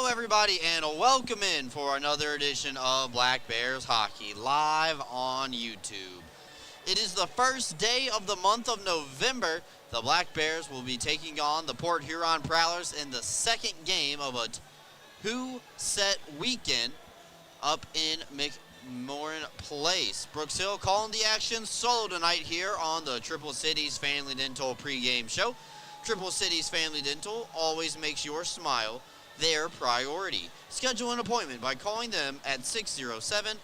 everybody, and welcome in for another edition of Black Bears Hockey live on YouTube. It is the first day of the month of November. The Black Bears will be taking on the Port Huron Prowlers in the second game of a two-set weekend up in McMorran Place. Brooks Hill calling the action solo tonight here on the Triple Cities Family Dental pregame show. Triple Cities Family Dental always makes your smile their priority. Schedule an appointment by calling them at 607-545-4148.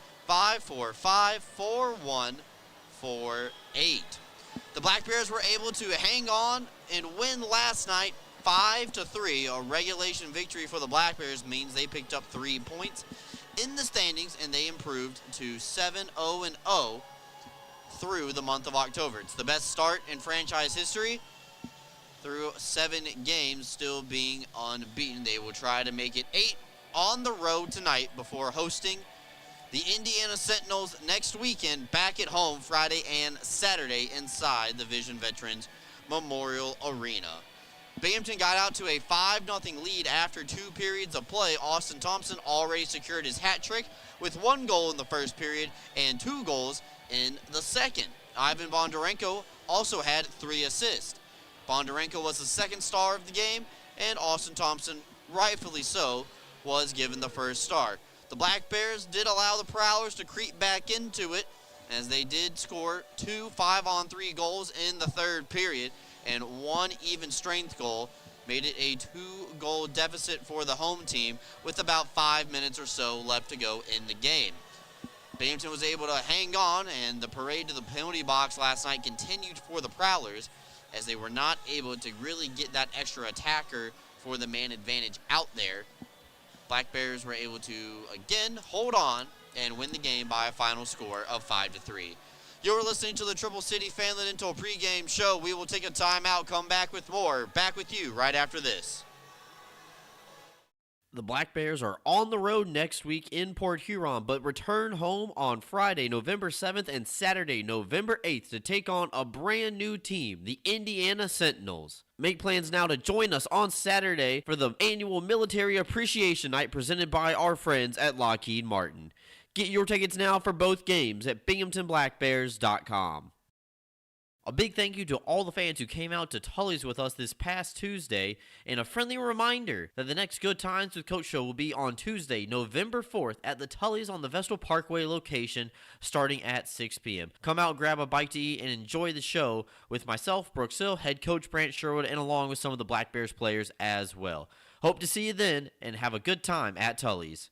The Black Bears were able to hang on and win last night 5-3. A regulation victory for the Black Bears means they picked up 3 points in the standings and they improved to 7-0-0 through the month of October. It's the best start in franchise history through 7 games, still being unbeaten. They will try to make it 8 on the road tonight before hosting the Indiana Sentinels next weekend back at home Friday and Saturday inside the Vision Veterans Memorial Arena. Binghamton got out to a 5-0 lead after 2 periods of play. Austin Thompson already secured his hat trick with 1 goal in the first period and 2 goals in the second. Ivan Bondarenko also had 3 assists. Bondarenko was the second star of the game, and Austin Thompson, rightfully so, was given the first star. The Black Bears did allow the Prowlers to creep back into it, as they did score 2 5-on-3 goals in the third period, and 1 even strength goal made it a 2-goal deficit for the home team with about 5 minutes or so left to go in the game. Binghamton was able to hang on, and the parade to the penalty box last night continued for the Prowlers, as they were not able to really get that extra attacker for the man advantage out there. Black Bears were able to, again, hold on and win the game by a final score of 5-3. You're listening to the Triple City Family Dental pregame show. We will take a timeout, come back with more. Back with you right after this. The Black Bears are on the road next week in Port Huron, but return home on Friday, November 7th and Saturday, November 8th to take on a brand new team, the Indiana Sentinels. Make plans now to join us on Saturday for the annual Military Appreciation Night presented by our friends at Lockheed Martin. Get your tickets now for both games at binghamtonblackbears.com. A big thank you to all the fans who came out to Tully's with us this past Tuesday, and a friendly reminder that the next Good Times with Coach show will be on Tuesday, November 4th at the Tully's on the Vestal Parkway location starting at 6 p.m. Come out, grab a bite to eat, and enjoy the show with myself, Brooks Hill, head coach Brant Sherwood, and along with some of the Black Bears players as well. Hope to see you then, and have a good time at Tully's.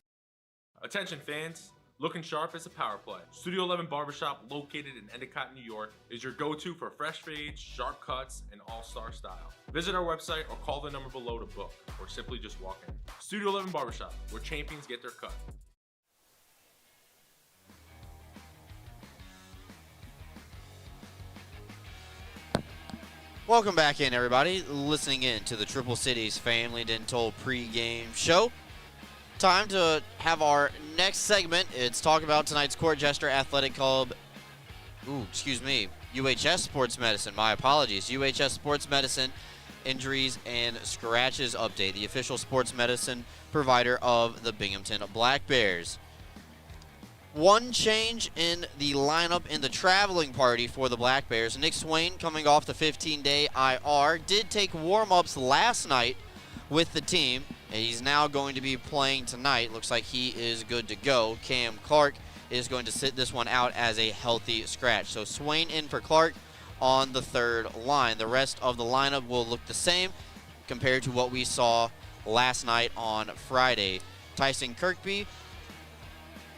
Attention fans. Looking sharp is a power play. Studio 11 Barbershop, located in Endicott, New York, is your go-to for fresh fades, sharp cuts, and all-star style. Visit our website or call the number below to book, or simply just walk in. Studio 11 Barbershop, where champions get their cut. Welcome back in, everybody. Listening in to the Triple Cities Family Dental pregame show. Time to have our next segment. It's talk about tonight's Court Jester Athletic Club. UHS Sports Medicine. My apologies. UHS Sports Medicine injuries and scratches update. The official sports medicine provider of the Binghamton Black Bears. One change in the lineup in the traveling party for the Black Bears. Nick Swain, coming off the 15-day IR, did take warm-ups last night with the team. He's now going to be playing tonight. Looks like he is good to go. Cam Clark is going to sit this one out as a healthy scratch. So Swain in for Clark on the third line. The rest of the lineup will look the same compared to what we saw last night on Friday. Tyson Kirkby,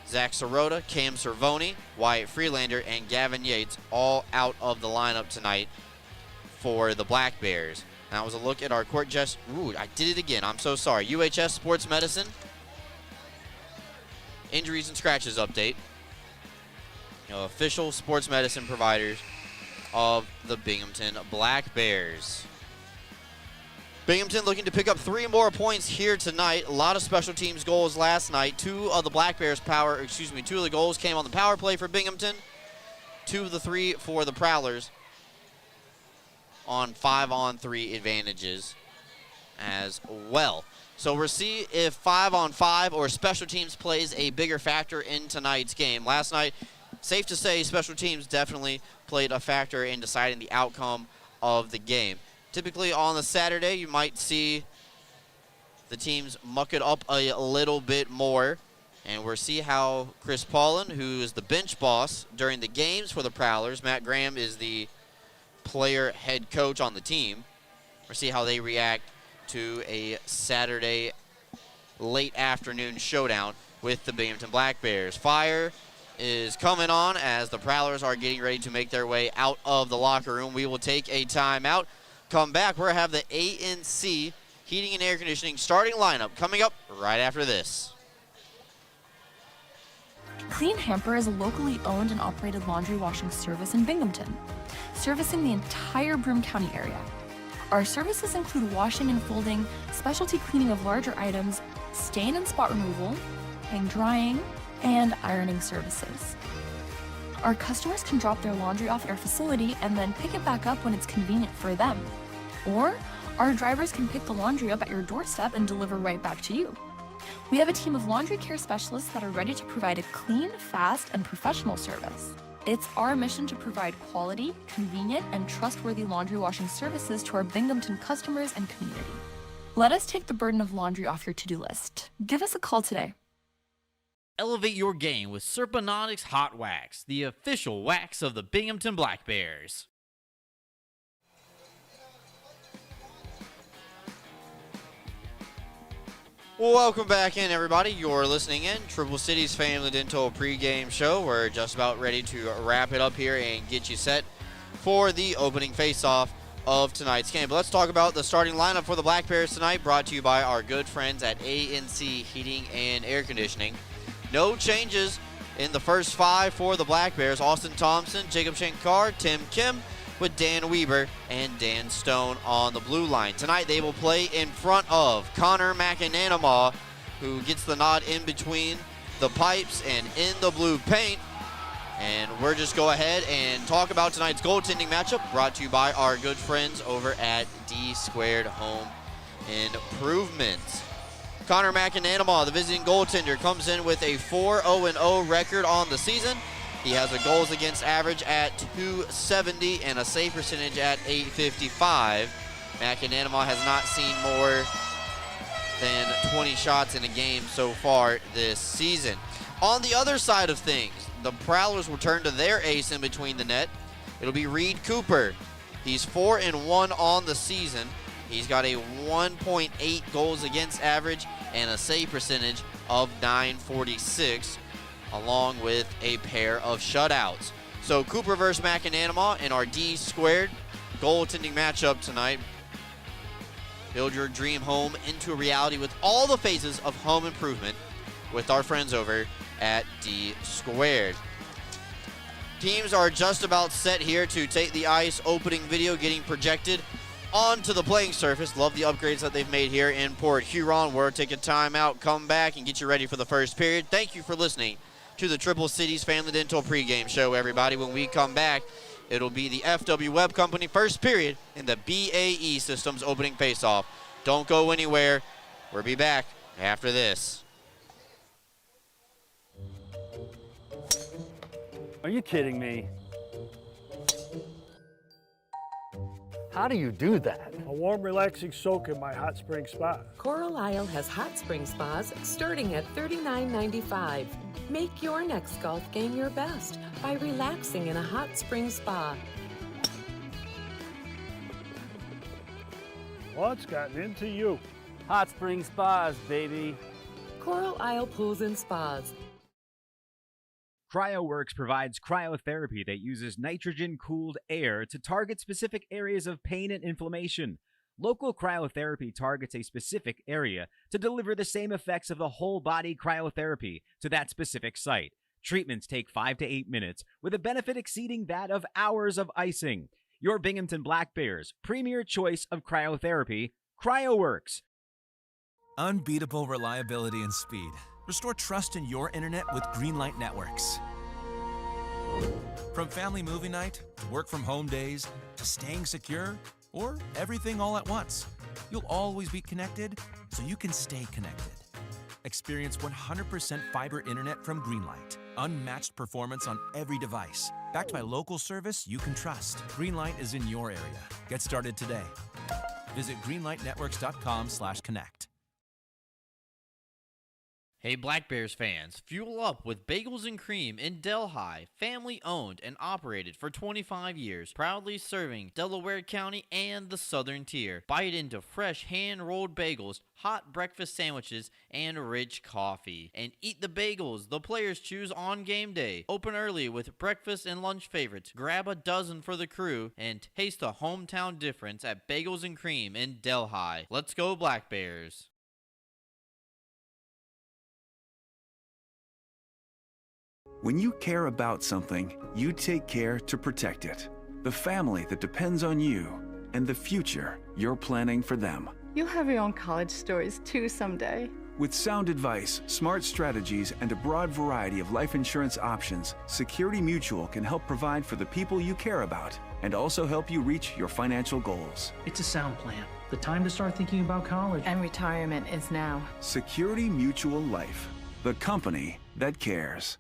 Zach Sirota, Cam Cervoni, Wyatt Freelander, and Gavin Yates all out of the lineup tonight for the Black Bears. That was a look at our Court Jester. Ooh, I did it again. I'm so sorry. UHS Sports Medicine. Injuries and scratches update. Official sports medicine providers of the Binghamton Black Bears. Binghamton looking to pick up 3 more points here tonight. A lot of special teams goals last night. 2 of the goals came on the power play for Binghamton. 2 of the 3 for the Prowlers on 5-on-3 advantages. as well. So we'll see if 5-on-5 or special teams plays a bigger factor in tonight's game. Last night, safe to say, special teams definitely played a factor in deciding the outcome of the game. Typically on the Saturday, you might see the teams muck it up a little bit more. And we'll see how Chris Paulin, who is the bench boss during the games for the Prowlers, Matt Graham is the player head coach on the team. We'll see how they react to a Saturday late afternoon showdown with the Binghamton Black Bears. Fire is coming on as the Prowlers are getting ready to make their way out of the locker room. We will take a timeout. Come back. We'll have the ANC Heating and Air Conditioning starting lineup coming up right after this. Clean Hamper is a locally owned and operated laundry washing service in Binghamton, servicing the entire Broome County area. Our services include washing and folding, specialty cleaning of larger items, stain and spot removal, hang drying, and ironing services. Our customers can drop their laundry off at our facility and then pick it back up when it's convenient for them. Or our drivers can pick the laundry up at your doorstep and deliver right back to you. We have a team of laundry care specialists that are ready to provide a clean, fast, and professional service. It's our mission to provide quality, convenient, and trustworthy laundry washing services to our Binghamton customers and community. Let us take the burden of laundry off your to-do list. Give us a call today. Elevate your game with Serponautics Hot Wax, the official wax of the Binghamton Black Bears. Welcome back in, everybody. You're listening in Triple City's Family Dental pregame show. We're just about ready to wrap it up here and get you set for the opening face-off of tonight's game. But let's talk about the starting lineup for the Black Bears tonight, brought to you by our good friends at ANC Heating and Air Conditioning. No changes in the first five for the Black Bears. Austin Thompson, Jacob Shankar, Tim Kim, with Dan Weber and Dan Stone on the blue line. Tonight they will play in front of Connor McAnanamaw, who gets the nod in between the pipes and in the blue paint. And we're just go ahead and talk about tonight's goaltending matchup, brought to you by our good friends over at D2 Home Improvements. Connor McAnanamaw, the visiting goaltender, comes in with a 4-0-0 record on the season. He has a goals against average at .270 and a save percentage at .855. McAnanamaw has not seen more than 20 shots in a game so far this season. On the other side of things, the Prowlers will turn to their ace in between the net. It'll be Reed Cooper. He's 4-1 on the season. He's got a 1.8 goals against average and a save percentage of .946. along with a pair of shutouts. So Cooper versus McAnanamaw in our D2 goaltending matchup tonight. Build your dream home into a reality with all the phases of home improvement with our friends over at D2. Teams are just about set here to take the ice. Opening video getting projected onto the playing surface. Love the upgrades that they've made here in Port Huron. We'll take a timeout, come back, and get you ready for the first period. Thank you for listening to the Triple Cities Family Dental pregame show, everybody. When we come back, it'll be the FW Web Company first period in the BAE Systems opening faceoff. Don't go anywhere. We'll be back after this. Are you kidding me? How do you do that? A warm, relaxing soak in my hot spring spa. Coral Isle has hot spring spas starting at $39.95. Make your next golf game your best by relaxing in a hot spring spa. What's gotten into you? Hot spring spas, baby. Coral Isle Pools and Spas. CryoWorks provides cryotherapy that uses nitrogen-cooled air to target specific areas of pain and inflammation. Local cryotherapy targets a specific area to deliver the same effects of the whole-body cryotherapy to that specific site. Treatments take 5 to 8 minutes, with a benefit exceeding that of hours of icing. Your Binghamton Black Bears' premier choice of cryotherapy, CryoWorks. Unbeatable reliability and speed. Restore trust in your internet with Greenlight Networks. From family movie night, to work from home days, to staying secure, or everything all at once, You'll always be connected, so you can stay connected. Experience 100% fiber internet from Greenlight. Unmatched performance on every device. Backed by local service you can trust. Greenlight is in your area. Get started today. Visit greenlightnetworks.com/connect. Hey Black Bears fans, fuel up with Bagels and Cream in Delhi, family owned and operated for 25 years, proudly serving Delaware County and the Southern Tier. Bite into fresh hand-rolled bagels, hot breakfast sandwiches, and rich coffee. And eat the bagels the players choose on game day. Open early with breakfast and lunch favorites. Grab a dozen for the crew and taste the hometown difference at Bagels and Cream in Delhi. Let's go Black Bears! When you care about something, you take care to protect it. The family that depends on you, and the future you're planning for them. You'll have your own college stories too someday. With sound advice, smart strategies, and a broad variety of life insurance options, Security Mutual can help provide for the people you care about and also help you reach your financial goals. It's a sound plan. The time to start thinking about college. And retirement is now. Security Mutual Life, the company that cares.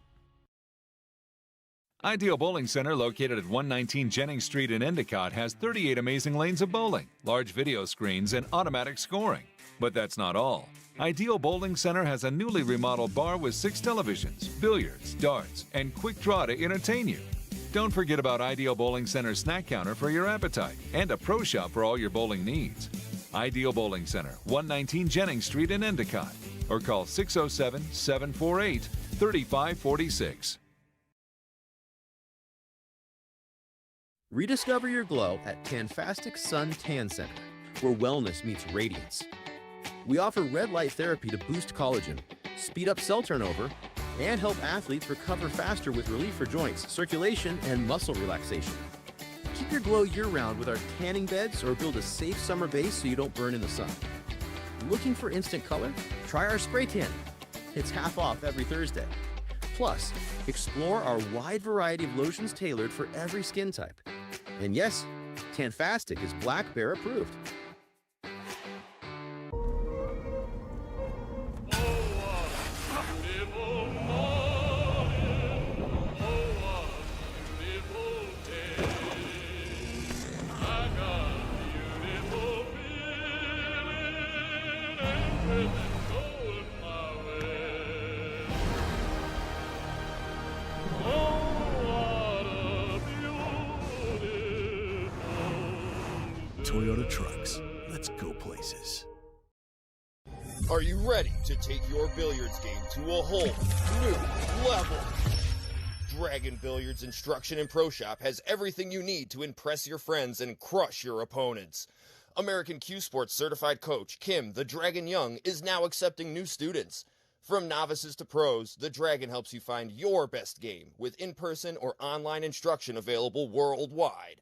Ideal Bowling Center, located at 119 Jennings Street in Endicott, has 38 amazing lanes of bowling, large video screens, and automatic scoring. But that's not all. Ideal Bowling Center has a newly remodeled bar with 6 televisions, billiards, darts, and quick draw to entertain you. Don't forget about Ideal Bowling Center's snack counter for your appetite and a pro shop for all your bowling needs. Ideal Bowling Center, 119 Jennings Street in Endicott, or call 607-748-3546. Rediscover your glow at Tanfastic Sun Tan Center, where wellness meets radiance. We offer red light therapy to boost collagen, speed up cell turnover, and help athletes recover faster with relief for joints, circulation, and muscle relaxation. Keep your glow year-round with our tanning beds or build a safe summer base so you don't burn in the sun. Looking for instant color? Try our spray tan. It's half off every Thursday. Plus, explore our wide variety of lotions tailored for every skin type. And yes, Tanfastic is Black Bear approved. Toyota Trucks. Let's go places. Are you ready to take your billiards game to a whole new level? Dragon Billiards Instruction and Pro Shop has everything you need to impress your friends and crush your opponents. American Q Sports certified coach Kim the Dragon Young is now accepting new students. From novices to pros, the Dragon helps you find your best game with in-person or online instruction available worldwide.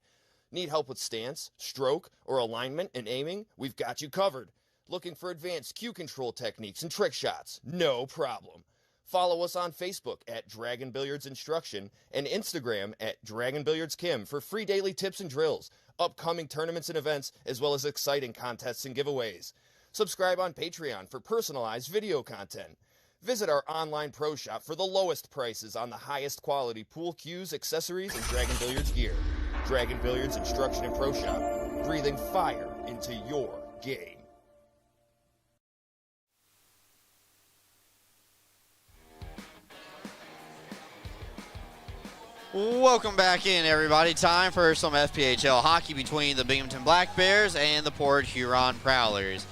Need help with stance, stroke, or alignment and aiming? We've got you covered. Looking for advanced cue control techniques and trick shots? No problem. Follow us on Facebook at Dragon Billiards Instruction and Instagram at Dragon Billiards Kim for free daily tips and drills, upcoming tournaments and events, as well as exciting contests and giveaways. Subscribe on Patreon for personalized video content. Visit our online pro shop for the lowest prices on the highest quality pool cues, accessories, and Dragon Billiards gear. Dragon Billiards Instruction and Pro Shop, breathing fire into your game. Welcome back in, everybody. Time for some FPHL hockey between the Binghamton Black Bears and the Port Huron Prowlers.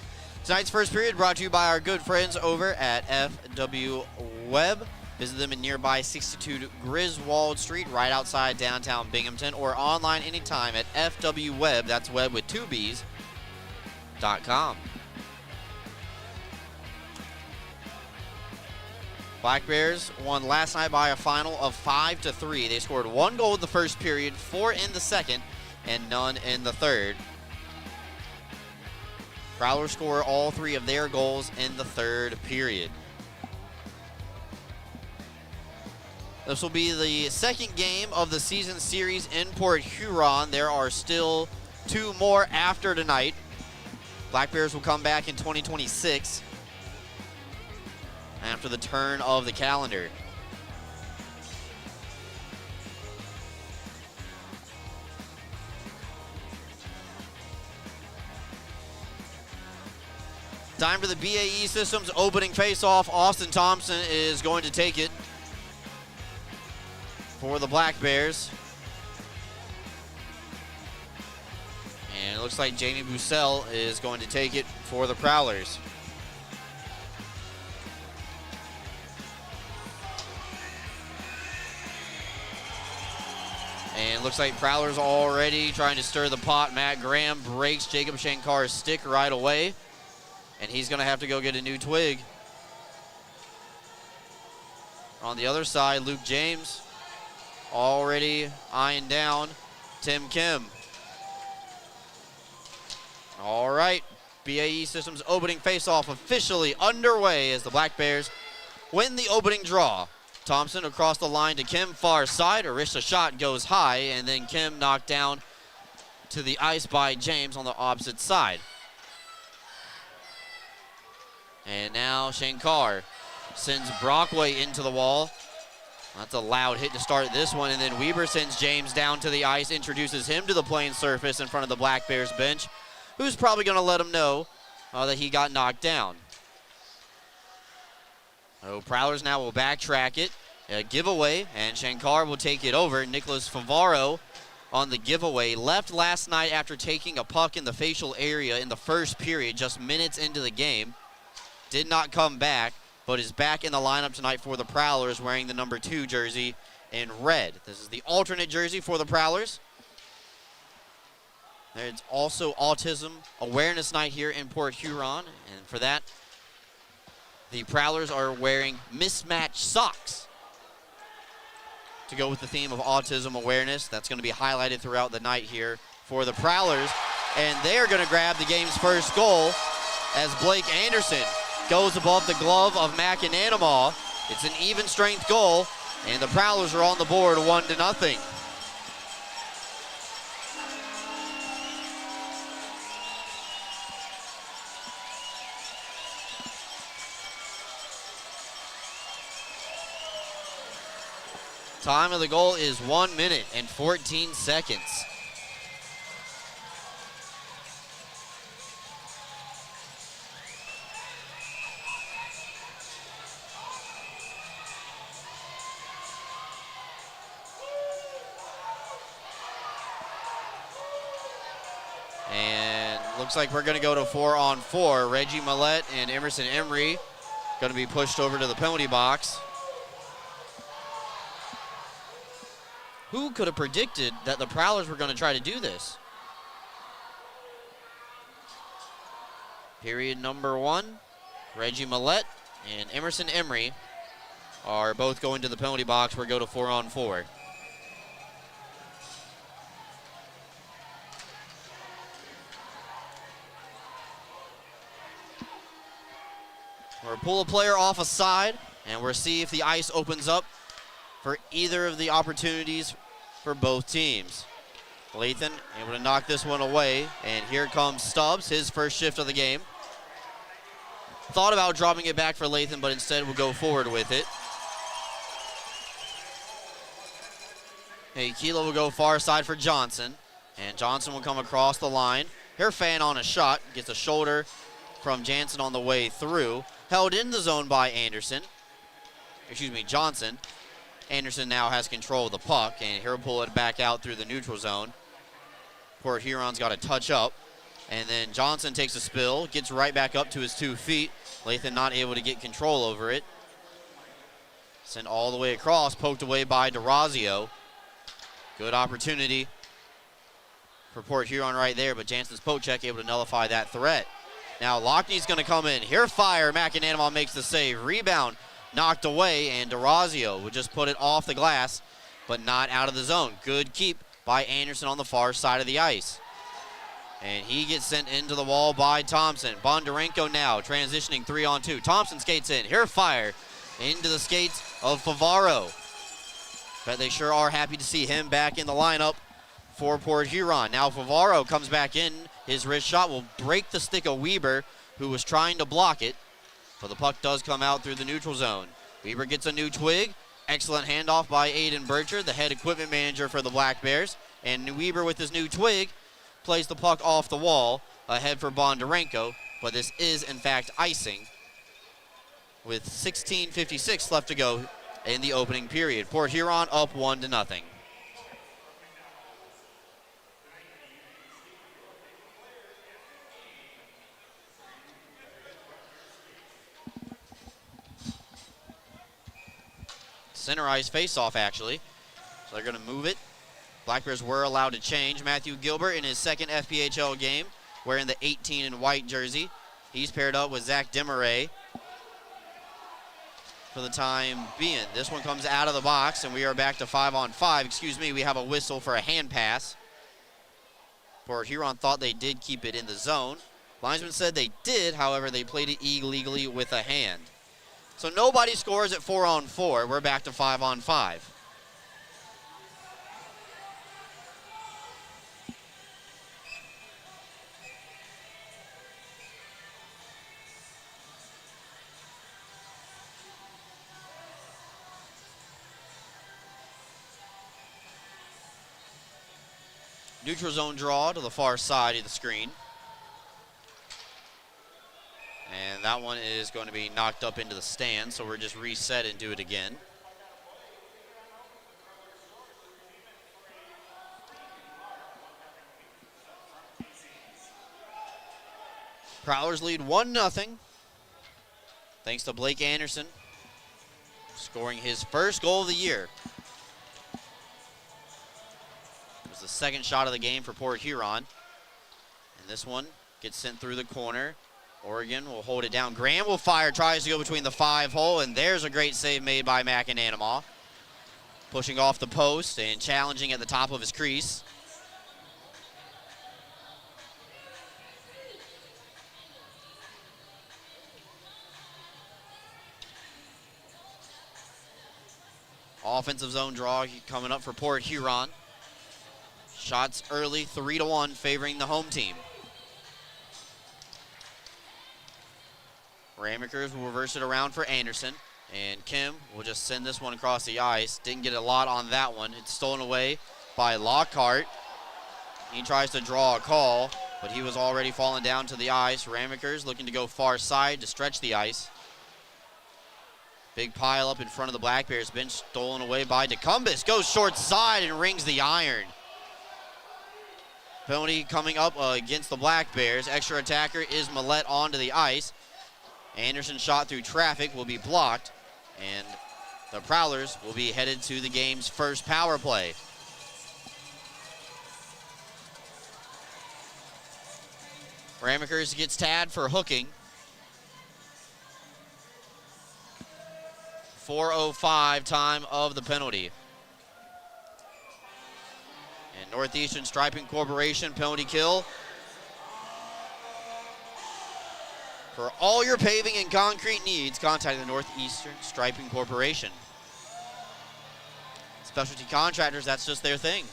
Tonight's first period brought to you by our good friends over at FW Web. Visit them in nearby 62 Griswold Street, right outside downtown Binghamton, or online anytime at FWWeb, that's web with 2 B's, .com. Black Bears won last night by a final of 5-3. They scored 1 goal in the first period, 4 in the second, and none in the third. Prowlers score all 3 of their goals in the third period. This will be the second game of the season series in Port Huron. There are still 2 more after tonight. Black Bears will come back in 2026 after the turn of the calendar. Time for the BAE Systems opening face-off. Austin Thompson is going to take it for the Black Bears. And it looks like Jamie Bussell is going to take it for the Prowlers. And it looks like Prowlers already trying to stir the pot. Matt Graham breaks Jacob Shankar's stick right away. And he's going to have to go get a new twig. On the other side, Luke James already eyeing down Tim Kim. All right, BAE Systems opening faceoff officially underway as the Black Bears win the opening draw. Thompson across the line to Kim, far side. A wrist shot goes high, and then Kim knocked down to the ice by James on the opposite side. And now Shankar sends Brockway into the wall. That's a loud hit to start this one, and then Weber sends James down to the ice, introduces him to the playing surface in front of the Black Bears bench, who's probably going to let him know that he got knocked down. So Prowlers now will backtrack it, a giveaway, and Shankar will take it over. Nicholas Favaro on the giveaway left last night after taking a puck in the facial area in the first period, just minutes into the game. Did not come back, but is back in the lineup tonight for the Prowlers wearing the number 2 jersey in red. This is the alternate jersey for the Prowlers. There's also Autism Awareness Night here in Port Huron, and for that, the Prowlers are wearing mismatched socks to go with the theme of autism awareness. That's going to be highlighted throughout the night here for the Prowlers, and they are going to grab the game's first goal as Blake Anderson goes above the glove of McAnanamaw. It's an even strength goal, and the Prowlers are on the board 1-0. Time of the goal is 1 minute and 14 seconds. And looks like we're going to go to 4-on-4. Reggie Millette and Emerson Emery going to be pushed over to the penalty box. Who could have predicted that the Prowlers were going to try to do this? Period number 1, Reggie Millette and Emerson Emery are both going to the penalty box. We'll go to 4-on-4. We'll pull a player off a side, and we'll see if the ice opens up for either of the opportunities for both teams. Lathan able to knock this one away, and here comes Stubbs, his first shift of the game. Thought about dropping it back for Lathan, but instead will go forward with it. Hey, Kilo will go far side for Johnson, and Johnson will come across the line. Here Fan on a shot, gets a shoulder from Jansen on the way through. Held in the zone by Johnson. Anderson now has control of the puck, and he'll pull it back out through the neutral zone. Port Huron's got a touch up, and then Johnson takes a spill, gets right back up to his 2 feet. Lathan not able to get control over it. Sent all the way across, poked away by DeRazio. Good opportunity for Port Huron right there, but Jansen's poke check able to nullify that threat. Now Lockney's going to come in. Here fire, McAnanamaw makes the save. Rebound knocked away, and DeRazio would just put it off the glass, but not out of the zone. Good keep by Anderson on the far side of the ice. And he gets sent into the wall by Thompson. Bondarenko now transitioning 3-on-2. Thompson skates in. Here fire into the skates of Favaro. But they sure are happy to see him back in the lineup for Port Huron. Now Favaro comes back in. His wrist shot will break the stick of Weber, who was trying to block it, but the puck does come out through the neutral zone. Weber gets a new twig. Excellent handoff by Aiden Bircher, the head equipment manager for the Black Bears. And Weber with his new twig plays the puck off the wall ahead for Bondarenko, but this is in fact icing with 16:56 left to go in the opening period. Port Huron up 1-0. Center ice face-off, actually. So they're going to move it. Black Bears were allowed to change. Matthew Gilbert in his second FPHL game, wearing the 18 in white jersey. He's paired up with Zach Demaray for the time being. This one comes out of the box, and we are back to 5-on-5. Excuse me, we have a whistle for a hand pass. Port Huron thought they did keep it in the zone. Linesman said they did, however, they played it illegally with a hand. So nobody scores at 4-on-4. We're back to 5-on-5. Neutral zone draw to the far side of the screen. And that one is going to be knocked up into the stand, so we're just reset and do it again. Prowlers lead 1-0. Thanks to Blake Anderson scoring his first goal of the year. It was the second shot of the game for Port Huron. And this one gets sent through the corner. Oregon will hold it down. Graham will fire, tries to go between the 5-hole, and there's a great save made by McAnanamaw. Pushing off the post and challenging at the top of his crease. Offensive zone draw coming up for Port Huron. Shots early, 3-1, favoring the home team. Ramakers will reverse it around for Anderson. And Kim will just send this one across the ice. Didn't get a lot on that one. It's stolen away by Lockhart. He tries to draw a call, but he was already falling down to the ice. Ramakers looking to go far side to stretch the ice. Big pile up in front of the Black Bears bench, stolen away by DeCumbus. Goes short side and rings the iron. Penalty coming up against the Black Bears. Extra attacker is Millette onto the ice. Anderson's shot through traffic will be blocked, and the Prowlers will be headed to the game's first power play. Ramakers gets tagged for hooking. 4:05 time of the penalty. And Northeastern Striping Corporation penalty kill. For all your paving and concrete needs, contact the Northeastern Striping Corporation. Specialty contractors, that's just their thing.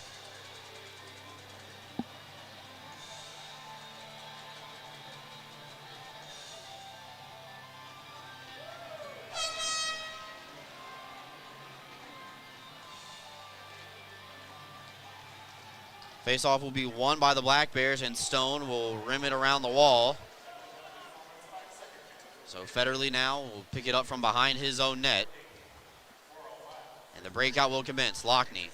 Face-off will be won by the Black Bears, and Stone will rim it around the wall. So Federley now will pick it up from behind his own net. And the breakout will commence. Lockney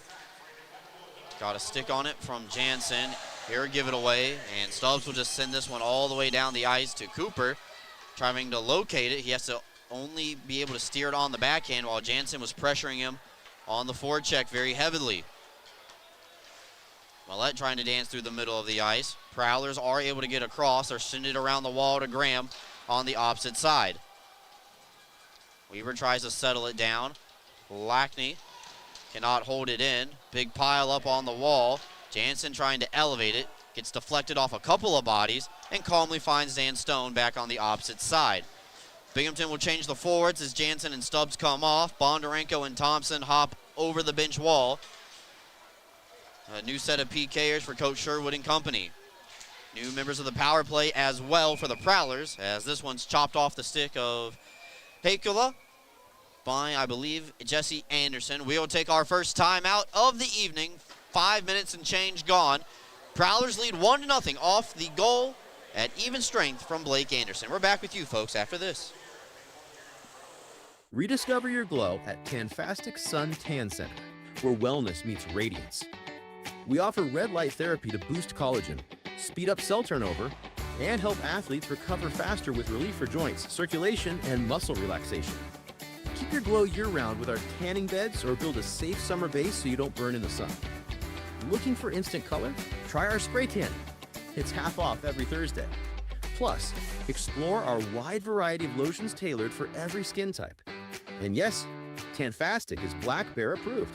got a stick on it from Jansen. Here, give it away. And Stubbs will just send this one all the way down the ice to Cooper. Trying to locate it. He has to only be able to steer it on the backhand while Jansen was pressuring him on the forecheck very heavily. Millette trying to dance through the middle of the ice. Prowlers are able to get across or send it around the wall to Graham on the opposite side. Weaver tries to settle it down. Lackney cannot hold it in. Big pile up on the wall. Jansen trying to elevate it. Gets deflected off a couple of bodies and calmly finds Dan Stone back on the opposite side. Binghamton will change the forwards as Jansen and Stubbs come off. Bondarenko and Thompson hop over the bench wall. A new set of PKers for Coach Sherwood and company. New members of the power play as well for the Prowlers, as this one's chopped off the stick of Hakula by, I believe, Jesse Anderson. We will take our first timeout of the evening. 5 minutes and change gone. Prowlers lead 1-0 off the goal at even strength from Blake Anderson. We're back with you folks after this. Rediscover your glow at Tanfastic Sun Tan Center, where wellness meets radiance. We offer red light therapy to boost collagen, speed up cell turnover, and help athletes recover faster with relief for joints, circulation, and muscle relaxation. Keep your glow year-round with our tanning beds or build a safe summer base so you don't burn in the sun. Looking for instant color? Try our spray tan. It's half off every Thursday. Plus, explore our wide variety of lotions tailored for every skin type. And yes, Tanfastic is Black Bear approved.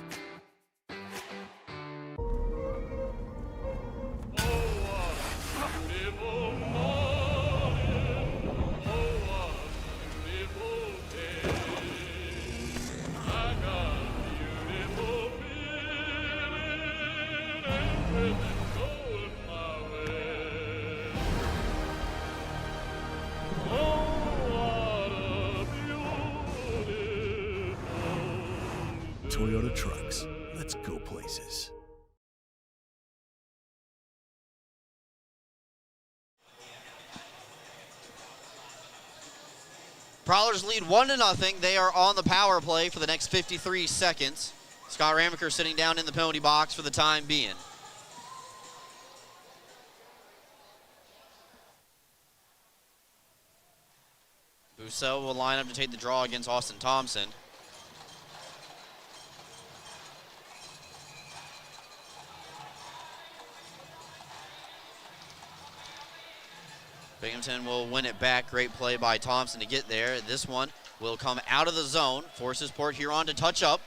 Toyota Trucks. Let's go places. Prowlers lead 1-0. They are on the power play for the next 53 seconds. Scott Ramaker sitting down in the penalty box for the time being. Bussell will line up to take the draw against Austin Thompson. Binghamton will win it back. Great play by Thompson to get there. This one will come out of the zone, forces Port Huron to touch up.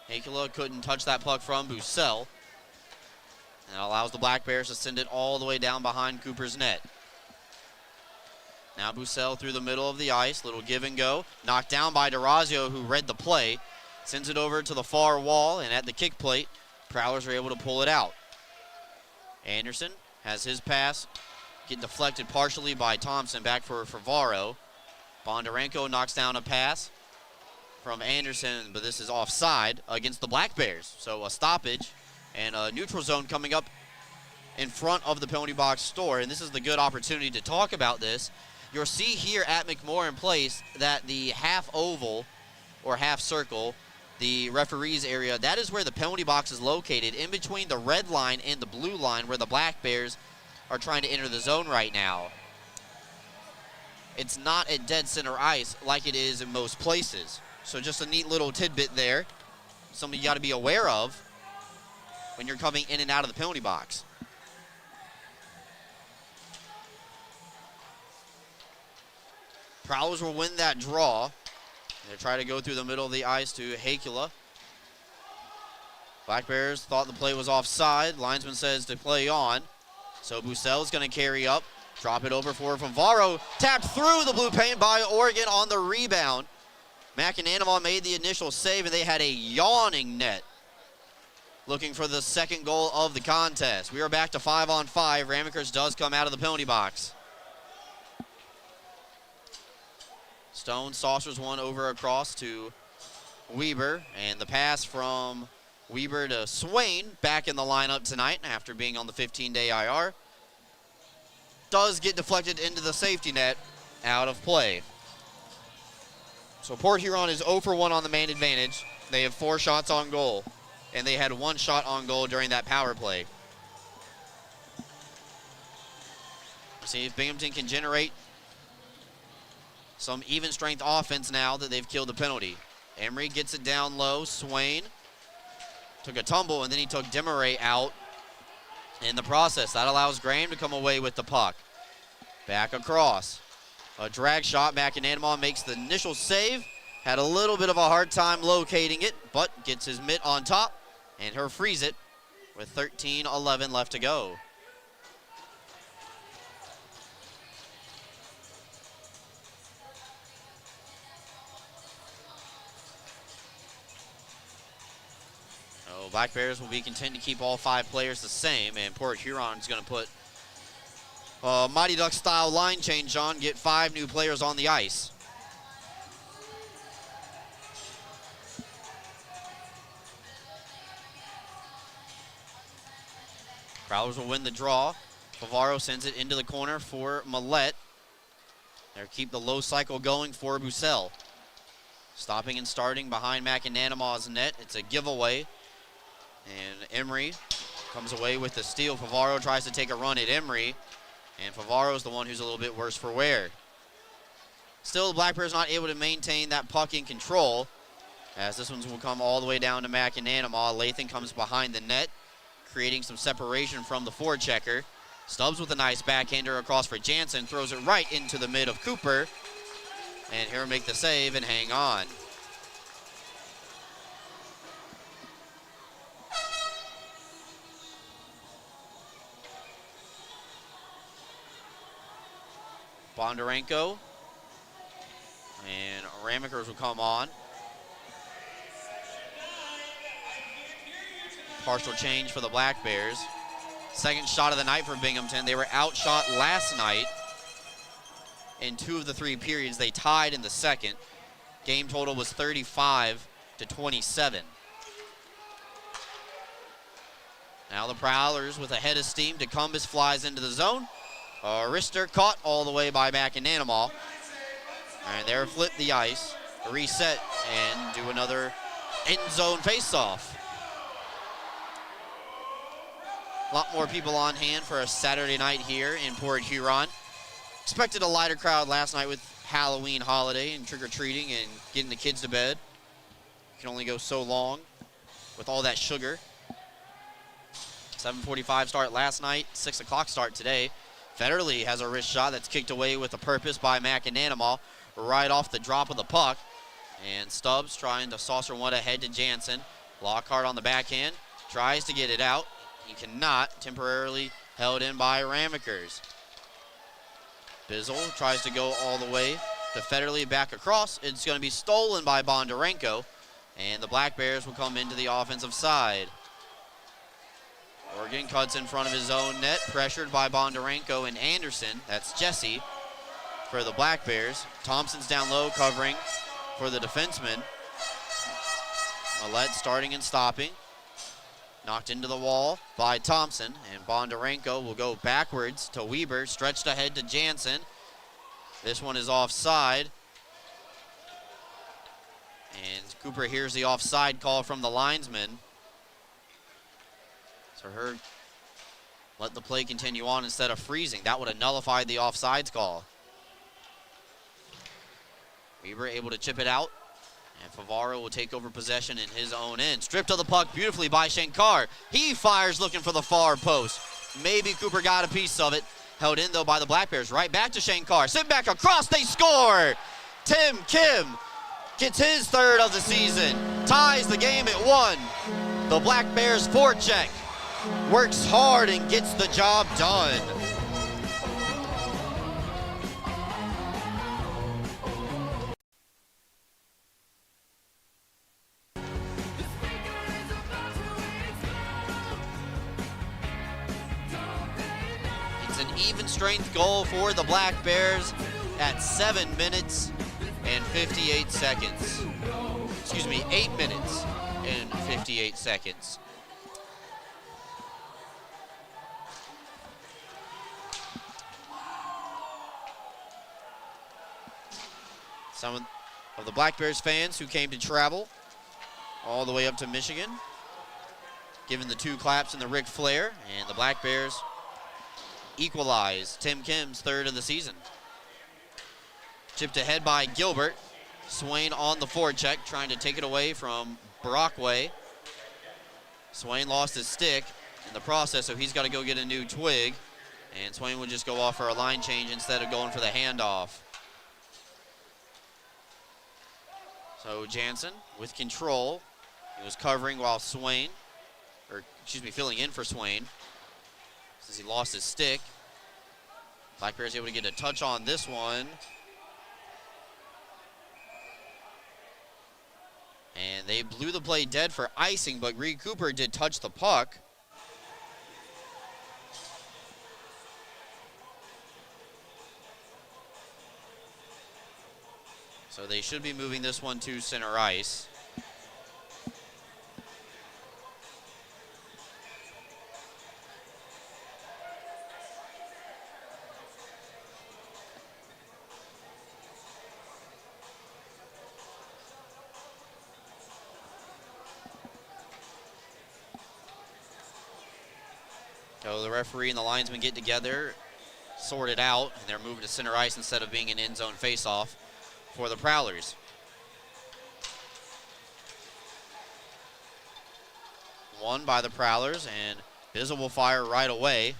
Hakula couldn't touch that puck from Bussell. And allows the Black Bears to send it all the way down behind Cooper's net. Now Bussell through the middle of the ice. Little give and go. Knocked down by DeRazio, who read the play. Sends it over to the far wall, and at the kick plate, Prowlers are able to pull it out. Anderson has his pass get deflected partially by Thompson, back for Favaro. Bondarenko knocks down a pass from Anderson, but this is offside against the Black Bears. So a stoppage and a neutral zone coming up in front of the penalty box store, and this is the good opportunity to talk about this. You'll see here at McMorran Place that the half oval or half circle, the referees area, that is where the penalty box is located, in between the red line and the blue line, where the Black Bears are trying to enter the zone right now. It's not at dead center ice like it is in most places. So just a neat little tidbit there, something you got to be aware of when you're coming in and out of the penalty box. Prowlers will win that draw. They try to go through the middle of the ice to Hakula. Black Bears thought the play was offside. Linesman says to play on. So Bussell is going to carry up. Drop it over for Favaro. Tapped through the blue paint by Oregon on the rebound. McAnanamon made the initial save, and they had a yawning net looking for the second goal of the contest. We are back to 5-on-5. Ramekers does come out of the penalty box. Stone saucers one over across to Weber, and the pass from Weber to Swain, back in the lineup tonight after being on the 15-day IR, does get deflected into the safety net, out of play. So Port Huron is 0 for 1 on the man advantage. They have 4 shots on goal, and they had 1 shot on goal during that power play. See if Binghamton can generate some even strength offense now that they've killed the penalty. Emery gets it down low. Swain took a tumble, and then he took Demaray out in the process. That allows Graham to come away with the puck. Back across. A drag shot. McAnanamon makes the initial save. Had a little bit of a hard time locating it, but gets his mitt on top, and her frees it with 13:11 left to go. Black Bears will be content to keep all 5 players the same, and Port Huron is going to put Mighty Ducks style line change on, get 5 new players on the ice. Prowlers will win the draw. Favaro sends it into the corner for Millette. They'll keep the low cycle going for Bucell. Stopping and starting behind McAnanamaw's net. It's a giveaway. And Emery comes away with the steal. Favaro tries to take a run at Emery. And Favaro's the one who's a little bit worse for wear. Still, the Black Bears not able to maintain that puck in control, as this one will come all the way down to McAnanamaw. Lathan comes behind the net, creating some separation from the forechecker. Stubbs with a nice backhander across for Jansen, throws it right into the mid of Cooper. And he'll make the save and hang on. Bondarenko and Ramekers will come on. Partial change for the Black Bears. Second shot of the night for Binghamton. They were outshot last night in 2 of the 3 periods. They tied in the second. Game total was 35-27. Now the Prowlers with a head of steam. Decumbus flies into the zone. Rister caught all the way by McAnanamaw. And they'll flip the ice, reset, and do another end zone faceoff. A lot more people on hand for a Saturday night here in Port Huron. Expected a lighter crowd last night with Halloween holiday and trick-or-treating and getting the kids to bed. Can only go so long with all that sugar. 7:45 start last night, 6 o'clock start today. Federley has a wrist shot that's kicked away with a purpose by McAnanamaw right off the drop of the puck. And Stubbs trying to saucer one ahead to Jansen. Lockhart on the backhand, tries to get it out. He cannot, temporarily held in by Ramekers. Bizzle tries to go all the way to Federley, back across. It's going to be stolen by Bondarenko, and the Black Bears will come into the offensive side. Oregon cuts in front of his own net, pressured by Bondarenko and Anderson. That's Jesse for the Black Bears. Thompson's down low, covering for the defenseman. Millette starting and stopping. Knocked into the wall by Thompson, and Bondarenko will go backwards to Weber, stretched ahead to Jansen. This one is offside. And Cooper hears the offside call from the linesman. So let the play continue on instead of freezing. That would have nullified the offsides call. Weber able to chip it out. And Favaro will take over possession in his own end. Stripped of the puck beautifully by Shankar. He fires looking for the far post. Maybe Cooper got a piece of it. Held in, though, by the Black Bears. Right back to Shankar. Sent back across. They score! Tim Kim gets his 3rd of the season. Ties the game at 1. The Black Bears forecheck works hard and gets the job done. Even strength goal for the Black Bears at 7 minutes and 58 seconds. Excuse me, 8 minutes and 58 seconds. Some of the Black Bears fans who came to travel all the way up to Michigan, giving the 2 claps and the Ric Flair, and the Black Bears equalize. Tim Kim's 3rd of the season. Chipped ahead by Gilbert. Swain on the forecheck, trying to take it away from Brockway. Swain lost his stick in the process, so he's got to go get a new twig. And Swain would just go off for a line change instead of going for the handoff. So Jansen with control. He was covering while filling in for Swain, since he lost his stick. Black Bears able to get a touch on this one. And they blew the play dead for icing, but Reed Cooper did touch the puck. So they should be moving this one to center ice. So the referee and the linesman get together, sort it out, and they're moving to center ice instead of being an end zone faceoff for the Prowlers. Won by the Prowlers, and Bizzle will fire right away.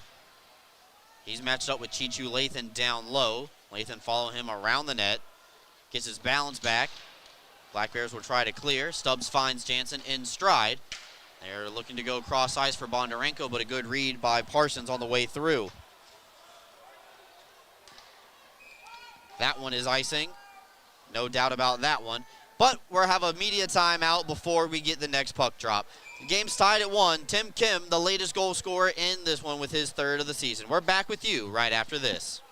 He's matched up with Chichu Lathan down low. Lathan follow him around the net, gets his balance back. Black Bears will try to clear. Stubbs finds Jansen in stride. They're looking to go cross ice for Bondarenko, but a good read by Parsons on the way through. That one is icing. No doubt about that one. But we'll have a media timeout before we get the next puck drop. The game's tied at 1. Tim Kim, the latest goal scorer in this one with his third of the season. We're back with you right after this.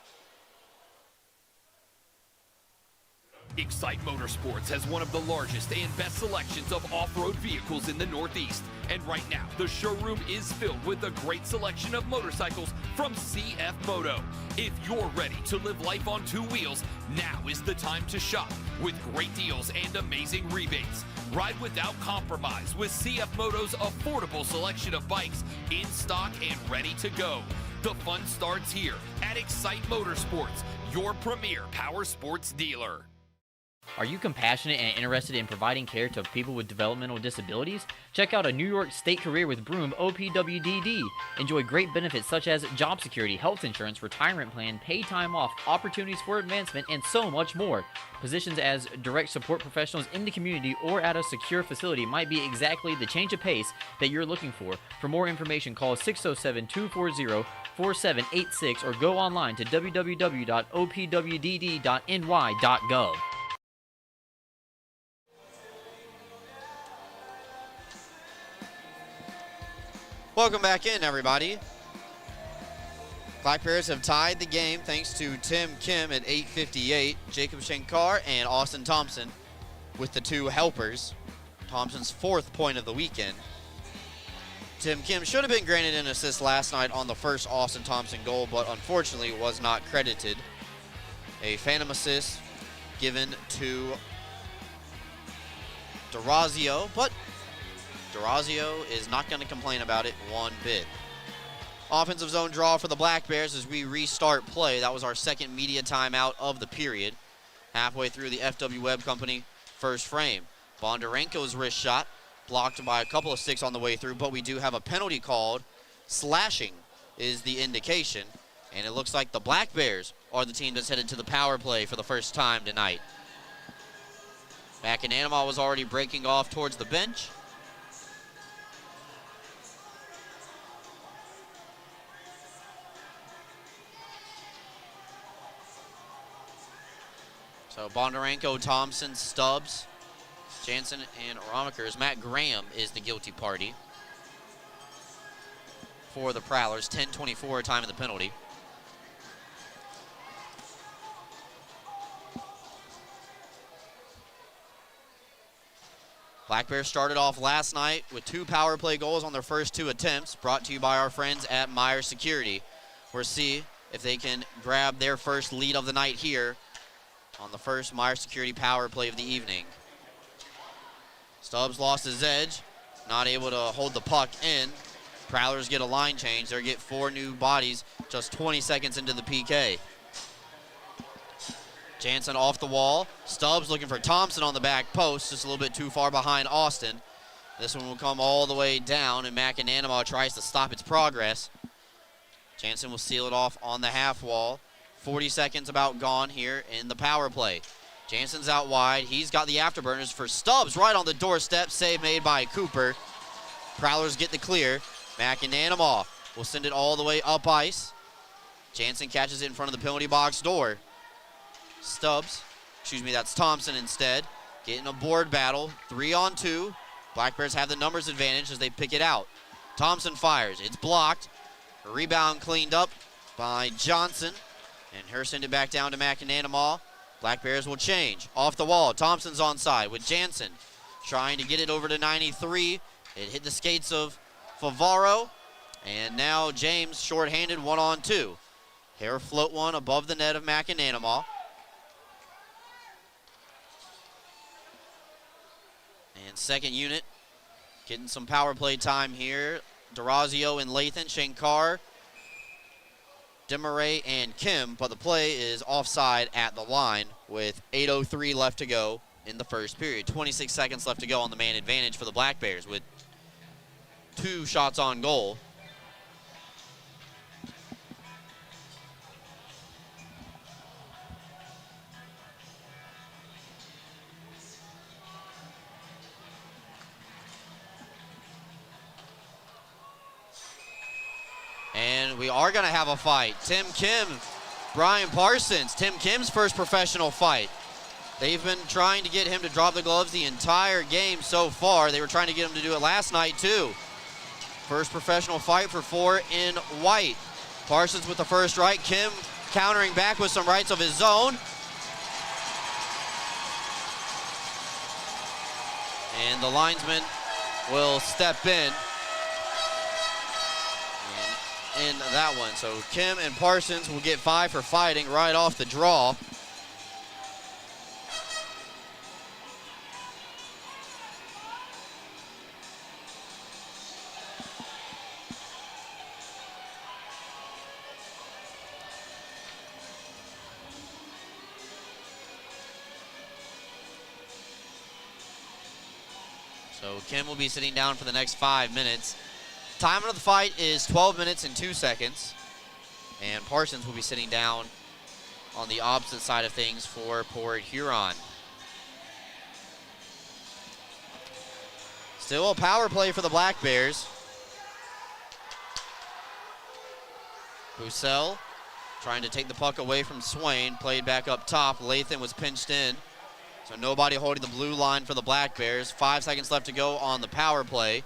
Excite Motorsports has one of the largest and best selections of off-road vehicles in the Northeast. And right now, the showroom is filled with a great selection of motorcycles from CF Moto. If you're ready to live life on two wheels, now is the time to shop with great deals and amazing rebates. Ride without compromise with CF Moto's affordable selection of bikes in stock and ready to go. The fun starts here at Excite Motorsports, your premier power sports dealer. Are you compassionate and interested in providing care to people with developmental disabilities? Check out a New York State Career with Broom OPWDD. Enjoy great benefits such as job security, health insurance, retirement plan, paid time off, opportunities for advancement, and so much more. Positions as direct support professionals in the community or at a secure facility might be exactly the change of pace that you're looking for. For more information, call 607-240-4786 or go online to www.opwdd.ny.gov. Welcome back in, everybody. Black Bears have tied the game thanks to Tim Kim at 8:58. Jacob Shankar and Austin Thompson with the two helpers. Thompson's fourth point of the weekend. Tim Kim should have been granted an assist last night on the first Austin Thompson goal, but unfortunately was not credited. A phantom assist given to Durazio, but Durazio is not going to complain about it one bit. Offensive zone draw for the Black Bears as we restart play. That was our second media timeout of the period. Halfway through the FW Web Company first frame. Bondarenko's wrist shot blocked by a couple of sticks on the way through, but we do have a penalty called. Slashing is the indication, and it looks like the Black Bears are the team that's headed to the power play for the first time tonight. McAnanima was already breaking off towards the bench. So Bondarenko, Thompson, Stubbs, Jansen, and Romakers. Matt Graham is the guilty party for the Prowlers. 10:24 time of the penalty. Black Bears started off last night with 2 power play goals on their first 2 attempts, brought to you by our friends at Meyer Security. We'll see if they can grab their first lead of the night here on the first Meyer Security power play of the evening. Stubbs lost his edge, not able to hold the puck in. Prowlers get a line change. They get 4 new bodies just 20 seconds into the PK. Jansen off the wall. Stubbs looking for Thompson on the back post, just a little bit too far behind Austin. This one will come all the way down, and McAnanima tries to stop its progress. Jansen will seal it off on the half wall. 40 seconds about gone here in the power play. Jansen's out wide. He's got the afterburners for Stubbs right on the doorstep. Save made by Cooper. Prowlers get the clear. McAnanima will send it all the way up ice. Jansen catches it in front of the penalty box door. That's Thompson instead. Getting a board battle, 3-on-2. Black Bears have the numbers advantage as they pick it out. Thompson fires, it's blocked. A rebound cleaned up by Johnson, and her send it back down to McAnanamaw. Black Bears will change. Off the wall, Thompson's onside with Jansen trying to get it over to 93. It hit the skates of Favaro, and now James shorthanded 1-on-2. Hair float one above the net of McAnanamaw. And second unit getting some power play time here. Durazio and Lathan, Shankar, Demaray, and Kim, but the play is offside at the line with 8:03 left to go in the first period. 26 seconds left to go on the man advantage for the Black Bears with 2 shots on goal. And we are going to have a fight. Tim Kim, Brian Parsons. Tim Kim's first professional fight. They've been trying to get him to drop the gloves the entire game so far. They were trying to get him to do it last night too. First professional fight for 4 in white. Parsons with the first right. Kim countering back with some rights of his own. And the linesman will step in that one. So Kim and Parsons will get 5 for fighting right off the draw. So Kim will be sitting down for the next 5 minutes. Time of the fight is 12 minutes and 2 seconds. And Parsons will be sitting down on the opposite side of things for Port Huron. Still a power play for the Black Bears. Bussell trying to take the puck away from Swain. Played back up top. Lathan was pinched in. So nobody holding the blue line for the Black Bears. 5 seconds left to go on the power play.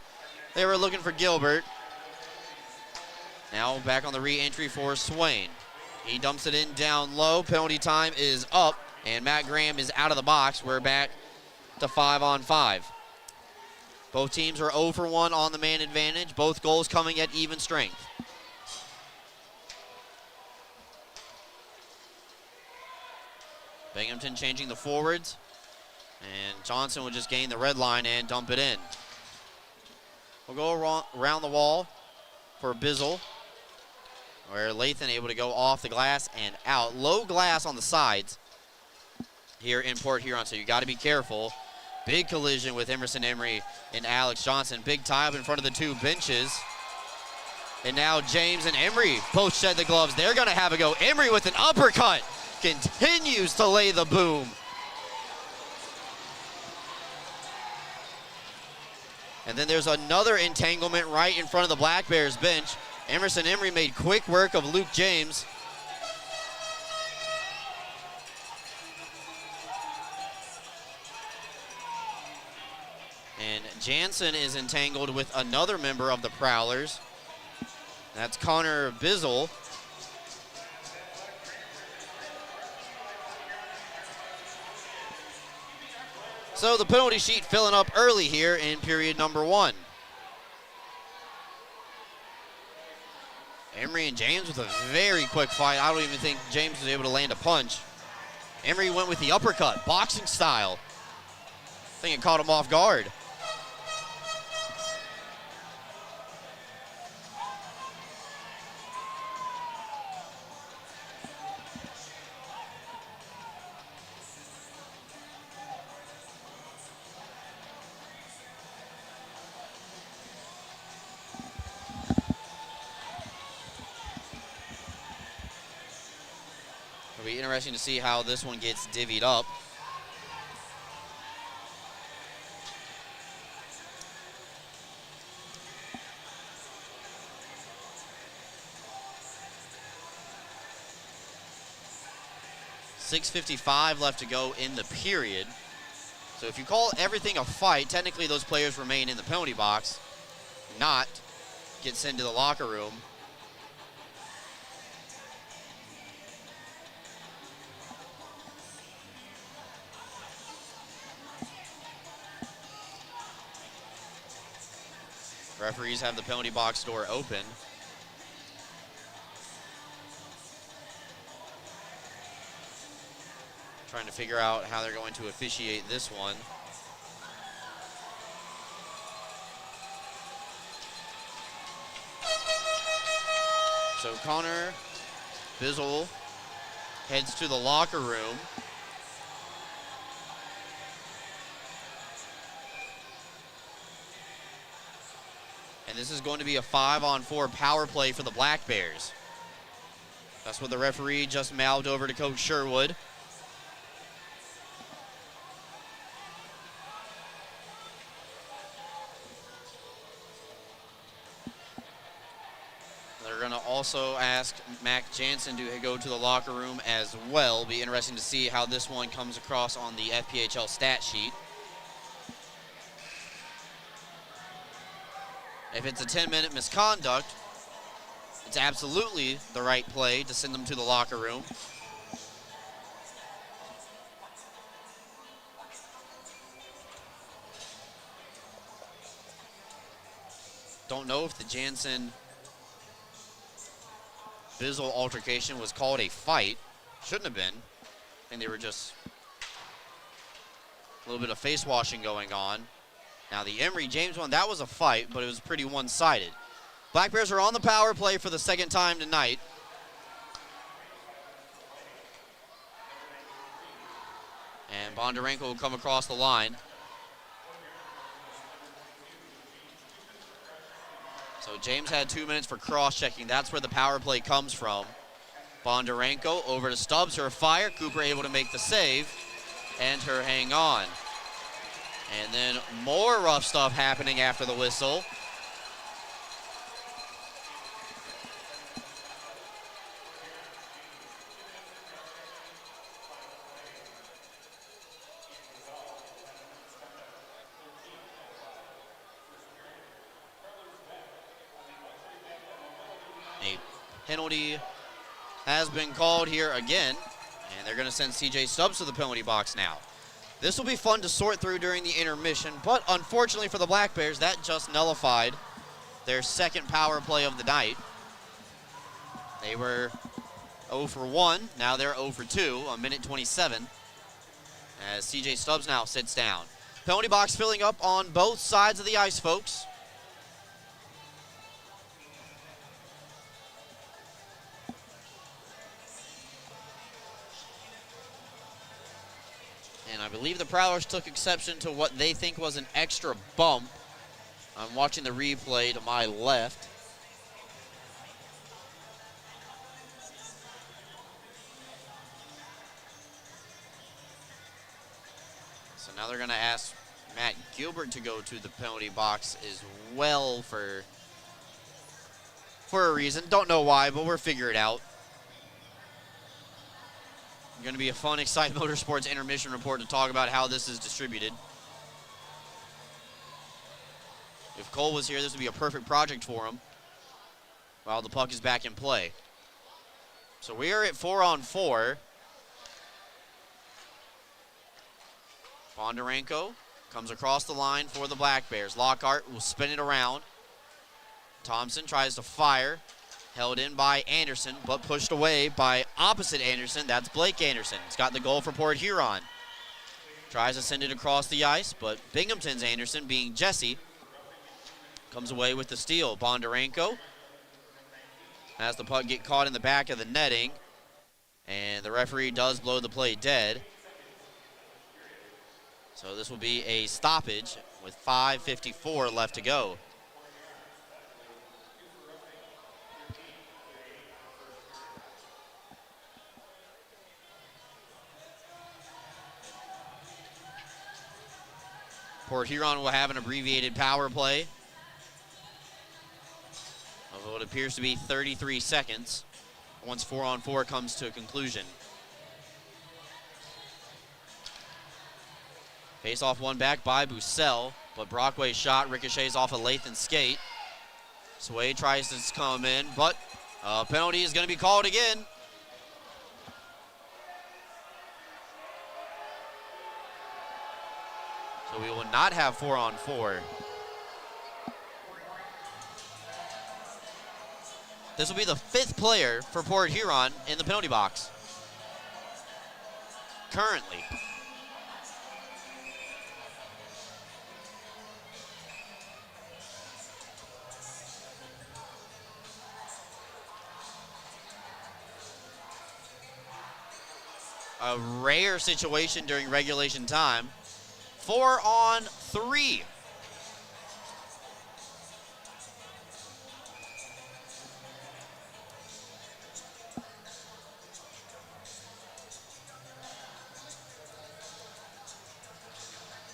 They were looking for Gilbert. Now back on the re-entry for Swain. He dumps it in down low. Penalty time is up, and Matt Graham is out of the box. We're back to 5-on-5. Both teams are 0 for 1 on the man advantage. Both goals coming at even strength. Binghamton changing the forwards. And Johnson will just gain the red line and dump it in. We'll go around the wall for Bizzle, where Lathan able to go off the glass and out. Low glass on the sides here in Port Huron, so you got to be careful. Big collision with Emerson Emery and Alex Johnson. Big tie up in front of the 2 benches. And now James and Emery both shed the gloves. They're going to have a go. Emery with an uppercut continues to lay the boom. And then there's another entanglement right in front of the Black Bears bench. Emerson Emery made quick work of Luke James. And Jansen is entangled with another member of the Prowlers. That's Connor Bizzle. So the penalty sheet filling up early here in period number 1. Emery and James with a very quick fight. I don't even think James was able to land a punch. Emery went with the uppercut, boxing style. I think it caught him off guard. It'll be interesting to see how this one gets divvied up. .6:55 left to go in the period. So if you call everything a fight, technically those players remain in the penalty box, not get sent to the locker room. Referees have the penalty box door open. Trying to figure out how they're going to officiate this one. So Connor Bizzle heads to the locker room. And this is going to be a 5-on-4 power play for the Black Bears. That's what the referee just mouthed over to Coach Sherwood. They're going to also ask Mac Jansen to go to the locker room as well. Be interesting to see how this one comes across on the FPHL stat sheet. If it's a 10-minute misconduct, it's absolutely the right play to send them to the locker room. Don't know if the Jansen Bizzle altercation was called a fight. Shouldn't have been. I think they were just a little bit of face washing going on. Now the Emory James one, that was a fight, but it was pretty one-sided. Black Bears are on the power play for the second time tonight. And Bondarenko will come across the line. So James had 2 minutes for cross-checking. That's where the power play comes from. Bondarenko over to Stubbs, her fire. Cooper able to make the save and her hang on. And then more rough stuff happening after the whistle. A penalty has been called here again, and they're going to send CJ Stubbs to the penalty box now. This will be fun to sort through during the intermission, but unfortunately for the Black Bears, that just nullified their second power play of the night. They were 0 for 1, now they're 0 for 2 on minute 27, as CJ Stubbs now sits down. Penalty box filling up on both sides of the ice, folks. And I believe the Prowlers took exception to what they think was an extra bump. I'm watching the replay to my left. So now they're going to ask Matt Gilbert to go to the penalty box as well for a reason. Don't know why, but we'll figure it out. Going to be a fun Excite Motorsports intermission report to talk about how this is distributed. If Cole was here, this would be a perfect project for him while the puck is back in play. So we are at 4-on-4. Bondarenko comes across the line for the Black Bears. Lockhart will spin it around. Thompson tries to fire. Held in by Anderson, but pushed away by opposite Anderson. That's Blake Anderson. He's got the goal for Port Huron. Tries to send it across the ice, but Binghamton's Anderson, being Jesse, comes away with the steal. Bondarenko has the puck get caught in the back of the netting, and the referee does blow the play dead. So this will be a stoppage with 5:54 left to go. Port Huron will have an abbreviated power play of what appears to be 33 seconds once 4-on-4 comes to a conclusion. Face-off one back by Bussell, but Brockway's shot ricochets off a Lathan skate. Sway tries to come in, but a penalty is going to be called again. So we will not have 4-on-4. This will be the 5th player for Port Huron in the penalty box. Currently. A rare situation during regulation time. 4-on-3.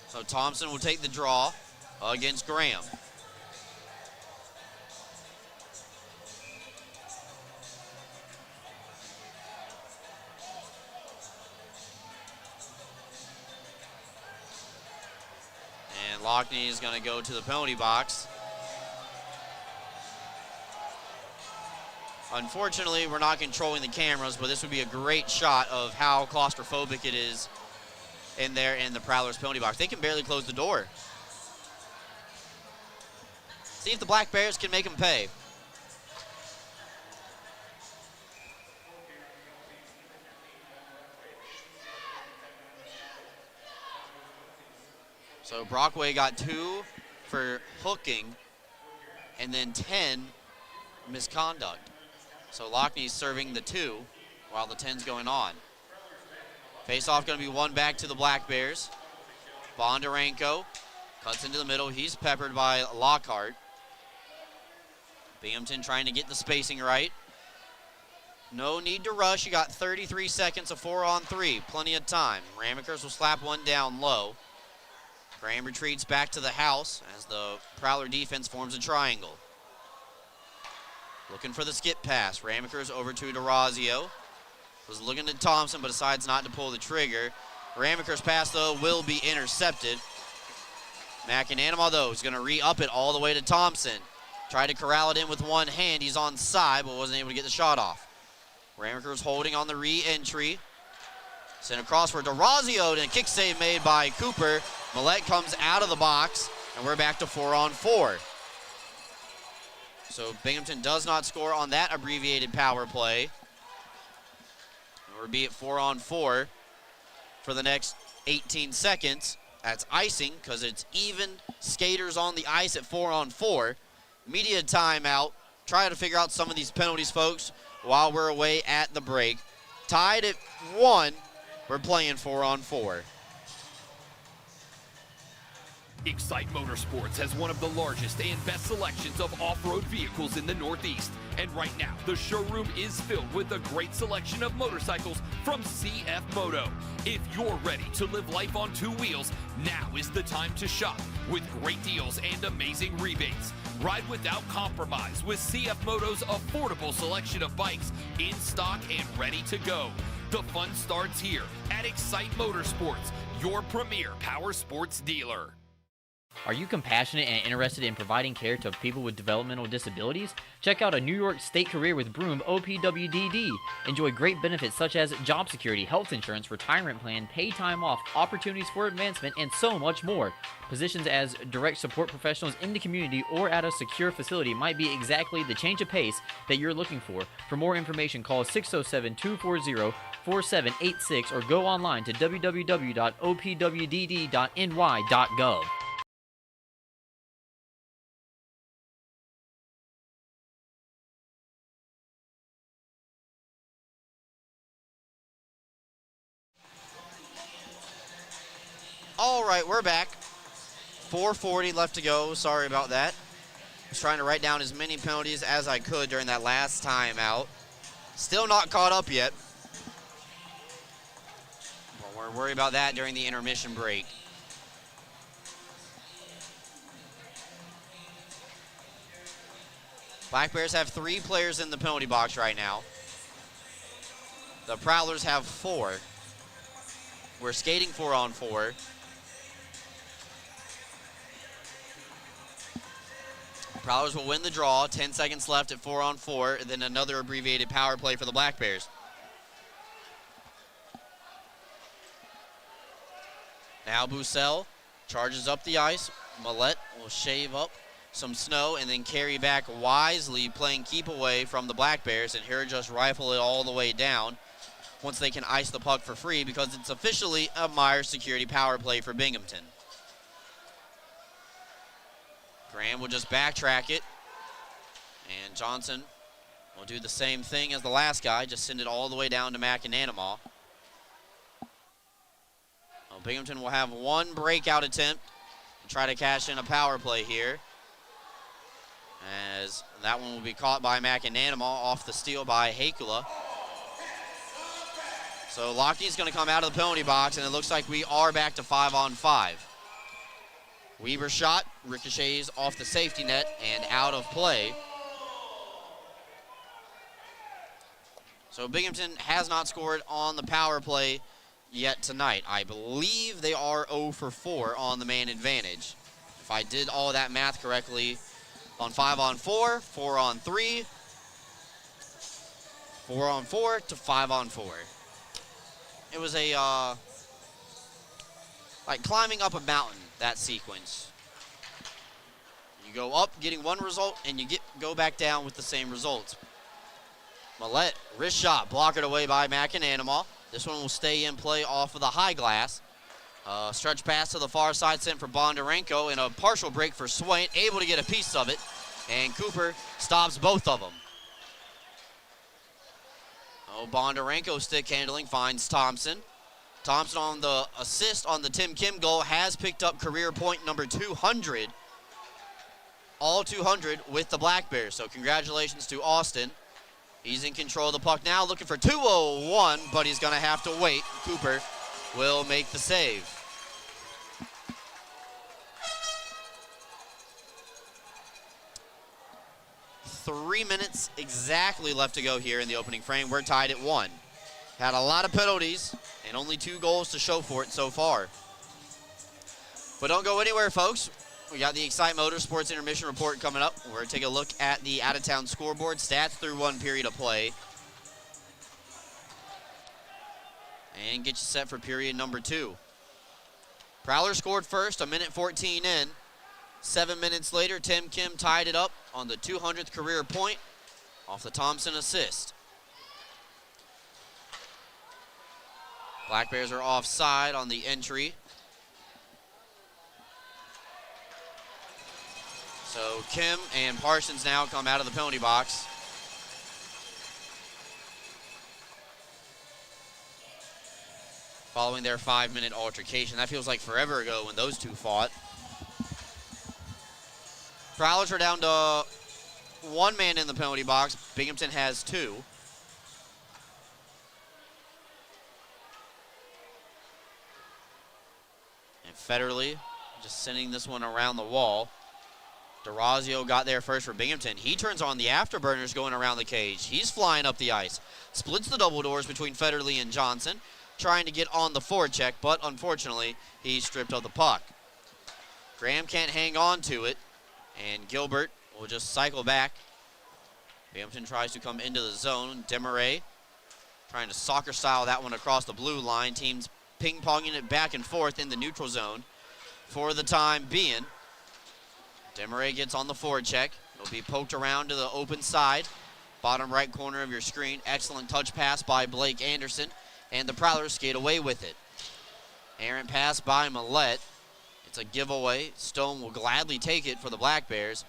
So Thompson will take the draw against Graham. And Lockney is going to go to the penalty box. Unfortunately, we're not controlling the cameras, but this would be a great shot of how claustrophobic it is in there in the Prowlers penalty box. They can barely close the door. See if the Black Bears can make them pay. So Brockway got 2 for hooking and then 10 misconduct. So Lockney's serving the 2 while the 10's going on. Face-off going to be one back to the Black Bears. Bondarenko cuts into the middle. He's peppered by Lockhart. Binghamton trying to get the spacing right. No need to rush. You got 33 seconds of 4-on-3. Plenty of time. Ramekers will slap one down low. Graham retreats back to the house as the Prowler defense forms a triangle. Looking for the skip pass. Ramekers over to DeRazio. Was looking at Thompson, but decides not to pull the trigger. Ramekers pass, though, will be intercepted. McAnanima, though, is going to re-up it all the way to Thompson. Tried to corral it in with one hand. He's on side, but wasn't able to get the shot off. Ramekers holding on the re-entry. Sent across for DeRazio, and a kick save made by Cooper. Millette comes out of the box, and we're back to 4-on-4. So Binghamton does not score on that abbreviated power play. We'll be at 4-on-4 for the next 18 seconds. That's icing because it's even skaters on the ice at 4-on-4. Media timeout. Try to figure out some of these penalties, folks, while we're away at the break. Tied at 1. We're playing 4-on-4. Excite Motorsports has one of the largest and best selections of off-road vehicles in the Northeast. And right now, the showroom is filled with a great selection of motorcycles from CF Moto. If you're ready to live life on 2 wheels, now is the time to shop with great deals and amazing rebates. Ride without compromise with CF Moto's affordable selection of bikes in stock and ready to go. The fun starts here at Excite Motorsports, your premier power sports dealer. Are you compassionate and interested in providing care to people with developmental disabilities? Check out a New York State career with Broome OPWDD. Enjoy great benefits such as job security, health insurance, retirement plan, paid time off, opportunities for advancement, and so much more. Positions as direct support professionals in the community or at a secure facility might be exactly the change of pace that you're looking for. For more information, call 607-240-4786 or go online to www.opwdd.ny.gov. All right, we're back. 4:40 left to go. Sorry about that. I was trying to write down as many penalties as I could during that last timeout. Still not caught up yet. Well, we're worried about that during the intermission break. Black Bears have 3 players in the penalty box right now. The Prowlers have 4. We're skating 4-on-4. Prowlers will win the draw. 10 seconds left at 4-on-4. And then another abbreviated power play for the Black Bears. Now Bussell charges up the ice. Millette will shave up some snow and then carry back wisely, playing keep away from the Black Bears, and here just rifle it all the way down once they can ice the puck for free, because it's officially a Myers security power play for Binghamton. Graham will just backtrack it, and Johnson will do the same thing as the last guy, just send it all the way down to McAnanamaw. Well, Binghamton will have one breakout attempt and try to cash in a power play here, as that one will be caught by McAnanamaw off the steal by Hakula. So Lockheed's going to come out of the penalty box, and it looks like we are back to 5-on-5. Weaver's shot ricochets off the safety net and out of play. So Binghamton has not scored on the power play yet tonight. I believe they are 0 for 4 on the man advantage. If I did all that math correctly, on 5-on-4, 4-on-3, 4-on-4 to 5-on-4. It was a, like climbing up a mountain, that sequence. You go up getting one result, and you go back down with the same results. Millette, wrist shot, blockered away by McAnanamaw. This one will stay in play off of the high glass. Stretch pass to the far side sent for Bondarenko, and a partial break for Swain, able to get a piece of it, and Cooper stops both of them. Bondarenko stick handling finds Thompson. Thompson on the assist on the Tim Kim goal has picked up career point number 200. All 200 with the Black Bears, so congratulations to Austin. He's in control of the puck now, looking for 201, but he's going to have to wait. Cooper will make the save. Three minutes exactly left to go here in the opening frame. We're tied at 1. Had a lot of penalties and only 2 goals to show for it so far. But don't go anywhere, folks. We got the Excite Motorsports Intermission report coming up. We're going to take a look at the out-of-town scoreboard, stats through 1 period of play, and get you set for period number 2. Prowlers scored first, 1:14 in. 7 minutes later, Tim Kim tied it up on the 200th career point off the Thompson assist. Black Bears are offside on the entry. So Kim and Parsons now come out of the penalty box. Following their 5-minute altercation. That feels like forever ago when those two fought. Prowlers are down to 1 man in the penalty box. Binghamton has 2. And Federley just sending this one around the wall. DeRazio got there first for Binghamton. He turns on the afterburners going around the cage. He's flying up the ice. Splits the double doors between Federley and Johnson, trying to get on the forecheck, but unfortunately, he's stripped of the puck. Graham can't hang on to it, and Gilbert will just cycle back. Binghamton tries to come into the zone. Demaray trying to soccer style that one across the blue line. Teams ping-ponging it back and forth in the neutral zone for the time being. Demaray gets on the forecheck. It'll be poked around to the open side. Bottom right corner of your screen. Excellent touch pass by Blake Anderson, and the Prowlers skate away with it. Errant pass by Millette. It's a giveaway. Stone will gladly take it for the Black Bears,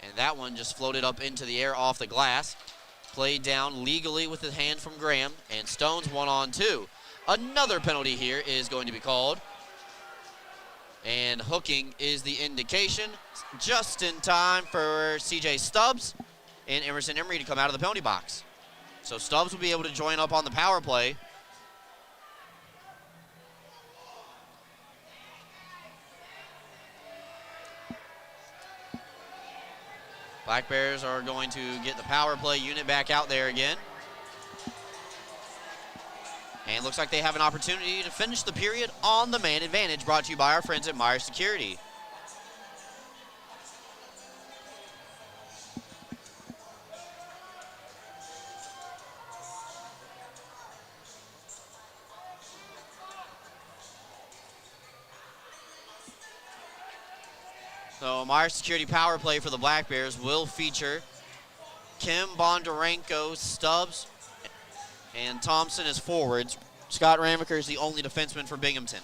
and that one just floated up into the air off the glass. Played down legally with the hand from Graham, and Stone's 1-on-2. Another penalty here is going to be called, and hooking is the indication. Just in time for C.J. Stubbs and Emerson Emery to come out of the penalty box. So Stubbs will be able to join up on the power play. Black Bears are going to get the power play unit back out there again. And looks like they have an opportunity to finish the period on the man advantage, brought to you by our friends at Myers Security. So Meyer security power play for the Black Bears will feature Kim, Bondarenko, Stubbs, and Thompson as forwards. Scott Ramaker is the only defenseman for Binghamton.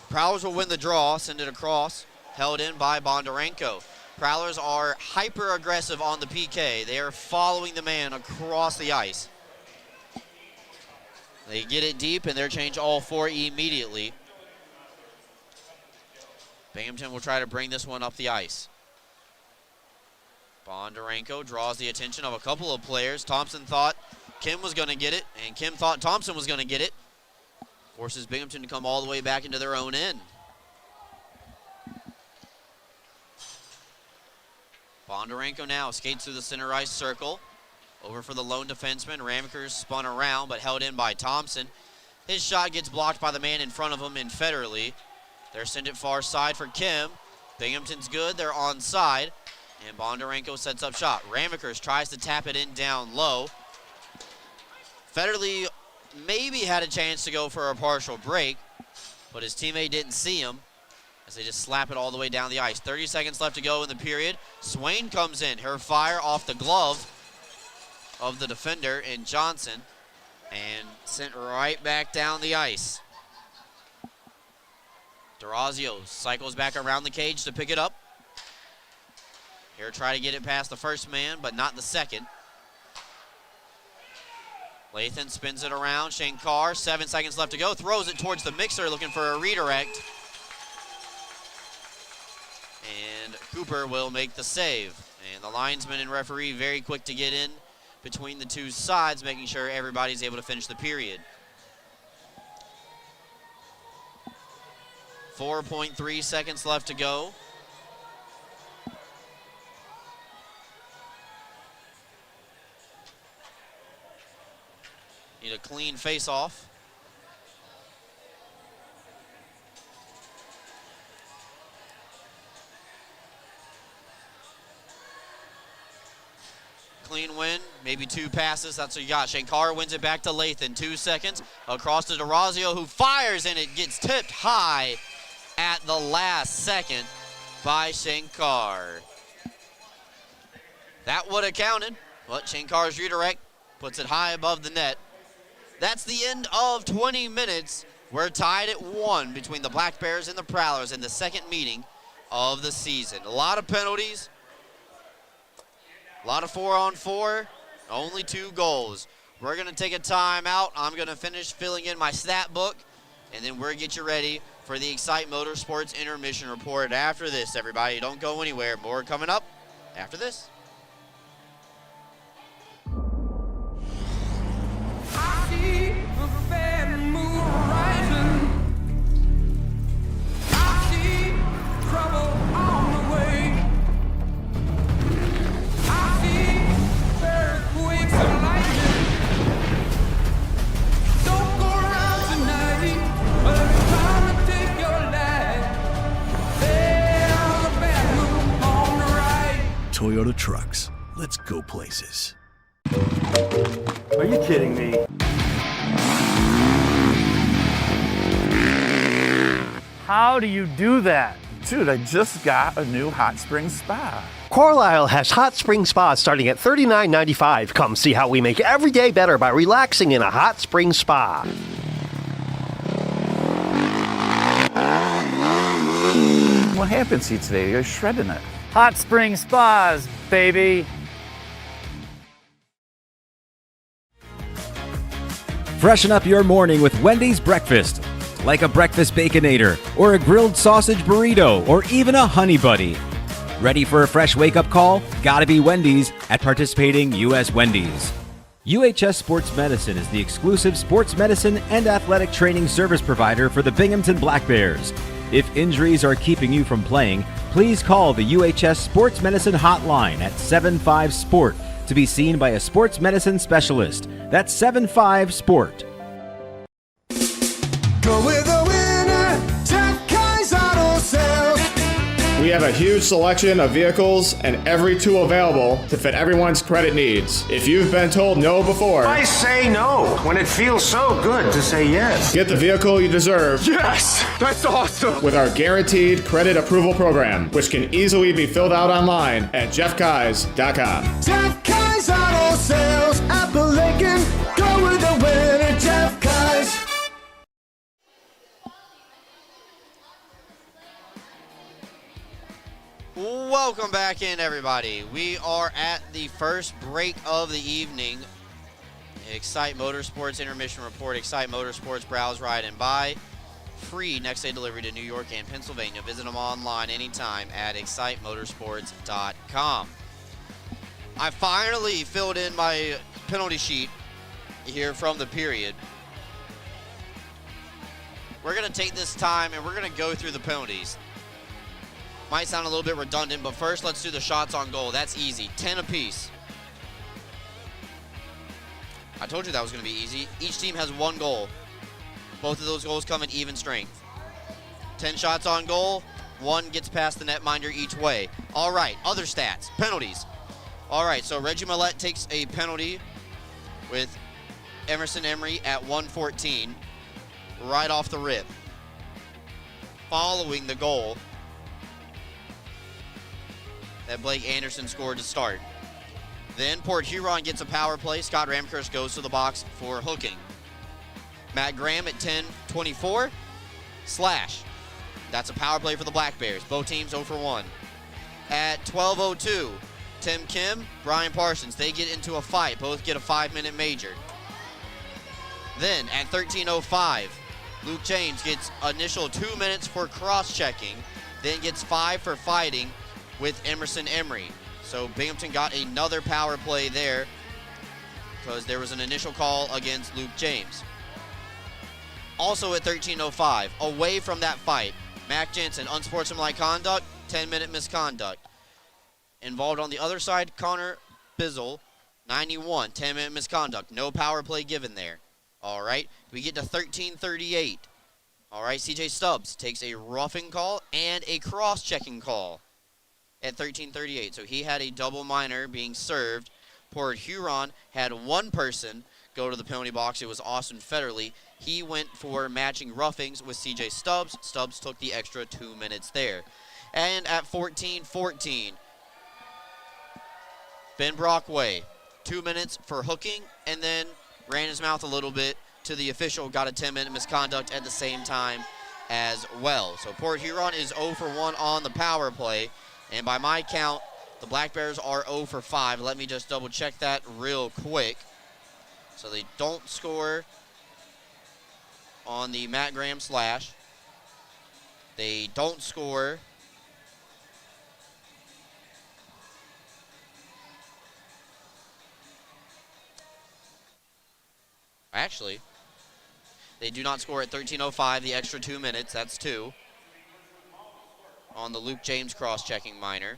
Prowlers will win the draw, send it across, held in by Bondarenko. Prowlers are hyper-aggressive on the PK. They are following the man across the ice. They get it deep, and they're changed all four immediately. Binghamton will try to bring this one up the ice. Bondarenko draws the attention of a couple of players. Thompson thought Kim was going to get it, and Kim thought Thompson was going to get it. Forces Binghamton to come all the way back into their own end. Bondarenko now skates through the center ice circle. Over for the lone defenseman. Ramaker's spun around, but held in by Thompson. His shot gets blocked by the man in front of him in Federley. They're sent it far side for Kim. Binghamton's good. They're onside. And Bondarenko sets up shot. Ramakers tries to tap it in down low. Federley maybe had a chance to go for a partial break, but his teammate didn't see him as they just slap it all the way down the ice. 30 seconds left to go in the period. Swain comes in. Her fire off the glove of the defender in Johnson and sent right back down the ice. D'Orazio cycles back around the cage to pick it up. Here try to get it past the first man, but not the second. Lathan spins it around. Shankar, 7 seconds left to go. Throws it towards the mixer, looking for a redirect. And Cooper will make the save. And the linesman and referee very quick to get in between the two sides, making sure everybody's able to finish the period. 4.3 seconds left to go. Need a clean face-off. Clean win, maybe 2 passes, that's what you got. Shankar wins it back to Lathan, 2 seconds. Across to D'Orazio, who fires, and it gets tipped high at the last second by Shankar. That would have counted, but Shankar's redirect puts it high above the net. That's the end of 20 minutes. We're tied at 1 between the Black Bears and the Prowlers in the second meeting of the season. A lot of penalties, a lot of 4-on-4, only 2 goals. We're going to take a timeout. I'm going to finish filling in my stat book, and then we're going to get you ready for the Excite Motorsports Intermission Report after this, everybody. Don't go anywhere. More coming up after this. Toyota Trucks. Let's go places. Are you kidding me? How do you do that? Dude, I just got a new hot spring spa. Carlisle has hot spring spas starting at $39.95. Come see how we make every day better by relaxing in a hot spring spa. What happened to you today? You're shredding it. Hot spring spas, baby. Freshen up your morning with Wendy's breakfast. Like a breakfast Baconator, or a grilled sausage burrito, or even a Honey Buddy. Ready for a fresh wake-up call? Gotta be Wendy's at participating U.S. Wendy's. UHS Sports Medicine is the exclusive sports medicine and athletic training service provider for the Binghamton Black Bears. If injuries are keeping you from playing, please call the UHS Sports Medicine hotline at 75-SPORT to be seen by a sports medicine specialist. That's 75-SPORT. Go with the winner, Tech Guys Auto Sales. We have a huge selection of vehicles and every tool available to fit everyone's credit needs. If you've been told no before, I say no when it feels so good to say yes. Get the vehicle you deserve. Yes! That's awesome! With our guaranteed credit approval program, which can easily be filled out online at jeffkais.com. Jeff Kai's Auto Sales, Appalachian. Go with the winner, Jeff Kai's. Welcome back in, everybody. We are at the first break of the evening. Excite Motorsports Intermission Report. Excite Motorsports, browse, ride, and buy. Free next day delivery to New York and Pennsylvania. Visit them online anytime at excitemotorsports.com. I finally filled in my penalty sheet here from the period. We're going to take this time and we're going to go through the penalties. Might sound a little bit redundant, but first let's do the shots on goal. That's easy. 10 apiece. I told you that was going to be easy. Each team has 1 goal. Both of those goals come in even strength. 10 shots on goal. 1 gets past the netminder each way. All right, other stats. Penalties. All right, so Reggie Millette takes a penalty with Emerson Emery at 114 right off the rip. Following the goal that Blake Anderson scored to start. Then Port Huron gets a power play. Scott Ramkirsch goes to the box for hooking. Matt Graham at 10:24. Slash. That's a power play for the Black Bears. Both teams 0 for 1. At 12:02, Tim Kim, Brian Parsons, they get into a fight. Both get a 5-minute major. Then at 13:05, Luke James gets initial 2 minutes for cross-checking, then gets 5 for fighting with Emerson Emery. So Binghamton got another power play there because there was an initial call against Luke James. Also at 13:05, away from that fight, Mac Jensen, unsportsmanlike conduct, 10-minute misconduct. Involved on the other side, Connor Bizzle, 91, 10-minute misconduct. No power play given there. All right, we get to 13:38. All right, CJ Stubbs takes a roughing call and a cross-checking call at 13:38. So he had a double minor being served. Port Huron had 1 person go to the penalty box. It was Austin Federley. He went for matching roughings with CJ Stubbs. Stubbs took the extra 2 minutes there. And at 14:14, Ben Brockway, 2 minutes for hooking, and then ran his mouth a little bit to the official, got a 10-minute misconduct at the same time as well. So Port Huron is 0 for 1 on the power play, and by my count, the Black Bears are 0 for 5. Let me just double check that real quick. So they don't score on the Matt Graham slash. They don't score actually, they do not score at 13:05, the extra 2 minutes. That's 2 on the Luke James cross-checking minor.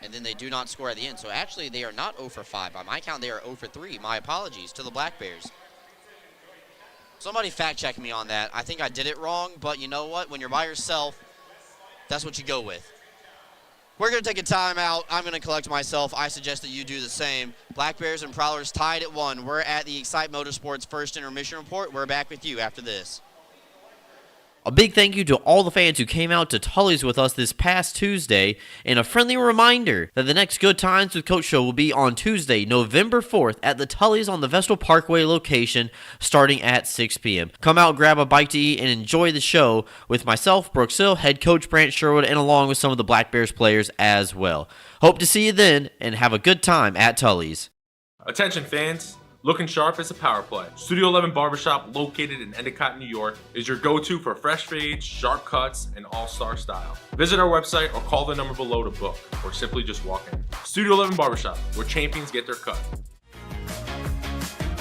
And then they do not score at the end. So actually, they are not 0 for 5. By my count, they are 0 for 3. My apologies to the Black Bears. Somebody fact-check me on that. I think I did it wrong, but you know what? When you're by yourself, that's what you go with. We're going to take a timeout. I'm going to collect myself. I suggest that you do the same. Black Bears and Prowlers tied at 1. We're at the Excite Motorsports first intermission report. We're back with you after this. A big thank you to all the fans who came out to Tully's with us this past Tuesday, and a friendly reminder that the next Good Times with Coach show will be on Tuesday, November 4th at the Tully's on the Vestal Parkway location starting at 6 p.m. Come out, grab a bite to eat, and enjoy the show with myself, Brooks Hill, head coach Brant Sherwood, and along with some of the Black Bears players as well. Hope to see you then, and have a good time at Tully's. Attention fans. Looking sharp is a power play. Studio 11 Barbershop, located in Endicott, New York, is your go-to for fresh fades, sharp cuts, and all-star style. Visit our website or call the number below to book, or simply just walk in. Studio 11 Barbershop, where champions get their cut.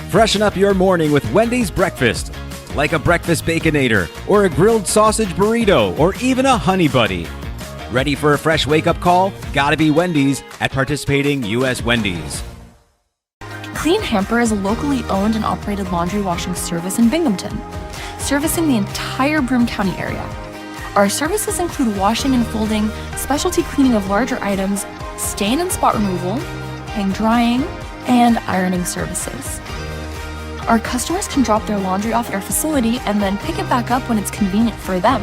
Freshen up your morning with Wendy's breakfast. Like a breakfast Baconator, or a grilled sausage burrito, or even a Honey Buddy. Ready for a fresh wake-up call? Gotta be Wendy's at participating U.S. Wendy's. Clean Hamper is a locally owned and operated laundry washing service in Binghamton. servicing the entire Broome County area. Our services include washing and folding, specialty cleaning of larger items, stain and spot removal, hang drying, and ironing services. Our customers can drop their laundry off at our facility and then pick it back up when it's convenient for them.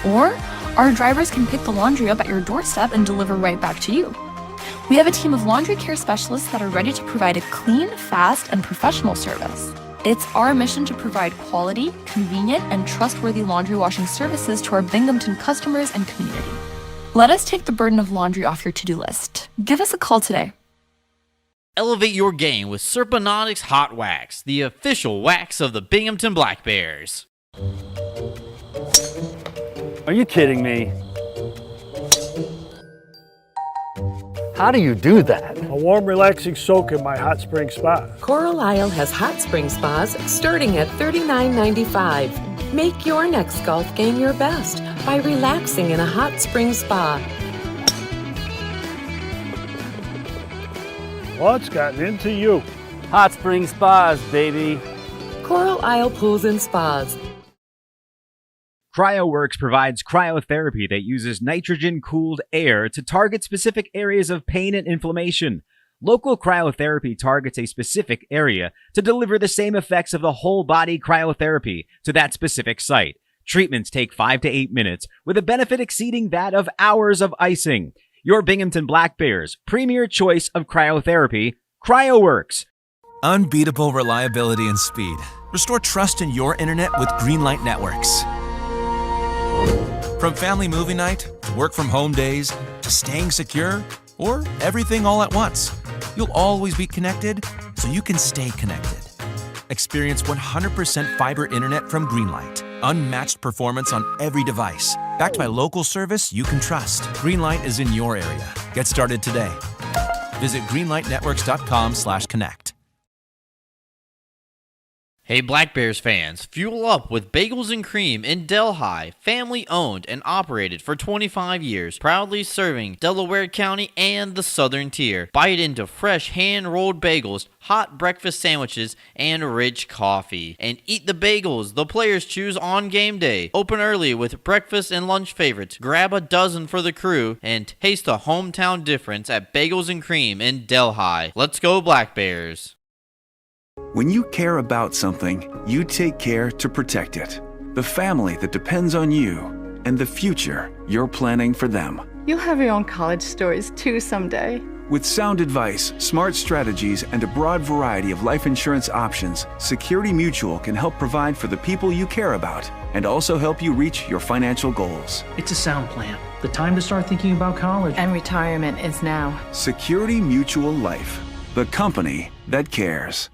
Or our drivers can pick the laundry up at your doorstep and deliver right back to you. We have a team of laundry care specialists that are ready to provide a clean, fast, and professional service. It's our mission to provide quality, convenient, and trustworthy laundry washing services to our Binghamton customers and community. Let us take the burden of laundry off your to-do list. Give us a call today. Elevate your game with Serponautics Hot Wax, the official wax of the Binghamton Black Bears. Are you kidding me? How do you do that? A warm, relaxing soak in my hot spring spa. Coral Isle has hot spring spas starting at $39.95. Make your next golf game your best by relaxing in a hot spring spa. What's gotten into you? Hot spring spas, baby. Coral Isle Pools and Spas. CryoWorks provides cryotherapy that uses nitrogen-cooled air to target specific areas of pain and inflammation. Local cryotherapy targets a specific area to deliver the same effects of the whole-body cryotherapy to that specific site. Treatments take 5 to 8 minutes, with a benefit exceeding that of hours of icing. Your Binghamton Black Bears' premier choice of cryotherapy, CryoWorks. Unbeatable reliability and speed. Restore trust in your internet with Greenlight Networks. From family movie night, to work from home days, to staying secure, or everything all at once, you'll always be connected so you can stay connected. Experience 100% fiber internet from Greenlight. Unmatched performance on every device. Backed by local service you can trust. Greenlight is in your area. Get started today. Visit greenlightnetworks.com/connect. Hey Black Bears fans, fuel up with Bagels and Cream in Delhi, family owned and operated for 25 years, proudly serving Delaware County and the Southern Tier. Bite into fresh hand-rolled bagels, hot breakfast sandwiches, and rich coffee. And eat the bagels the players choose on game day. Open early with breakfast and lunch favorites. Grab a dozen for the crew and taste the hometown difference at Bagels and Cream in Delhi. Let's go Black Bears! When you care about something, you take care to protect it. The family that depends on you and the future you're planning for them. You'll have your own college stories too someday. With sound advice, smart strategies, and a broad variety of life insurance options, Security Mutual can help provide for the people you care about and also help you reach your financial goals. It's a sound plan. The time to start thinking about college. And retirement is now. Security Mutual Life, the company that cares.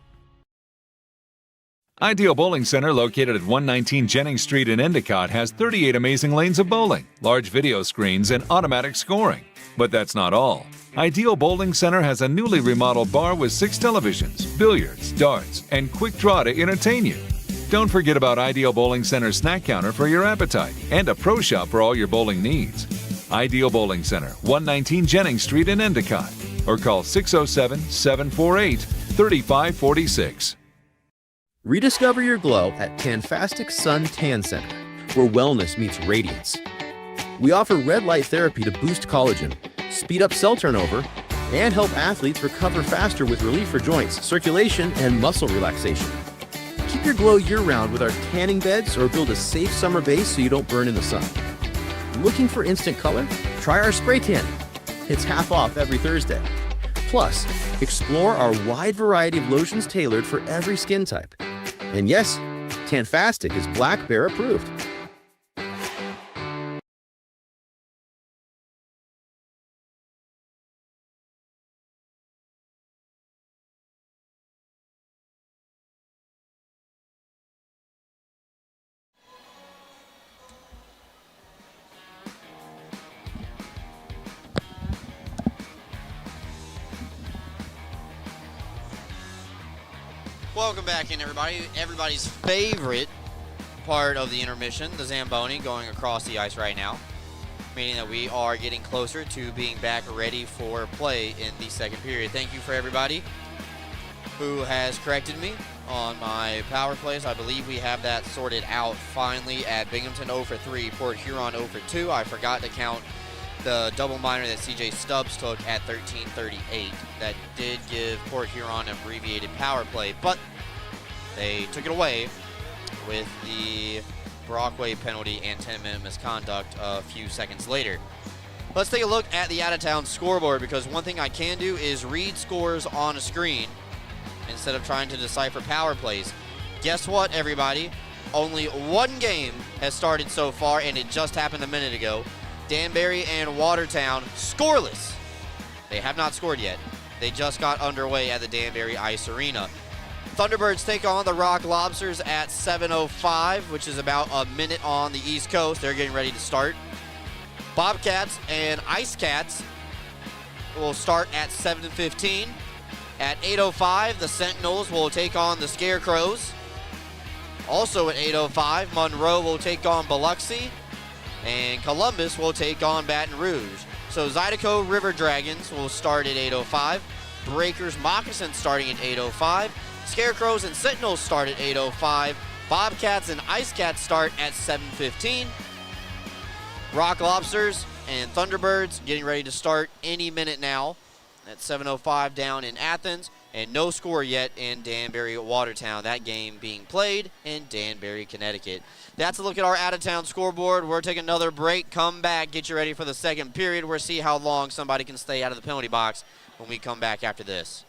Ideal Bowling Center, located at 119 Jennings Street in Endicott, has 38 amazing lanes of bowling, large video screens, and automatic scoring. But that's not all. Ideal Bowling Center has a newly remodeled bar with 6 televisions, billiards, darts, and quick draw to entertain you. Don't forget about Ideal Bowling Center's snack counter for your appetite and a pro shop for all your bowling needs. Ideal Bowling Center, 119 Jennings Street in Endicott, or call 607-748-3546. Rediscover your glow at Tanfastic Sun Tan Center, where wellness meets radiance. We offer red light therapy to boost collagen, speed up cell turnover, and help athletes recover faster with relief for joints, circulation, and muscle relaxation. Keep your glow year-round with our tanning beds or build a safe summer base so you don't burn in the sun. Looking for instant color? Try our spray tan. It's half off every Thursday. Plus, explore our wide variety of lotions tailored for every skin type. And yes, Tanfastic is Black Bear approved. Welcome back in, everybody. Everybody's favorite part of the intermission, the Zamboni, going across the ice right now, meaning that we are getting closer to being back ready for play in the second period. Thank you for everybody who has corrected me on my power plays. I believe we have that sorted out finally at Binghamton 0 for 3, Port Huron 0 for 2. I forgot to count the double minor that CJ Stubbs took at 13:38. That did give Port Huron an abbreviated power play, but they took it away with the Brockway penalty and 10-minute misconduct a few seconds later. Let's take a look at the out-of-town scoreboard, because one thing I can do is read scores on a screen instead of trying to decipher power plays. Guess what, everybody? Only one game has started so far, and it just happened a minute ago. Danbury and Watertown scoreless. They have not scored yet. They just got underway at the Danbury Ice Arena. Thunderbirds take on the Rock Lobsters at 7:05, which is about a minute on the East Coast. They're getting ready to start. Bobcats and Ice Cats will start at 7:15. At 8:05, the Sentinels will take on the Scarecrows. Also at 8:05, Monroe will take on Biloxi, and Columbus will take on Baton Rouge. So Zydeco River Dragons will start at 8:05. Breakers Moccasins starting at 8:05. Scarecrows and Sentinels start at 8:05. Bobcats and Ice Cats start at 7:15. Rock Lobsters and Thunderbirds getting ready to start any minute now at 7:05 down in Athens, and no score yet in Danbury Watertown. That game being played in Danbury, Connecticut. That's a look at our out-of-town scoreboard. We're taking another break. Come back, get you ready for the second period. We'll see how long somebody can stay out of the penalty box when we come back after this.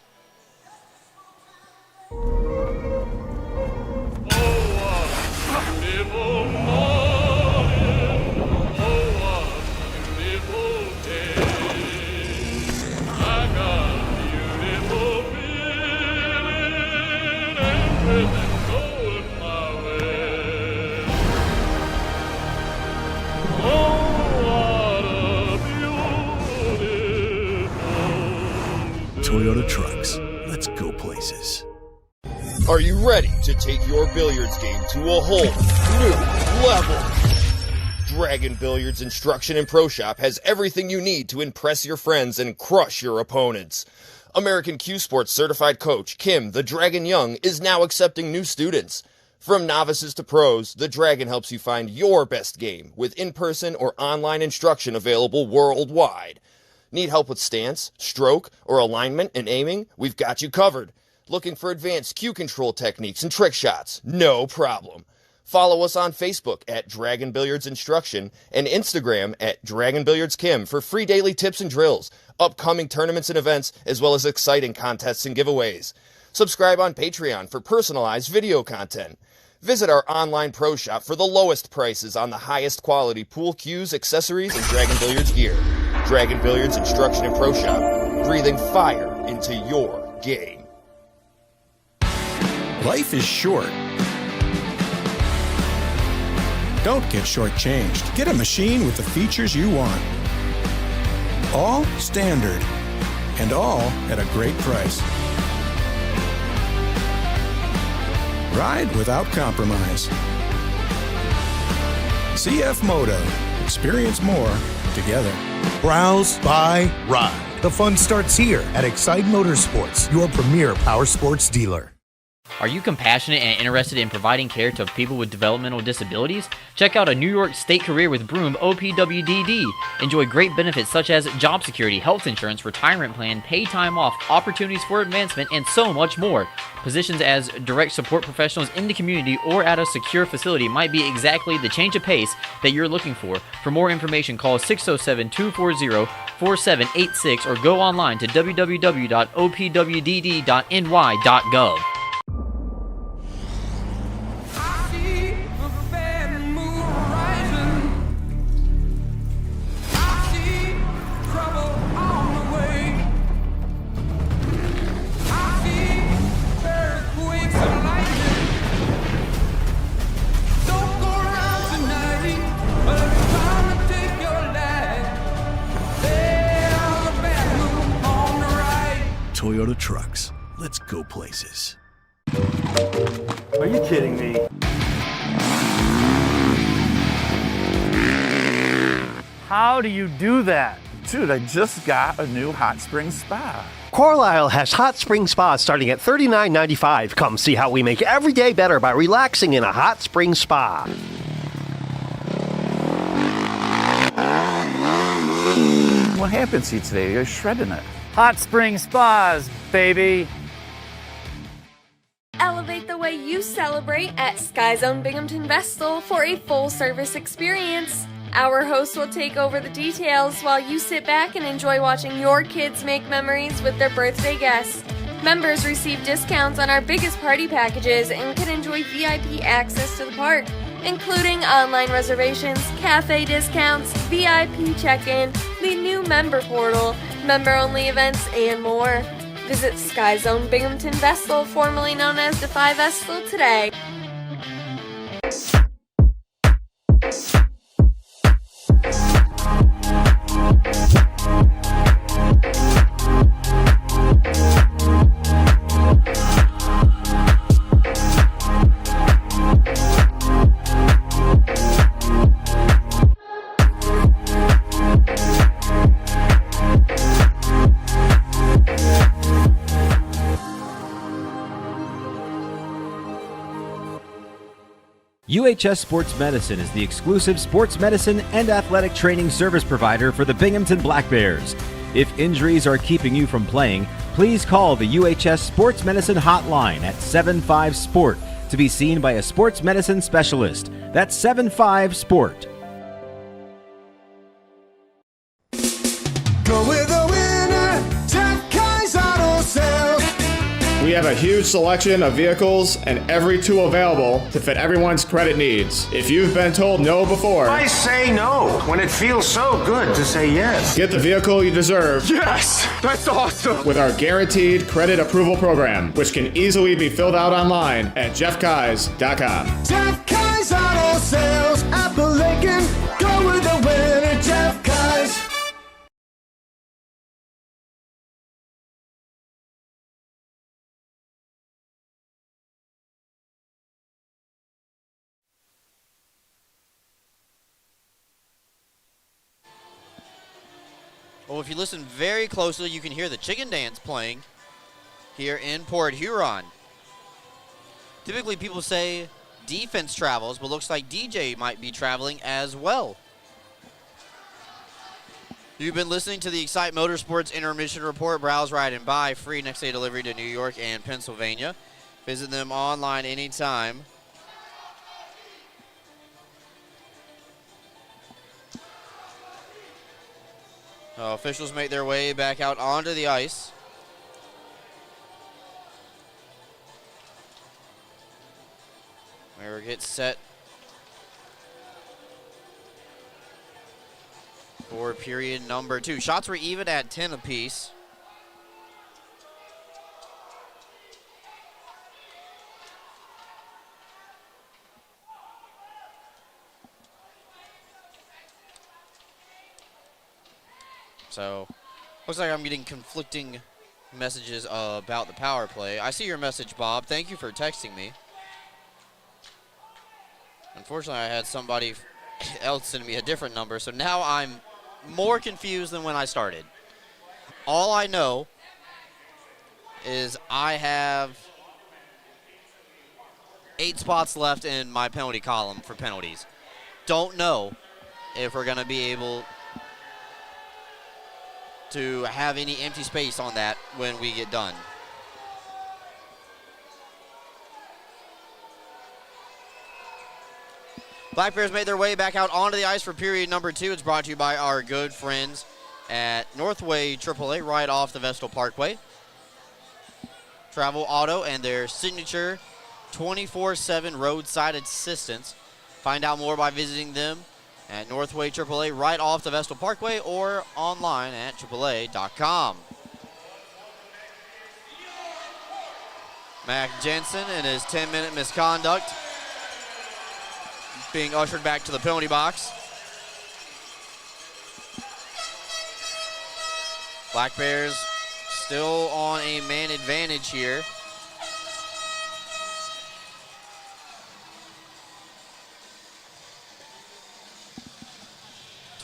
Toyota Trucks. Let's go places. Are you ready to take your billiards game to a whole new level? Dragon Billiards Instruction and Pro Shop has everything you need to impress your friends and crush your opponents. American Q Sports certified coach Kim the Dragon Young is now accepting new students. From novices to pros, the Dragon helps you find your best game with in-person or online instruction available worldwide. Need help with stance, stroke, or alignment and aiming? We've got you covered. Looking for advanced cue control techniques and trick shots? No problem. Follow us on Facebook at Dragon Billiards Instruction and Instagram at Dragon Billiards Kim for free daily tips and drills, upcoming tournaments and events, as well as exciting contests and giveaways. Subscribe on Patreon for personalized video content. Visit our online pro shop for the lowest prices on the highest quality pool cues, accessories, and Dragon Billiards gear. Dragon Billiards Instruction and Pro Shop, breathing fire into your game. Life is short. Don't get shortchanged. Get a machine with the features you want. All standard, and all at a great price. Ride without compromise. CF Moto. Experience more together. Browse, buy, ride. The fun starts here at Excite Motorsports, your premier power sports dealer. Are you compassionate and interested in providing care to people with developmental disabilities? Check out a New York State career with Broome OPWDD. Enjoy great benefits such as job security, health insurance, retirement plan, paid time off, opportunities for advancement, and so much more. Positions as direct support professionals in the community or at a secure facility might be exactly the change of pace that you're looking for. For more information, call 607-240-4786 or go online to www.opwdd.ny.gov. Toyota Trucks. Let's go places. Are you kidding me? How do you do that? Dude, I just got a new hot spring spa. Carlisle has hot spring spas starting at $39.95. Come see how we make every day better by relaxing in a hot spring spa. What happened to you today? You're shredding it. Hot Spring Spas, baby. Elevate the way you celebrate at Sky Zone Binghamton Vestal for a full-service experience. Our host will take over the details while you sit back and enjoy watching your kids make memories with their birthday guests. Members receive discounts on our biggest party packages and can enjoy VIP access to the park, including online reservations, cafe discounts, VIP check-in, the new member portal, member-only events, and more. Visit Sky Zone Binghamton Vestal, formerly known as Defy Vestal, today. UHS Sports Medicine is the exclusive sports medicine and athletic training service provider for the Binghamton Black Bears. If injuries are keeping you from playing, please call the UHS Sports Medicine hotline at 75-SPORT to be seen by a sports medicine specialist. That's 75-SPORT. Go with the winner, Jeff Kai's Auto Sales. We have a huge selection of vehicles and every tool available to fit everyone's credit needs. If you've been told no before, I say no when it feels so good to say yes. Get the vehicle you deserve. Yes, that's awesome. With our guaranteed credit approval program, which can easily be filled out online at jeffkais.com. Jeff Kai's Auto Sales, Appalachian. Go with the winner, Jeff Kai's. Well, if you listen very closely, you can hear the chicken dance playing here in Port Huron. Typically, people say defense travels, but looks like DJ might be traveling as well. You've been listening to the Excite Motorsports Intermission Report. Browse, ride, and buy. Free next day delivery to New York and Pennsylvania. Visit them online anytime. Officials make their way back out onto the ice. Mirror gets set for period number 2. Shots were even at 10 apiece. So, looks like I'm getting conflicting messages about the power play. I see your message, Bob. Thank you for texting me. Unfortunately, I had somebody else send me a different number, so now I'm more confused than when I started. All I know is I have 8 spots left in my penalty column for penalties. Don't know if we're going to be able to have any empty space on that when we get done. Black Bears made their way back out onto the ice for period number 2. It's brought to you by our good friends at Northway AAA right off the Vestal Parkway. Travel Auto and their signature 24/7 roadside assistance. Find out more by visiting them at Northway AAA right off the Vestal Parkway or online at AAA.com. Mac Jensen and his 10-minute misconduct being ushered back to the penalty box. Black Bears still on a man advantage here.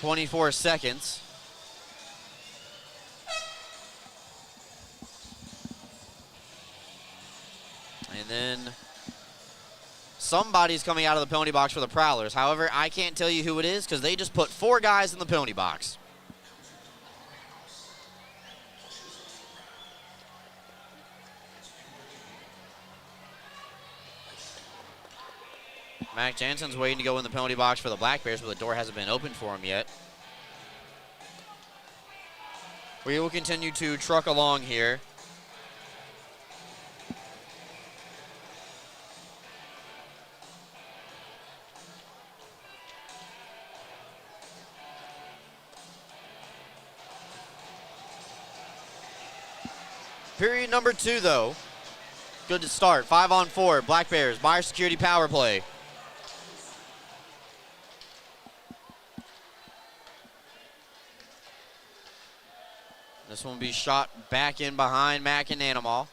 .24 seconds. And then somebody's coming out of the penalty box for the Prowlers. However, I can't tell you who it is because they just put 4 guys in the penalty box. Mac Jansen's waiting to go in the penalty box for the Black Bears, but the door hasn't been opened for him yet. We will continue to truck along here. Period number 2, though. Good to start. 5-on-4. Black Bears. Meyer security power play. This one will be shot back in behind Mack and Animal.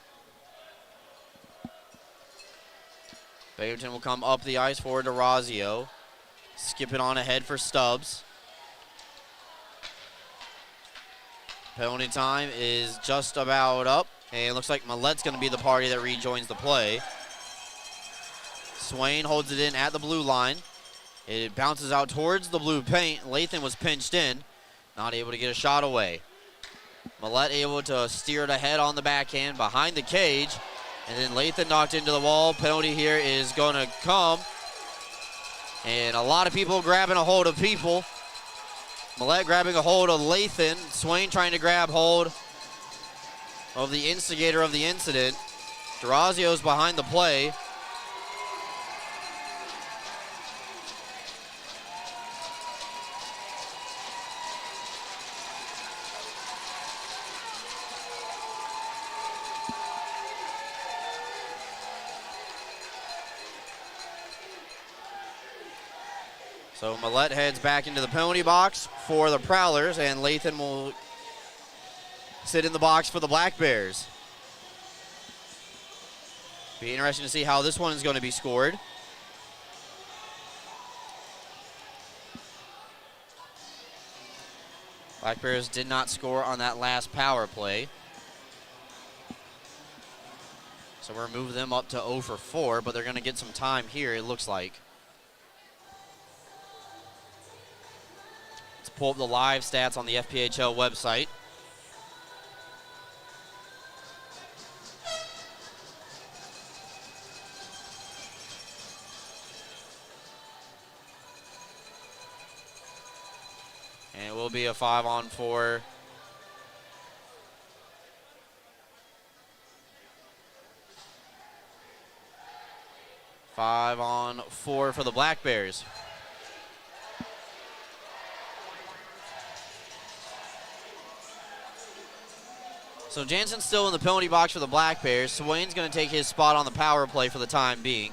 Binghamton will come up the ice forward to Razio. Skip it on ahead for Stubbs. Penalty time is just about up. And it looks like Millett's going to be the party that rejoins the play. Swain holds it in at the blue line. It bounces out towards the blue paint. Lathan was pinched in. Not able to get a shot away. Millett able to steer it ahead on the backhand behind the cage. And then Lathan knocked into the wall. Penalty here is going to come. And a lot of people grabbing a hold of people. Millett grabbing a hold of Lathan. Swain trying to grab hold of the instigator of the incident. Durazio's behind the play. So Millett heads back into the penalty box for the Prowlers, and Lathan will sit in the box for the Black Bears. Be interesting to see how this one is going to be scored. Black Bears did not score on that last power play. So we're moving them up to 0 for 4, but they're going to get some time here, it looks like. Let's pull up the live stats on the FPHL website. And it will be a 5-on-4. For the Black Bears. So Jansen's still in the penalty box for the Black Bears. Swain's going to take his spot on the power play for the time being.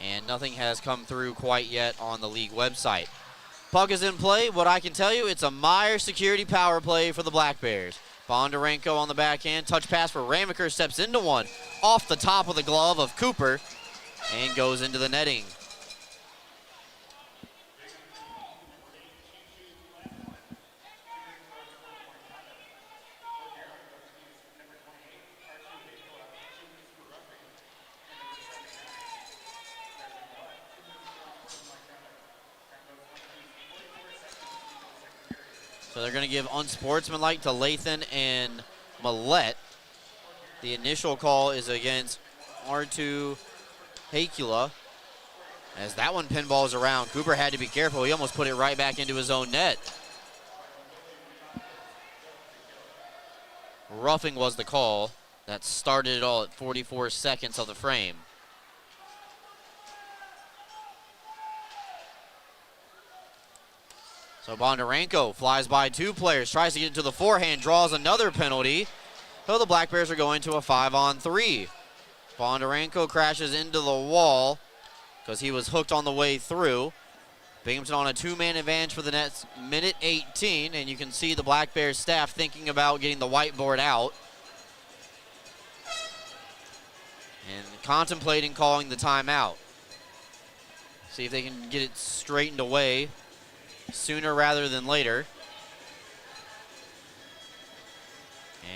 And nothing has come through quite yet on the league website. Puck is in play. What I can tell you, it's a Meyer security power play for the Black Bears. Bondarenko on the backhand. Touch pass for Ramaker. Steps into one. Off the top of the glove of Cooper. And goes into the netting. So they're going to give unsportsmanlike to Lathan and Millett. The initial call is against R2 Hakula. As that one pinballs around, Cooper had to be careful. He almost put it right back into his own net. Roughing was the call. That started it all at 44 seconds of the frame. So Bondarenko flies by 2 players, tries to get into the forehand, draws another penalty. So the Black Bears are going to a 5-on-3. Bondarenko crashes into the wall because he was hooked on the way through. Binghamton on a 2-man advantage for the next minute 18, and you can see the Black Bears staff thinking about getting the whiteboard out and contemplating calling the timeout. See if they can get it straightened away sooner rather than later.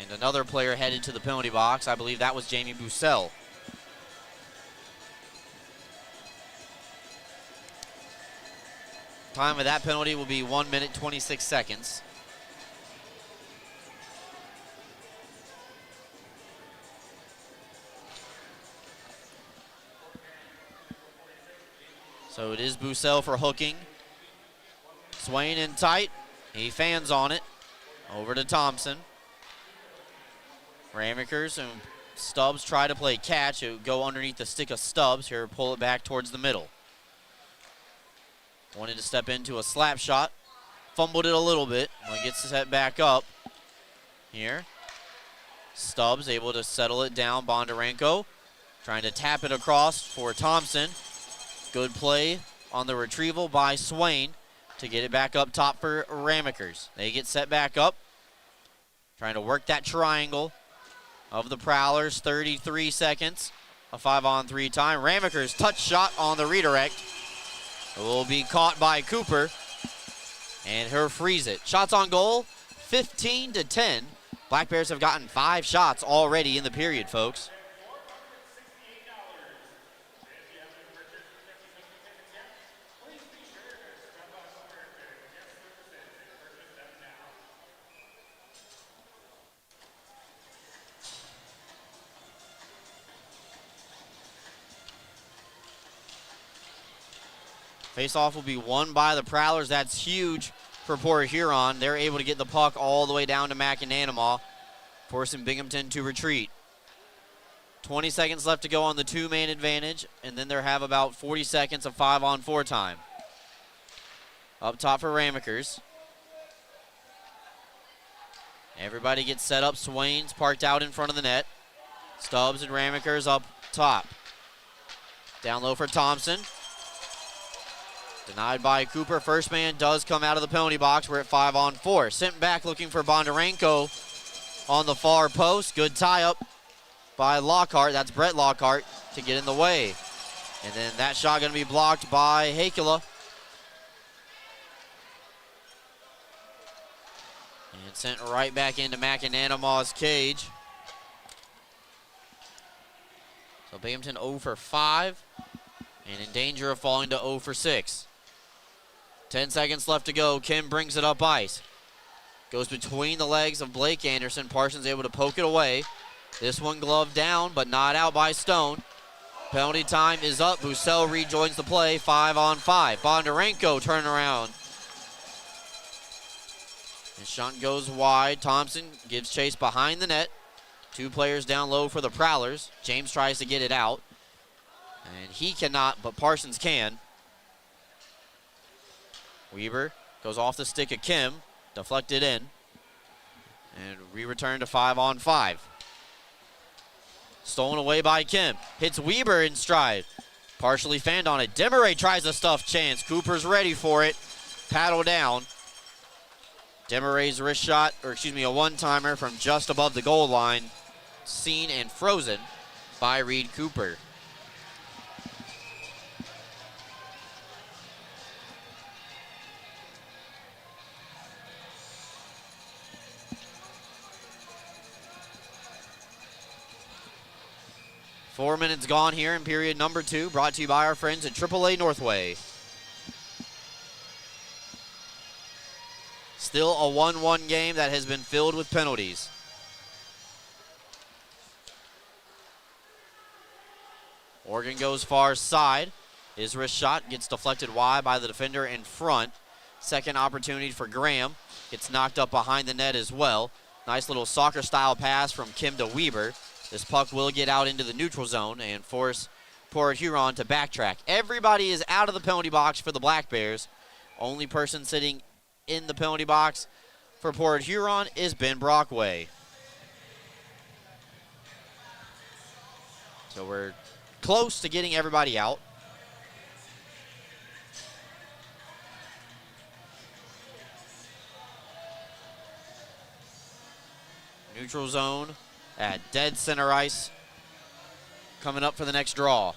And another player headed to the penalty box. I believe that was Jamie Bussell. Time of that penalty will be 1 minute, 26 seconds. So it is Bussell for hooking. Swain in tight. He fans on it. Over to Thompson. Ramekers and Stubbs try to play catch. It would go underneath the stick of Stubbs. Here, pull it back towards the middle. Wanted to step into a slap shot. Fumbled it a little bit. Well, gets set back up. Here. Stubbs able to settle it down. Bondarenko trying to tap it across for Thompson. Good play on the retrieval by Swain to get it back up top for Ramekers. They get set back up. Trying to work that triangle of the Prowlers. 33 seconds. A 5-on-3 time. Ramekers touch shot on the redirect. It will be caught by Cooper. And he'll freeze it. Shots on goal, 15-10. Black Bears have gotten 5 shots already in the period, folks. Face-off will be won by the Prowlers. That's huge for Port Huron. They're able to get the puck all the way down to Mackinac, forcing Binghamton to retreat. 20 seconds left to go on the 2-man advantage, and then they have about 40 seconds of 5-on-4 time. Up top for Ramekers. Everybody gets set up. Swain's parked out in front of the net. Stubbs and Ramekers up top. Down low for Thompson. Denied by Cooper. First man does come out of the penalty box. We're at 5-on-4. Sent back looking for Bondarenko on the far post. Good tie-up by Lockhart. That's Brett Lockhart to get in the way. And then that shot going to be blocked by Hakela. And sent right back into Mackinanamaw's cage. So Binghamton 0 for 5 and in danger of falling to 0 for 6. 10 seconds left to go. Kim brings it up ice. Goes between the legs of Blake Anderson. Parsons able to poke it away. This one gloved down, but not out by Stone. Penalty time is up. Bussell rejoins the play. 5-on-5. Bondarenko turn around. And shot goes wide. Thompson gives chase behind the net. 2 players down low for the Prowlers. James tries to get it out. And he cannot, but Parsons can. Weber goes off the stick of Kim. Deflected in. And we return to 5-on-5. Stolen away by Kim. Hits Weber in stride. Partially fanned on it. Demaray tries a stuff chance. Cooper's ready for it. Paddle down. Demaray's wrist shot, a one-timer from just above the goal line. Seen and frozen by Reed Cooper. Four minutes gone here in period number 2, brought to you by our friends at AAA Northway. Still a 1-1 game that has been filled with penalties. Oregon goes far side. His wrist shot gets deflected wide by the defender in front. Second opportunity for Graham. Gets knocked up behind the net as well. Nice little soccer-style pass from Kim to Weber. This puck will get out into the neutral zone and force Port Huron to backtrack. Everybody is out of the penalty box for the Black Bears. Only person sitting in the penalty box for Port Huron is Ben Brockway. So we're close to getting everybody out. Neutral zone at dead center ice. Coming up for the next draw.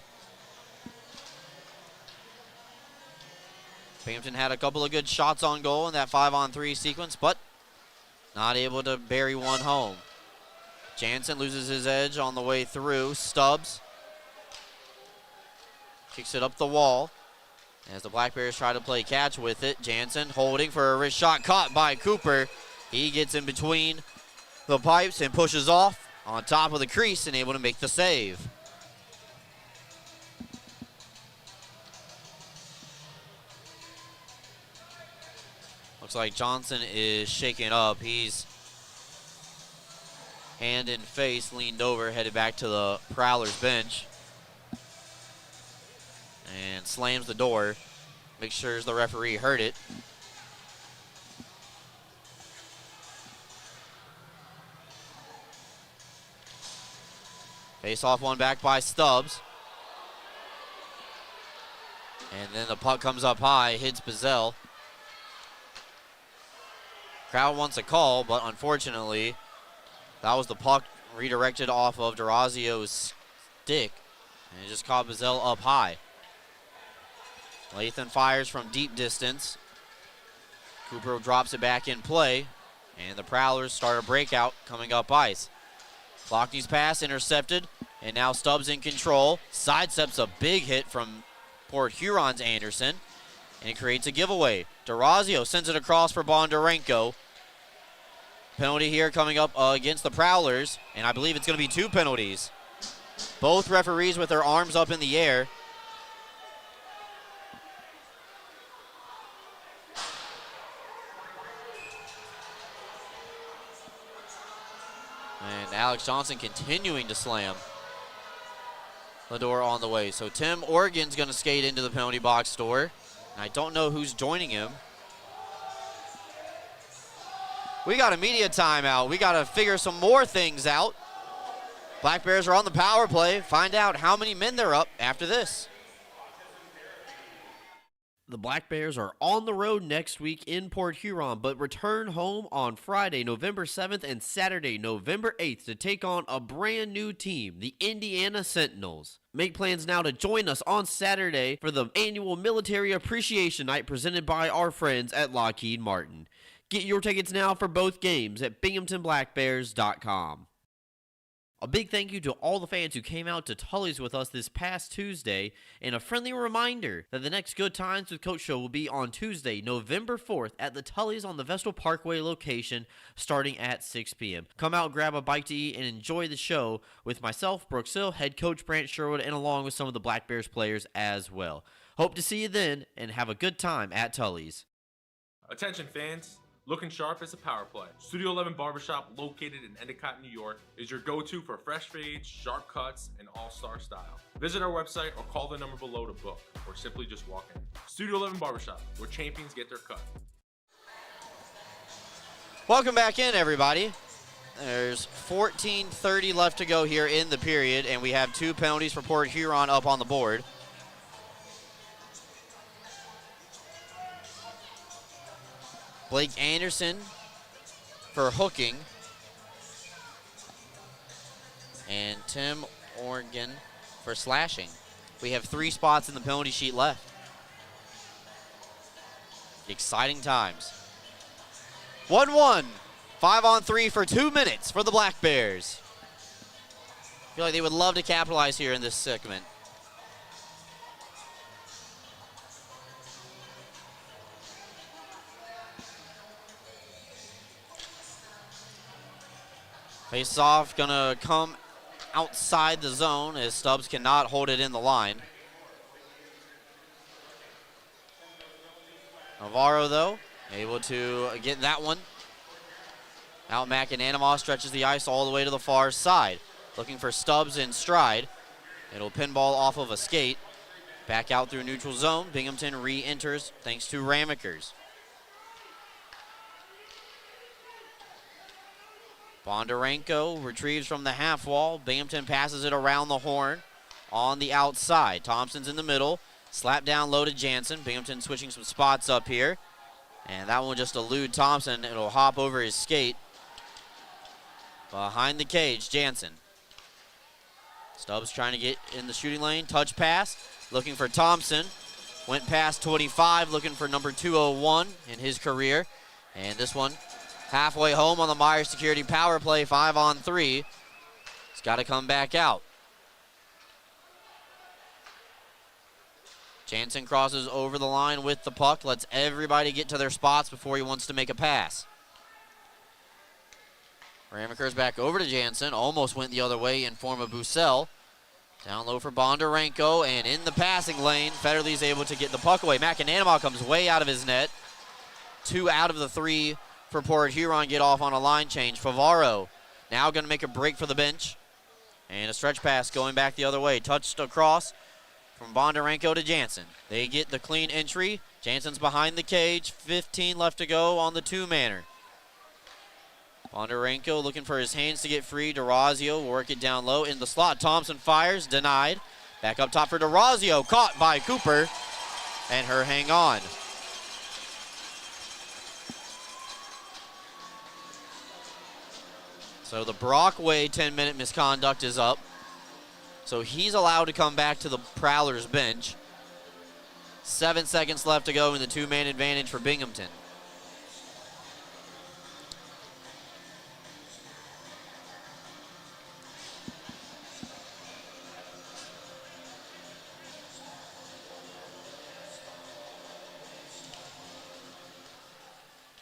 Binghamton had a couple of good shots on goal in that 5-on-3 sequence, but not able to bury one home. Jansen loses his edge on the way through. Stubbs kicks it up the wall as the Black Bears try to play catch with it. Jansen holding for a wrist shot, caught by Cooper. He gets in between the pipes and pushes off on top of the crease and able to make the save. Looks like Johnson is shaking up. He's hand in face, leaned over, headed back to the Prowlers bench. And slams the door. Makes sure the referee heard it. Face off one back by Stubbs. And then the puck comes up high, hits Bazell. Crowd wants a call, but unfortunately, that was the puck redirected off of Durazio's stick. And it just caught Bazell up high. Lathan fires from deep distance. Cooper drops it back in play. And the Prowlers start a breakout coming up ice. Lockney's pass intercepted. And now Stubbs in control. Sidesteps a big hit from Port Huron's Anderson. And it creates a giveaway. Durazio sends it across for Bondarenko. Penalty here coming up against the Prowlers. And I believe it's going to be 2 penalties. Both referees with their arms up in the air. And Alex Johnson continuing to slam the door on the way. So Tim Organ's going to skate into the penalty box door. And I don't know who's joining him. We got a media timeout. We got to figure some more things out. Black Bears are on the power play. Find out how many men they're up after this. The Black Bears are on the road next week in Port Huron, but return home on Friday, November 7th and Saturday, November 8th to take on a brand new team, the Indiana Sentinels. Make plans now to join us on Saturday for the annual Military Appreciation Night presented by our friends at Lockheed Martin. Get your tickets now for both games at binghamtonblackbears.com. A big thank you to all the fans who came out to Tully's with us this past Tuesday, and a friendly reminder that the next Good Times with Coach show will be on Tuesday, November 4th at the Tully's on the Vestal Parkway location starting at 6 p.m. Come out, grab a bite to eat, and enjoy the show with myself, Brooks Hill, head coach Brant Sherwood, and along with some of the Black Bears players as well. Hope to see you then, and have a good time at Tully's. Attention fans. Looking sharp is a power play. Studio 11 Barbershop, located in Endicott, New York, is your go-to for fresh fades, sharp cuts, and all-star style. Visit our website or call the number below to book, or simply just walk in. Studio 11 Barbershop, where champions get their cut. Welcome back in, everybody. There's 14:30 left to go here in the period, and we have 2 penalties for Port Huron up on the board. Blake Anderson for hooking. And Tim Organ for slashing. We have 3 spots in the penalty sheet left. Exciting times. 1-1. 5-on-3 for 2 minutes for the Black Bears. I feel like they would love to capitalize here in this segment. Face off, gonna come outside the zone as Stubbs cannot hold it in the line. Navarro, though, able to get that one. Out McAnanimov stretches the ice all the way to the far side. Looking for Stubbs in stride. It'll pinball off of a skate. Back out through neutral zone. Binghamton re-enters thanks to Ramekers. Bondarenko retrieves from the half wall. Binghamton passes it around the horn on the outside. Thompson's in the middle. Slap down low to Jansen. Binghamton switching some spots up here. And that one will just elude Thompson. It'll hop over his skate. Behind the cage, Jansen. Stubbs trying to get in the shooting lane. Touch pass. Looking for Thompson. Went past 25, looking for number 201 in his career. And this one, halfway home on the Myers Security power play, 5-on-3. He's got to come back out. Jansen crosses over the line with the puck, lets everybody get to their spots before he wants to make a pass. Ramaker's back over to Jansen, almost went the other way in form of Bussell. Down low for Bondarenko, and in the passing lane, Federley's able to get the puck away. McAnanama comes way out of his net. 2 out of the 3 for Port Huron get off on a line change. Favaro now going to make a break for the bench. And a stretch pass going back the other way. Touched across from Bondarenko to Jansen. They get the clean entry. Jansen's behind the cage. 15 left to go on the two-manner. Bondarenko looking for his hands to get free. DeRazio work it down low in the slot. Thompson fires, denied. Back up top for DeRazio, caught by Cooper, and her hang on. So the Brockway 10-minute misconduct is up. So he's allowed to come back to the Prowlers bench. 7 seconds left to go in the two-man advantage for Binghamton.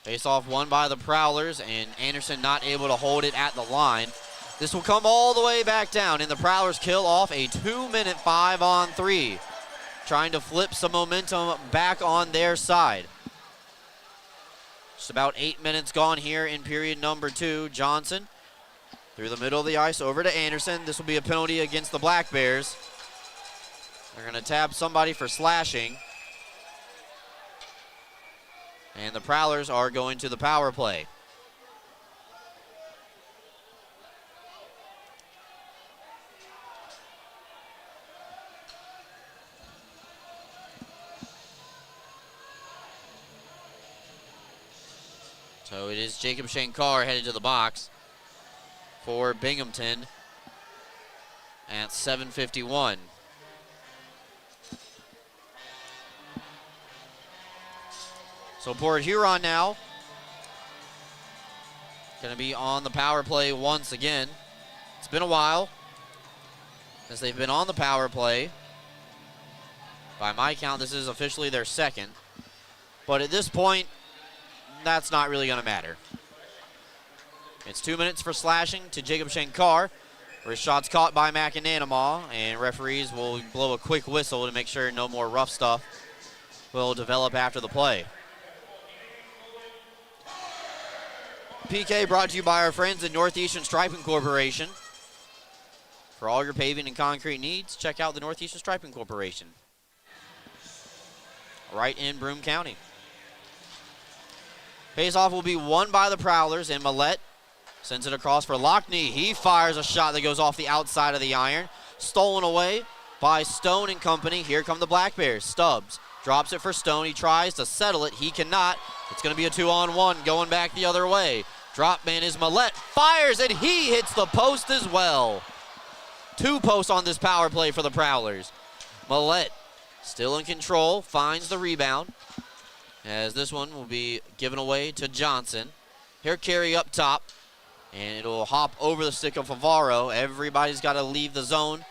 Face-off won by the Prowlers, and Anderson not able to hold it at the line. This will come all the way back down, and the Prowlers kill off a 2-minute 5-on-3. Trying to flip some momentum back on their side. Just about 8 minutes gone here in period number 2. Johnson through the middle of the ice over to Anderson. This will be a penalty against the Black Bears. They're going to tab somebody for slashing. And the Prowlers are going to the power play. So it is Jacob Shankar headed to the box for Binghamton at 7:51. So Port Huron now going to be on the power play once again. It's been a while since they've been on the power play. By my count, this is officially their second. But at this point, that's not really going to matter. It's 2 minutes for slashing to Jacob Shankar, where his shot's caught by McAnanama, and referees will blow a quick whistle to make sure no more rough stuff will develop after the play. PK brought to you by our friends at Northeastern Striping Corporation. For all your paving and concrete needs, check out the Northeastern Striping Corporation. Right in Broome County. Face-off will be won by the Prowlers, and Millette sends it across for Lockney. He fires a shot that goes off the outside of the iron. Stolen away by Stone and company. Here come the Black Bears. Stubbs drops it for Stone. He tries to settle it. He cannot. It's going to be a 2-on-1 going back the other way. Drop man is Millette. Fires, and he hits the post as well. 2 posts on this power play for the Prowlers. Millette still in control, finds the rebound, as this one will be given away to Johnson. Here carry up top, and it'll hop over the stick of Favaro. Everybody's got to leave the zone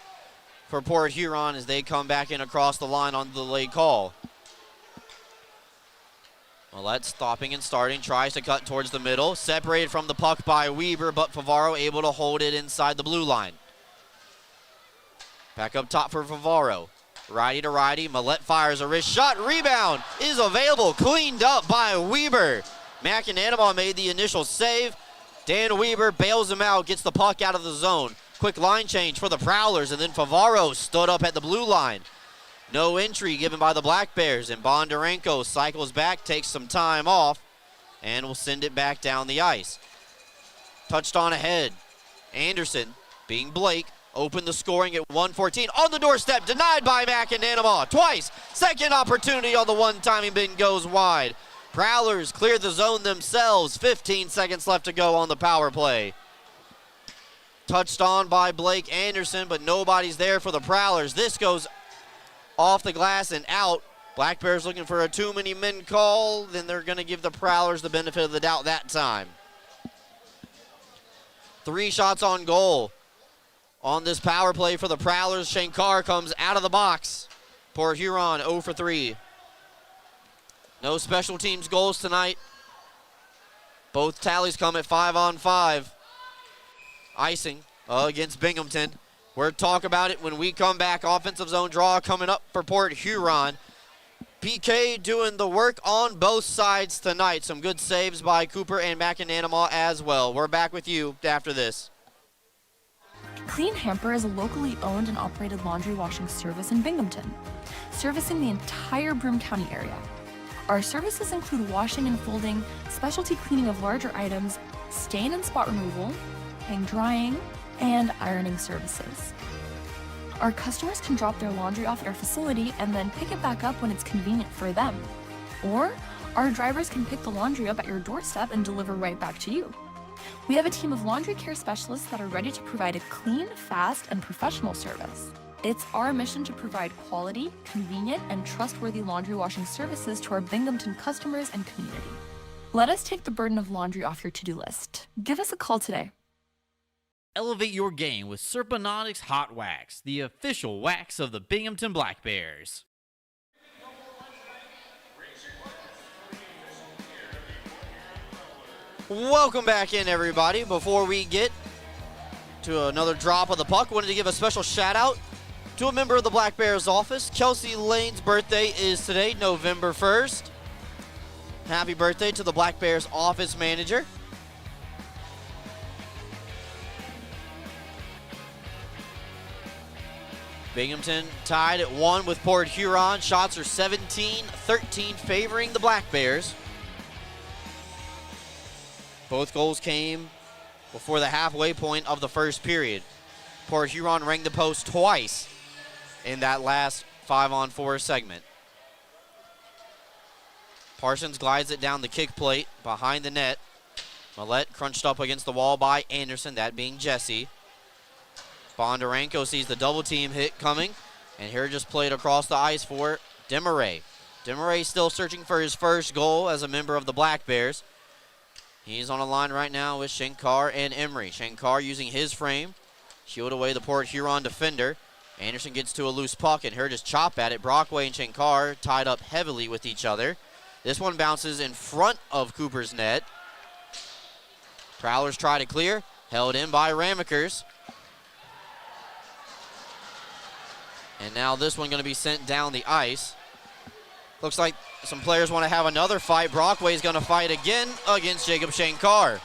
for Port Huron as they come back in across the line on the delayed call. Millette stopping and starting, tries to cut towards the middle. Separated from the puck by Weber, but Favaro able to hold it inside the blue line. Back up top for Favaro. Righty to righty, Millette fires a wrist shot. Rebound is available, cleaned up by Weber. McAnanama made the initial save. Dan Weber bails him out, gets the puck out of the zone. Quick line change for the Prowlers, and then Favaro stood up at the blue line. No entry given by the Black Bears, and Bondarenko cycles back, takes some time off, and will send it back down the ice. Touched on ahead. Anderson, being Blake, opened the scoring at 1:14. On the doorstep, denied by McAnanama twice. Second opportunity on the one-timing bin goes wide. Prowlers clear the zone themselves. 15 seconds left to go on the power play. Touched on by Blake Anderson, but nobody's there for the Prowlers. This goes off the glass and out Black Bears looking for a too many men call, then they're going to give the Prowlers the benefit of the doubt that time. 3 shots on goal on this power play for the Prowlers. Shankar comes out of the box. Port Huron 0 for 3. No special teams goals tonight. Both tallies come at 5-on-5. Icing against Binghamton. We'll talk about it when we come back. Offensive zone draw coming up for Port Huron. PK doing the work on both sides tonight. Some good saves by Cooper and McAnanama as well. We're back with you after this. Clean Hamper is a locally owned and operated laundry washing service in Binghamton, servicing the entire Broome County area. Our services include washing and folding, specialty cleaning of larger items, stain and spot removal, hang drying, and ironing services. Our customers can drop their laundry off at our facility and then pick it back up when it's convenient for them. Or our drivers can pick the laundry up at your doorstep and deliver right back to you. We have a team of laundry care specialists that are ready to provide a clean, fast, and professional service. It's our mission to provide quality, convenient, and trustworthy laundry washing services to our Binghamton customers and community. Let us take the burden of laundry off your to-do list. Give us a call today. Elevate your game with Serponautics Hot Wax, the official wax of the Binghamton Black Bears. Welcome back in, everybody. Before we get to another drop of the puck, wanted to give a special shout out to a member of the Black Bears office. Kelsey Lane's birthday is today, November 1st. Happy birthday to the Black Bears office manager. Binghamton tied at 1 with Port Huron. Shots are 17-13 favoring the Black Bears. Both goals came before the halfway point of the first period. Port Huron rang the post twice in that last 5-on-4 segment. Parsons glides it down the kick plate behind the net. Millette crunched up against the wall by Anderson, that being Jesse. Bondarenko sees the double team hit coming, and here just played across the ice for Demaray. Demaray still searching for his first goal as a member of the Black Bears. He's on a line right now with Shankar and Emery. Shankar using his frame, shield away the Port Huron defender. Anderson gets to a loose puck, and here just chop at it. Brockway and Shankar tied up heavily with each other. This one bounces in front of Cooper's net. Prowlers try to clear, held in by Ramekers. And now this one going to be sent down the ice. Looks like some players want to have another fight. Brockway's going to fight again against Jacob Shankar.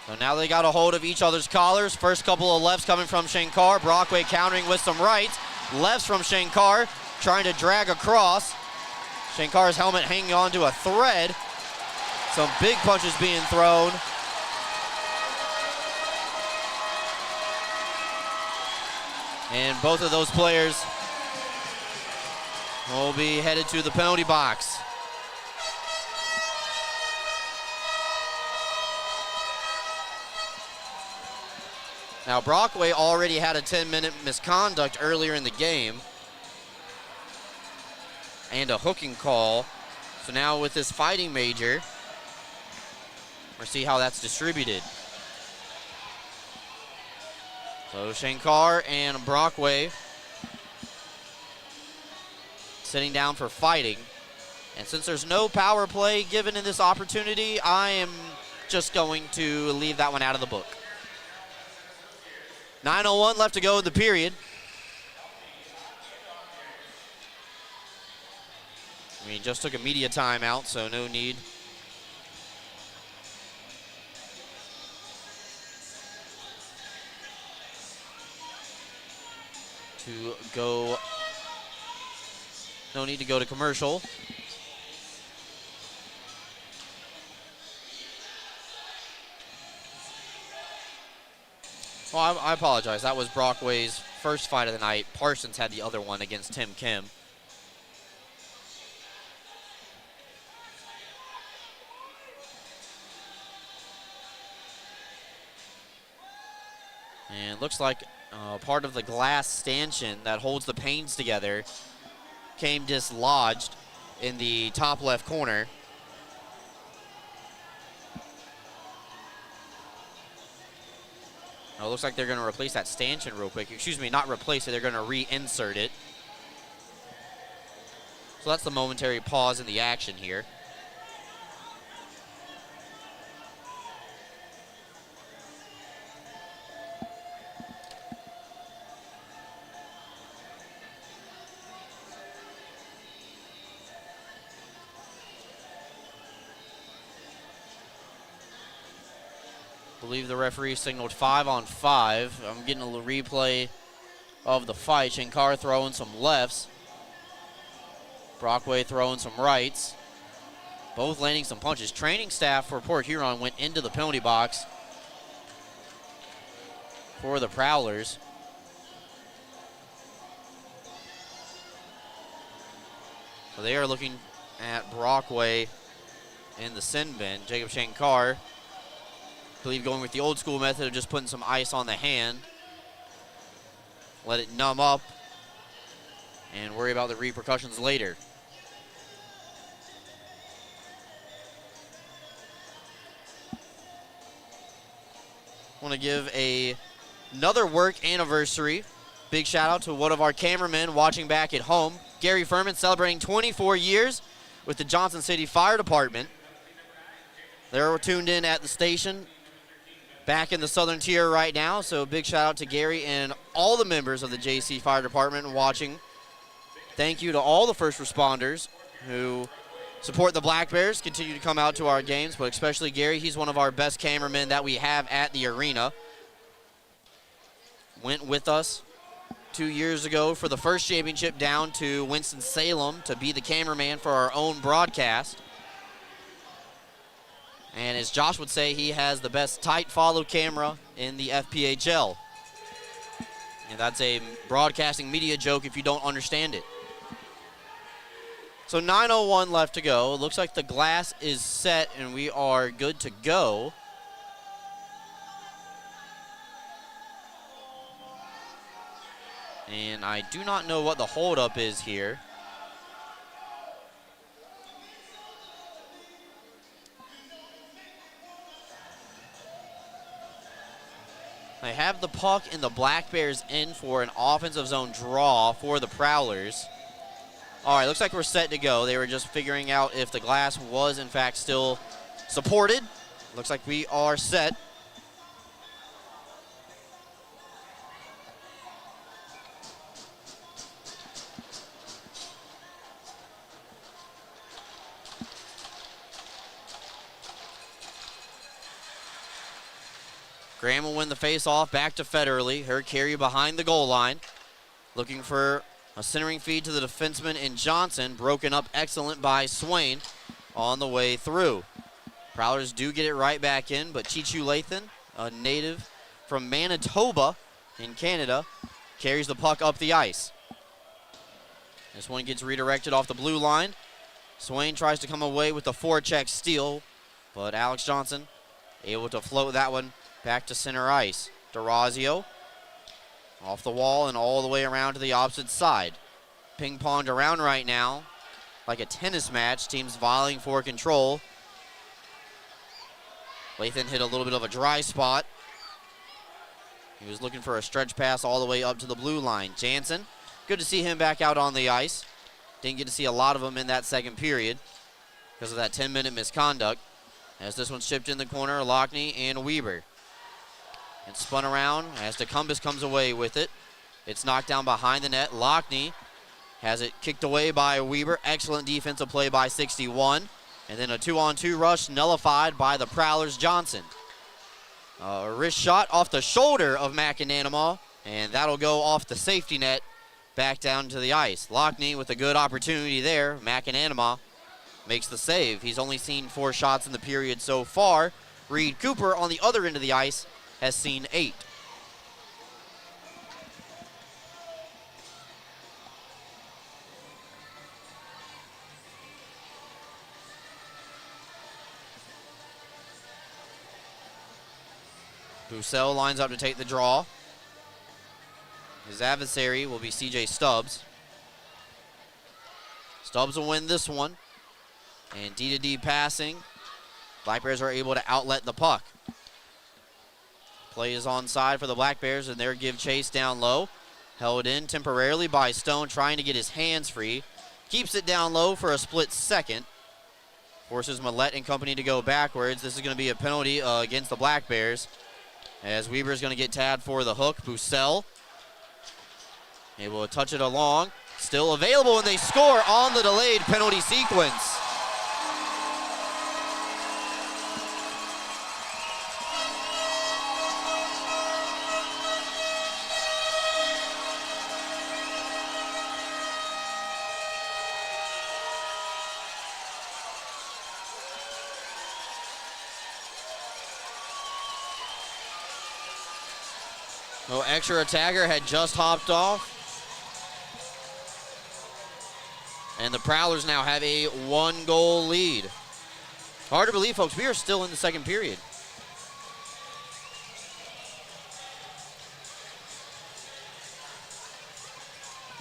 So now they got a hold of each other's collars. First couple of lefts coming from Shankar. Brockway countering with some rights. Lefts from Shankar, trying to drag across. Shankar's helmet hanging on to a thread. Some big punches being thrown. And both of those players will be headed to the penalty box. Now, Brockway already had a 10-minute misconduct earlier in the game and a hooking call. So now with this fighting major, we'll see how that's distributed. So Shankar and Brockway sitting down for fighting. And since there's no power play given in this opportunity, I am just going to leave that one out of the book. 9:01 left to go in the period. We just took a media timeout, so no need. To go, no need to go to commercial. Well, I apologize. That was Brockway's first fight of the night. Parsons had the other one against Tim Kim. And looks like part of the glass stanchion that holds the panes together came dislodged in the top left corner. It looks like they're going to replace that stanchion real quick. Excuse me, not replace it. They're going to reinsert it. So that's the momentary pause in the action here. I believe the referee signaled 5-on-5. I'm getting a little replay of the fight. Shankar throwing some lefts. Brockway throwing some rights. Both landing some punches. Training staff for Port Huron went into the penalty box for the Prowlers. So they are looking at Brockway in the sin bin. Jacob Shankar, I believe, going with the old school method of just putting some ice on the hand. Let it numb up and worry about the repercussions later. Want to give another work anniversary. Big shout out to one of our cameramen watching back at home. Gary Furman celebrating 24 years with the Johnson City Fire Department. They're tuned in at the station back in the southern tier right now. So big shout out to Gary and all the members of the JC Fire Department watching. Thank you to all the first responders who support the Black Bears, continue to come out to our games, but especially Gary. He's one of our best cameramen that we have at the arena. Went with us 2 years ago for the first championship down to Winston-Salem to be the cameraman for our own broadcast. And as Josh would say, he has the best tight follow camera in the FPHL. And that's a broadcasting media joke if you don't understand it. So 9:01 left to go. It looks like the glass is set and we are good to go. And I do not know what the holdup is here. They have the puck and the Black Bears in for an offensive zone draw for the Prowlers. All right, looks like we're set to go. They were just figuring out if the glass was, in fact, still supported. Looks like we are set. Graham will win the face-off back to Federally. Her carry behind the goal line. Looking for a centering feed to the defenseman in Johnson. Broken up excellent by Swain on the way through. Prowlers do get it right back in, but Chichu Lathan, a native from Manitoba in Canada, carries the puck up the ice. This one gets redirected off the blue line. Swain tries to come away with the forecheck steal, but Alex Johnson able to float that one back to center ice. DeRazio off the wall and all the way around to the opposite side. Ping-ponged around right now like a tennis match. Teams vying for control. Lathan hit a little bit of a dry spot. He was looking for a stretch pass all the way up to the blue line. Jansen, good to see him back out on the ice. Didn't get to see a lot of him in that second period because of that 10-minute misconduct. As this one's chipped in the corner, Lockney and Weber. And spun around as DeCumbus comes away with it. It's knocked down behind the net. Lockney has it kicked away by Weber. Excellent defensive play by 61. And then a 2-on-2 rush nullified by the Prowlers' Johnson. A wrist shot off the shoulder of McAnanama, and that'll go off the safety net back down to the ice. Lockney with a good opportunity there. McAnanama makes the save. He's only seen 4 shots in the period so far. Reed Cooper on the other end of the ice has seen 8. Bussell lines up to take the draw. His adversary will be CJ Stubbs. Stubbs will win this one. And D-to-D passing. Black Bears are able to outlet the puck. Play is onside for the Black Bears, and they're give chase down low. Held in temporarily by Stone, trying to get his hands free. Keeps it down low for a split second. Forces Millette and company to go backwards. This is going to be a penalty against the Black Bears, as Weber is going to get tagged for the hook. Bussell able to touch it along. Still available, and they score on the delayed penalty sequence. No extra attacker had just hopped off. And the Prowlers now have a 1-goal lead. Hard to believe, folks, we are still in the second period.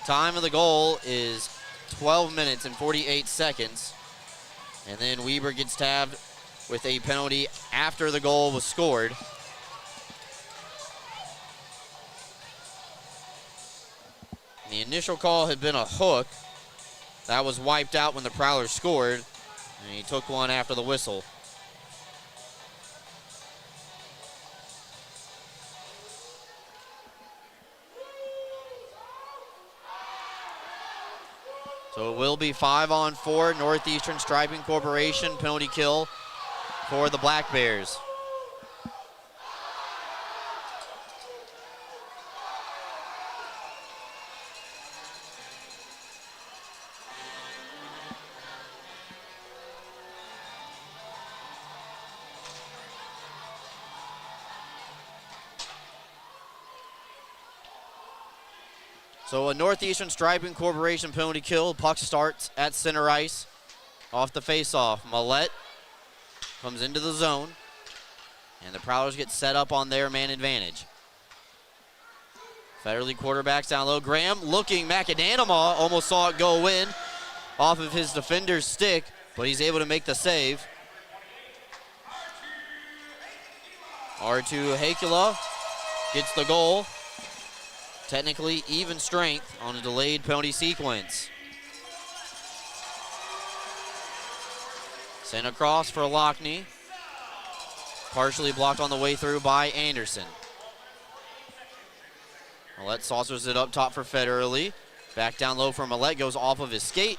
Time of the goal is 12 minutes and 48 seconds. And then Weber gets tabbed with a penalty after the goal was scored. The initial call had been a hook. That was wiped out when the Prowlers scored, and he took one after the whistle. So it will be 5-on-4, Northeastern Striping Corporation, penalty kill for the Black Bears. So a Northeastern Striping Corporation penalty kill. Puck starts at center ice off the face-off. Millette comes into the zone, and the Prowlers get set up on their man advantage. Federally quarterbacks down low. Graham looking. McAdanama almost saw it go in off of his defender's stick, but he's able to make the save. R2 Hakula gets the goal. Technically even strength on a delayed penalty sequence. Sent across for Lockney. Partially blocked on the way through by Anderson. Millette saucers it up top for Federally. Back down low for Millette, goes off of his skate.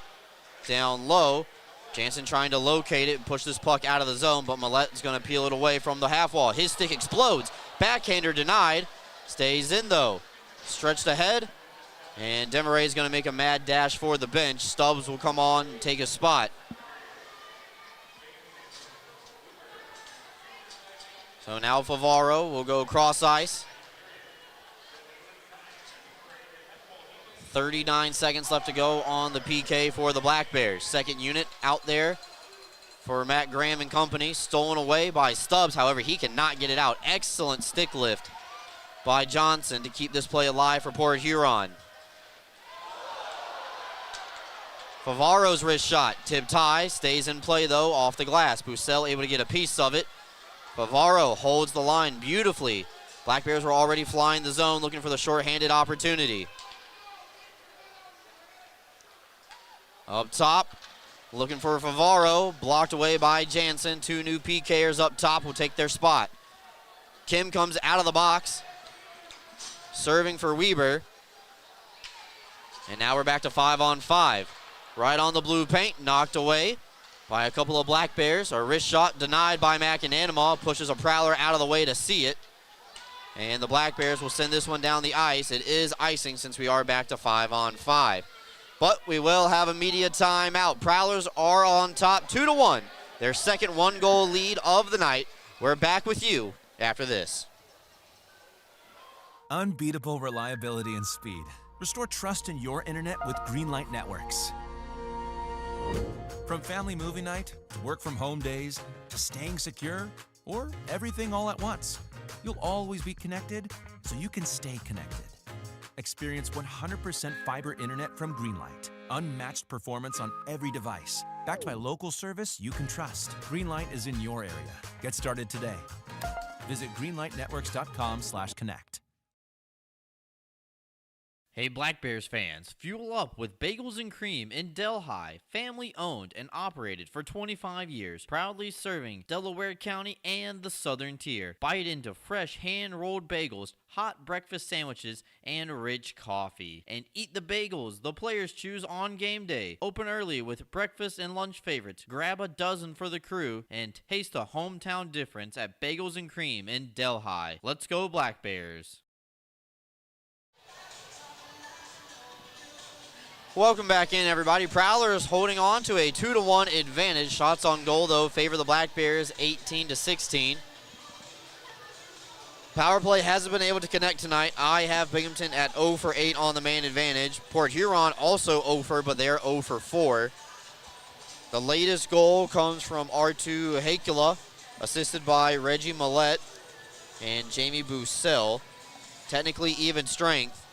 Down low. Jansen trying to locate it and push this puck out of the zone, but Millette is going to peel it away from the half wall. His stick explodes. Backhander denied. Stays in though. Stretched ahead, and Demaray is going to make a mad dash for the bench. Stubbs will come on and take a spot. So now Favaro will go cross ice. 39 seconds left to go on the PK for the Black Bears. Second unit out there for Matt Graham and company. Stolen away by Stubbs. However, he cannot get it out. Excellent stick lift by Johnson to keep this play alive for Port Huron. Favaro's wrist shot, tipped high, stays in play though, off the glass. Bussell able to get a piece of it. Favaro holds the line beautifully. Black Bears were already flying the zone, looking for the shorthanded opportunity. Up top, looking for Favaro, blocked away by Jansen. Two new PKers up top will take their spot. Kim comes out of the box, serving for Weber. And now we're back to 5-on-5. Right on the blue paint, knocked away by a couple of Black Bears. A wrist shot denied by McAdanama, pushes a Prowler out of the way to see it. And the Black Bears will send this one down the ice. It is icing since we are back to 5-on-5. But we will have a media timeout. Prowlers are on top 2-1. Their second 1-goal lead of the night. We're back with you after this. Unbeatable reliability and speed. Restore trust in your internet with Greenlight Networks. From family movie night, to work from home days, to staying secure, or everything all at once, you'll always be connected so you can stay connected. Experience 100% fiber internet from Greenlight. Unmatched performance on every device. Backed by local service you can trust. Greenlight is in your area. Get started today. Visit greenlightnetworks.com/connect. Hey Black Bears fans, fuel up with Bagels and Cream in Delhi, family owned and operated for 25 years, proudly serving Delaware County and the Southern Tier. Bite into fresh hand-rolled bagels, hot breakfast sandwiches, and rich coffee. And eat the bagels the players choose on game day. Open early with breakfast and lunch favorites. Grab a dozen for the crew and taste the hometown difference at Bagels and Cream in Delhi. Let's go Black Bears. Welcome back in, everybody. Prowlers holding on to a 2-1 advantage. Shots on goal, though, favor the Black Bears 18-16. Power play hasn't been able to connect tonight. I have Binghamton at 0 for 8 on the man advantage. Port Huron also 0 for, but they're 0 for 4. The latest goal comes from R2 Hakula, assisted by Reggie Millette and Jamie Bussell. Technically even strength.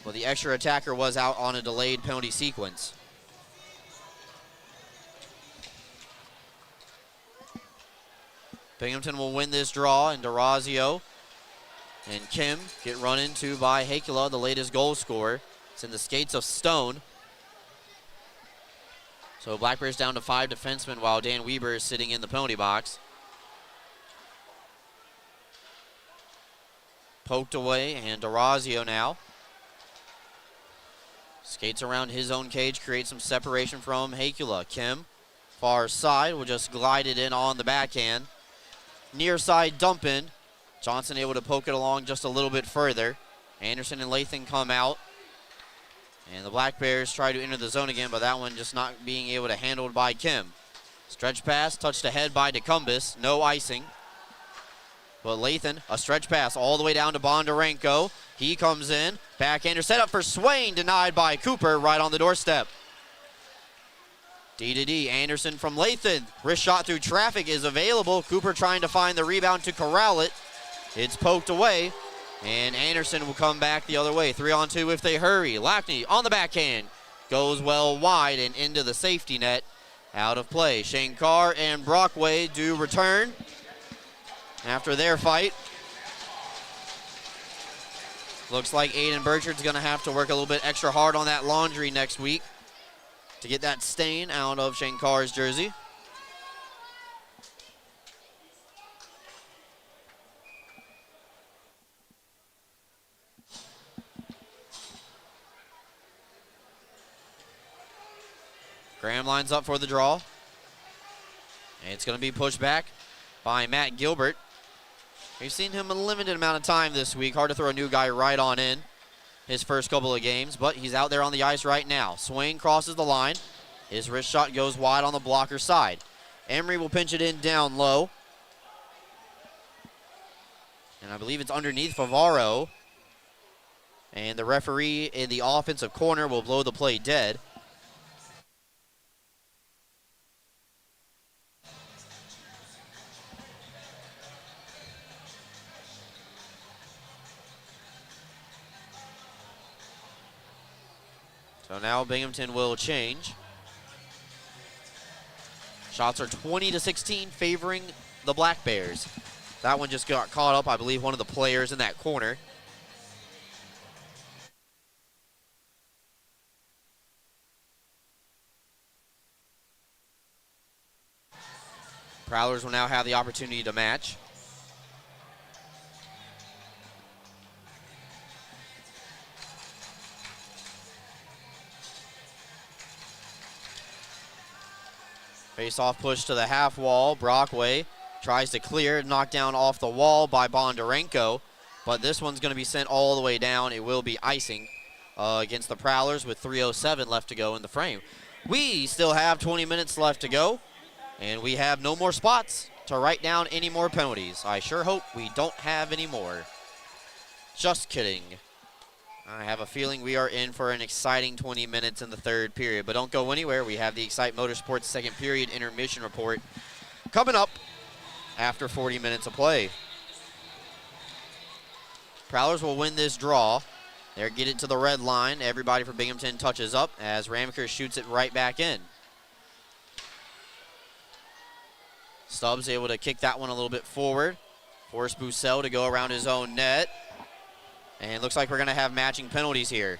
Well, the extra attacker was out on a delayed penalty sequence. Binghamton will win this draw, and D'Orazio and Kim get run into by Hakula, the latest goal scorer. It's in the skates of Stone. So Black Bears down to 5 defensemen while Dan Weber is sitting in the penalty box. Poked away, and D'Orazio now skates around his own cage, creates some separation from Hakula. Kim, far side, will just glide it in on the backhand. Near side dump in. Johnson able to poke it along just a little bit further. Anderson and Lathan come out. And the Black Bears try to enter the zone again, but that one just not being able to handle it by Kim. Stretch pass, touched ahead by DeCumbus, no icing. But Lathan, a stretch pass all the way down to Bondarenko. He comes in, backhander set up for Swain, denied by Cooper right on the doorstep. D-to-D, Anderson from Lathan. Wrist shot through traffic is available. Cooper trying to find the rebound to corral it. It's poked away, and Anderson will come back the other way. 3-on-2 if they hurry. Lackney on the backhand. Goes well wide and into the safety net. Out of play. Shane Carr and Brockway do return after their fight. Looks like Aiden Burchard's going to have to work a little bit extra hard on that laundry next week to get that stain out of Shane Carr's jersey. Graham lines up for the draw. And it's going to be pushed back by Matt Gilbert. We've seen him a limited amount of time this week. Hard to throw a new guy right on in his first couple of games, but he's out there on the ice right now. Swain crosses the line. His wrist shot goes wide on the blocker side. Emery will pinch it in down low. And I believe it's underneath Favaro. And the referee in the offensive corner will blow the play dead. So now Binghamton will change. Shots are 20-16 favoring the Black Bears. That one just got caught up, I believe, one of the players in that corner. Prowlers will now have the opportunity to match. Face-off push to the half wall. Brockway tries to clear, knocked down off the wall by Bondarenko, but this one's going to be sent all the way down. It will be icing against the Prowlers with 3:07 left to go in the frame. We still have 20 minutes left to go, and we have no more spots to write down any more penalties. I sure hope we don't have any more. Just kidding. I have a feeling we are in for an exciting 20 minutes in the third period, but don't go anywhere. We have the Excite Motorsports second period intermission report coming up after 40 minutes of play. Prowlers will win this draw. They get it to the red line. Everybody for Binghamton touches up as Ramaker shoots it right back in. Stubbs able to kick that one a little bit forward. Force Bussell to go around his own net. And it looks like we're going to have matching penalties here.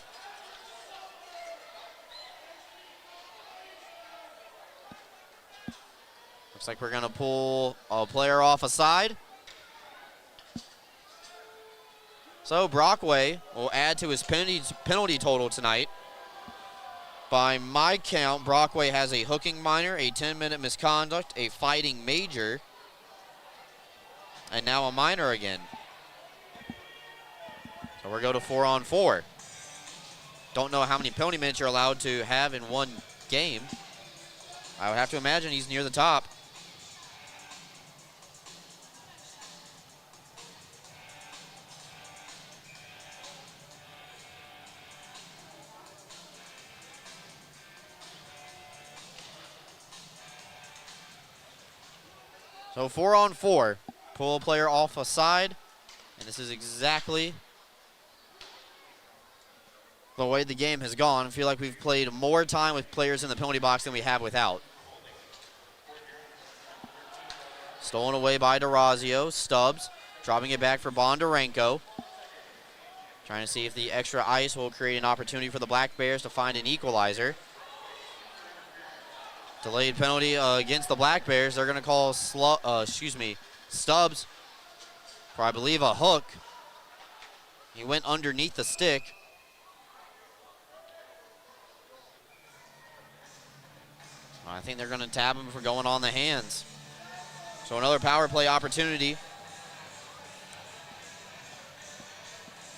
Looks like we're going to pull a player off a side. So Brockway will add to his penalty total tonight. By my count, Brockway has a hooking minor, a 10-minute misconduct, a fighting major, and now a minor again. So we're going to 4-on-4. Don't know how many penalty minutes you're allowed to have in one game. I would have to imagine he's near the top. So 4-on-4, pull a player off a side, and this is exactly the way the game has gone. I feel like we've played more time with players in the penalty box than we have without. Stolen away by DeRazio. Stubbs dropping it back for Bondarenko. Trying to see if the extra ice will create an opportunity for the Black Bears to find an equalizer. Delayed penalty against the Black Bears. They're going to call Stubbs for, I believe, a hook. He went underneath the stick. I think they're going to tab him for going on the hands. So another power play opportunity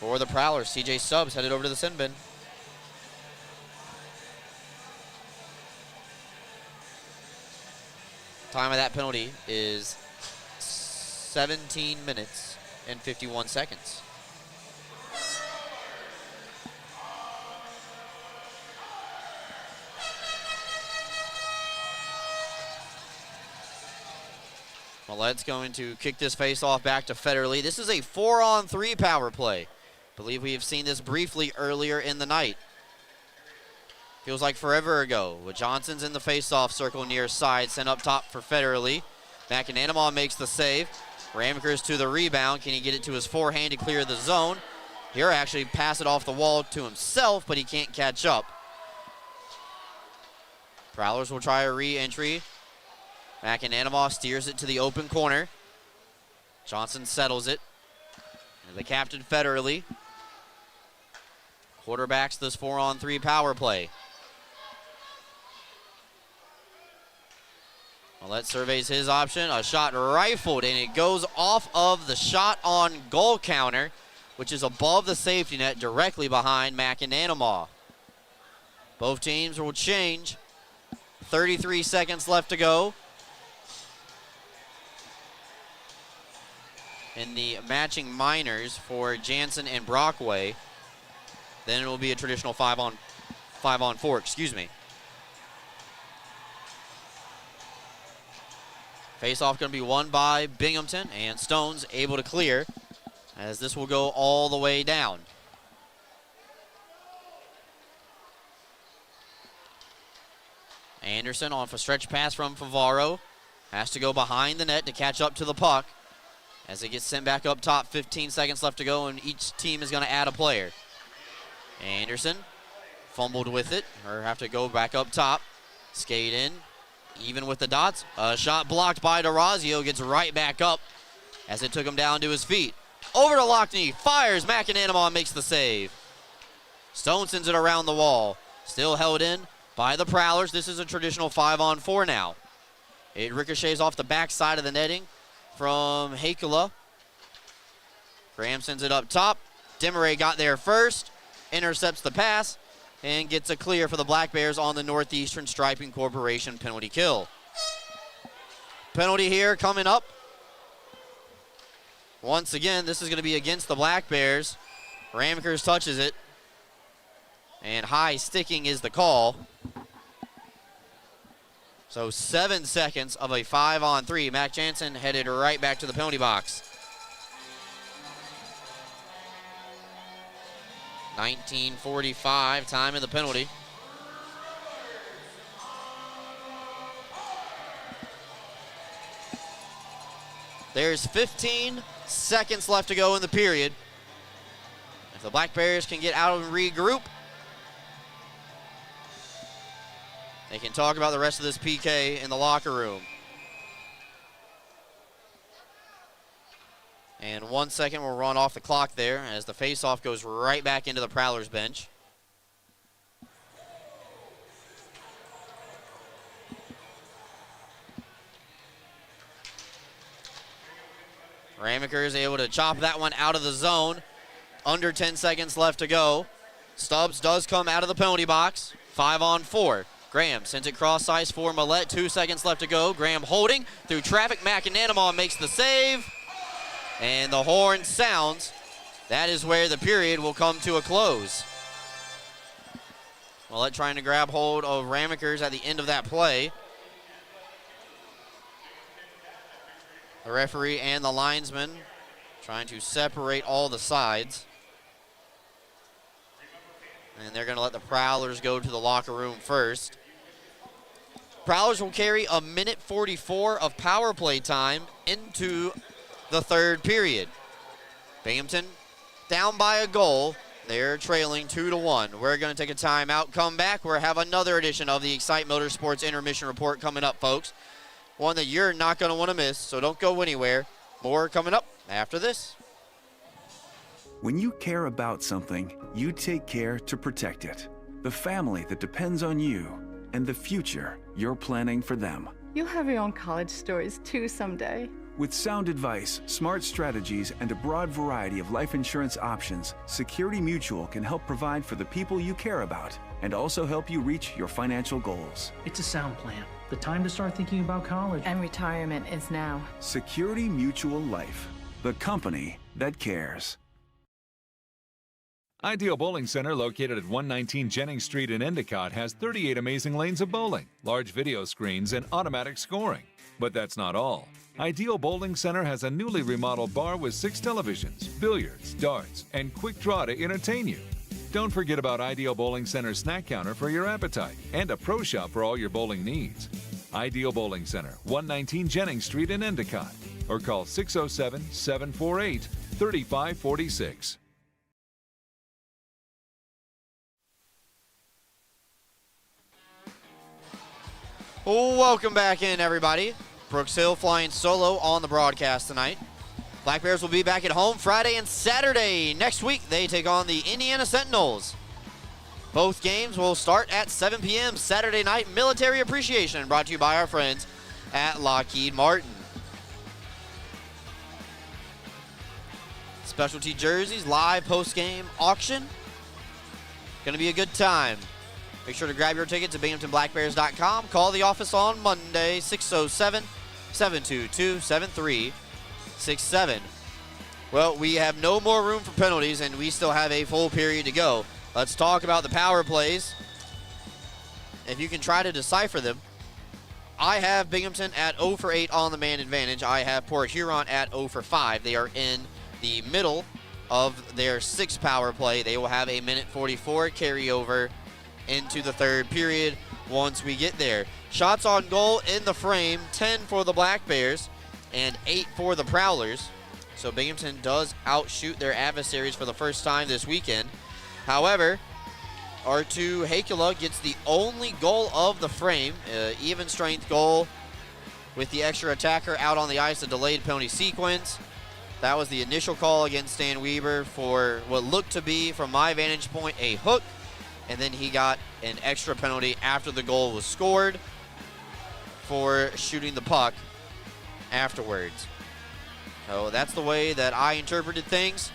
for the Prowlers. CJ Stubbs headed over to the sin bin. Time of that penalty is 17 minutes and 51 seconds. Millett's going to kick this face-off back to Federley. This is a 4-on-3 power play. I believe we have seen this briefly earlier in the night. Feels like forever ago. With Johnson's in the face-off circle near side, sent up top for Federley. McAnanamaw makes the save. Ramaker's to the rebound. Can he get it to his forehand to clear the zone? Here actually pass it off the wall to himself, but he can't catch up. Prowlers will try a re-entry. McAnanamaw steers it to the open corner. Johnson settles it. And the captain Federley quarterbacks this 4-on-3 power play. Millett surveys his option. A shot rifled, and it goes off of the shot on goal counter, which is above the safety net directly behind McAnanamaw. Both teams will change. 33 seconds left to go in the matching minors for Jansen and Brockway. Then it will be a traditional 5-on-4, excuse me. Face-off going to be won by Binghamton, and Stone's able to clear as this will go all the way down. Anderson off a stretch pass from Favaro. Has to go behind the net to catch up to the puck as it gets sent back up top. 15 seconds left to go, and each team is going to add a player. Anderson fumbled with it, or have to go back up top. Skate in, even with the dots. A shot blocked by DeRazio, gets right back up as it took him down to his feet. Over to Lockney, fires, McAnanamaw makes the save. Stone sends it around the wall. Still held in by the Prowlers. This is a traditional 5-on-4 now. It ricochets off the back side of the netting from Hakela. Graham sends it up top. Demaray got there first, intercepts the pass, and gets a clear for the Black Bears on the Northeastern Striping Corporation penalty kill. Penalty here coming up. Once again, this is going to be against the Black Bears. Ramkers touches it, and high sticking is the call. So 7 seconds of a 5-on-3. Mac Jansen headed right back to the penalty box. 19:45, time in the penalty. There's 15 seconds left to go in the period. If the Black Bears can get out and regroup, they can talk about the rest of this PK in the locker room. And 1 second will run off the clock there as the faceoff goes right back into the Prowlers bench. Ramaker is able to chop that one out of the zone. Under 10 seconds left to go. Stubbs does come out of the penalty box. 5-on-4. Graham sends it cross ice for Millette. 2 seconds left to go. Graham holding through traffic. McAnanamaw makes the save. And the horn sounds. That is where the period will come to a close. Millette trying to grab hold of Ramakers at the end of that play. The referee and the linesman trying to separate all the sides. And they're going to let the Prowlers go to the locker room first. Prowlers will carry a minute 44 of power play time into the third period. Binghamton down by a goal. They're trailing 2-1. We're going to take a timeout, come back. We'll have another edition of the Excite Motorsports Intermission Report coming up, folks. One that you're not going to want to miss, so don't go anywhere. More coming up after this. When you care about something, you take care to protect it. The family that depends on you and the future you're planning for them. You'll have your own college stories too someday. With sound advice, smart strategies, and a broad variety of life insurance options, Security Mutual can help provide for the people you care about and also help you reach your financial goals. It's a sound plan. The time to start thinking about college. And retirement is now. Security Mutual Life, the company that cares. Ideal Bowling Center, located at 119 Jennings Street in Endicott, has 38 amazing lanes of bowling, large video screens, and automatic scoring. But that's not all. Ideal Bowling Center has a newly remodeled bar with 6 televisions, billiards, darts, and quick draw to entertain you. Don't forget about Ideal Bowling Center's snack counter for your appetite and a pro shop for all your bowling needs. Ideal Bowling Center, 119 Jennings Street in Endicott, or call 607-748-3546. Welcome back in, everybody. Brooks Hill flying solo on the broadcast tonight. Black Bears will be back at home Friday and Saturday. Next week, they take on the Indiana Sentinels. Both games will start at 7 p.m. Saturday night. Military Appreciation brought to you by our friends at Lockheed Martin. Specialty jerseys, live post-game auction. Going to be a good time. Make sure to grab your tickets at BinghamtonBlackBears.com. Call the office on Monday, 607-722-7367. Well, we have no more room for penalties, and we still have a full period to go. Let's talk about the power plays. If you can try to decipher them, I have Binghamton at 0 for 8 on the man advantage. I have Port Huron at 0 for 5. They are in the middle of their 6th power play. They will have a minute 44 carryover into the third period once we get there. Shots on goal in the frame, 10 for the Black Bears and 8 for the Prowlers. So Binghamton does outshoot their adversaries for the first time this weekend. However, R2 Hakula gets the only goal of the frame, even strength goal with the extra attacker out on the ice, a delayed penalty sequence. That was the initial call against Stan Weber for what looked to be, from my vantage point, a hook. And then he got an extra penalty after the goal was scored for shooting the puck afterwards. So that's the way that I interpreted things.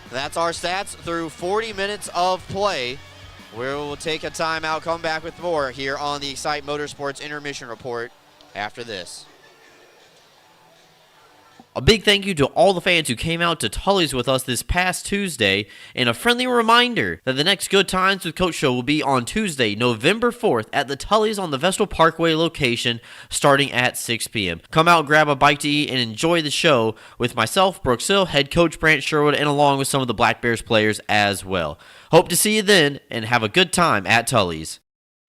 That's our stats through 40 minutes of play. We will take a timeout, come back with more here on the Excite Motorsports Intermission Report after this. A big thank you to all the fans who came out to Tully's with us this past Tuesday, and a friendly reminder that the next Good Times with Coach show will be on Tuesday, November 4th at the Tully's on the Vestal Parkway location starting at 6 p.m. Come out, grab a bite to eat, and enjoy the show with myself, Brooks Hill, head coach Brant Sherwood, and along with some of the Black Bears players as well. Hope to see you then, and have a good time at Tully's.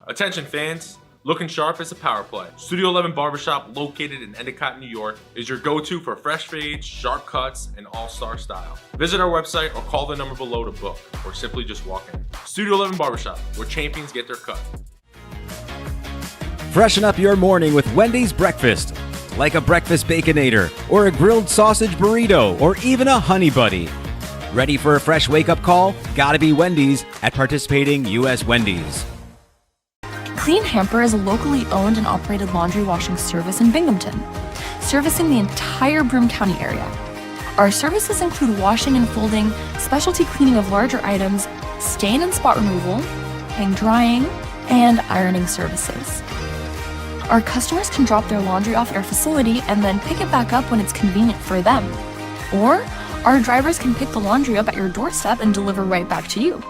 Attention fans, looking sharp is a power play. Studio 11 Barbershop, located in Endicott, New York, is your go-to for fresh fades, sharp cuts, and all-star style. Visit our website or call the number below to book, or simply just walk in. Studio 11 Barbershop, where champions get their cut. Freshen up your morning with Wendy's breakfast, like a breakfast Baconator, or a grilled sausage burrito, or even a Honey Buddy. Ready for a fresh wake-up call? Gotta be Wendy's at participating U.S. Wendy's. Clean Hamper is a locally owned and operated laundry washing service in Binghamton, servicing the entire Broome County area. Our services include washing and folding, specialty cleaning of larger items, stain and spot removal, hang drying, and ironing services. Our customers can drop their laundry off at our facility and then pick it back up when it's convenient for them. Or our drivers can pick the laundry up at your doorstep and deliver right back to you.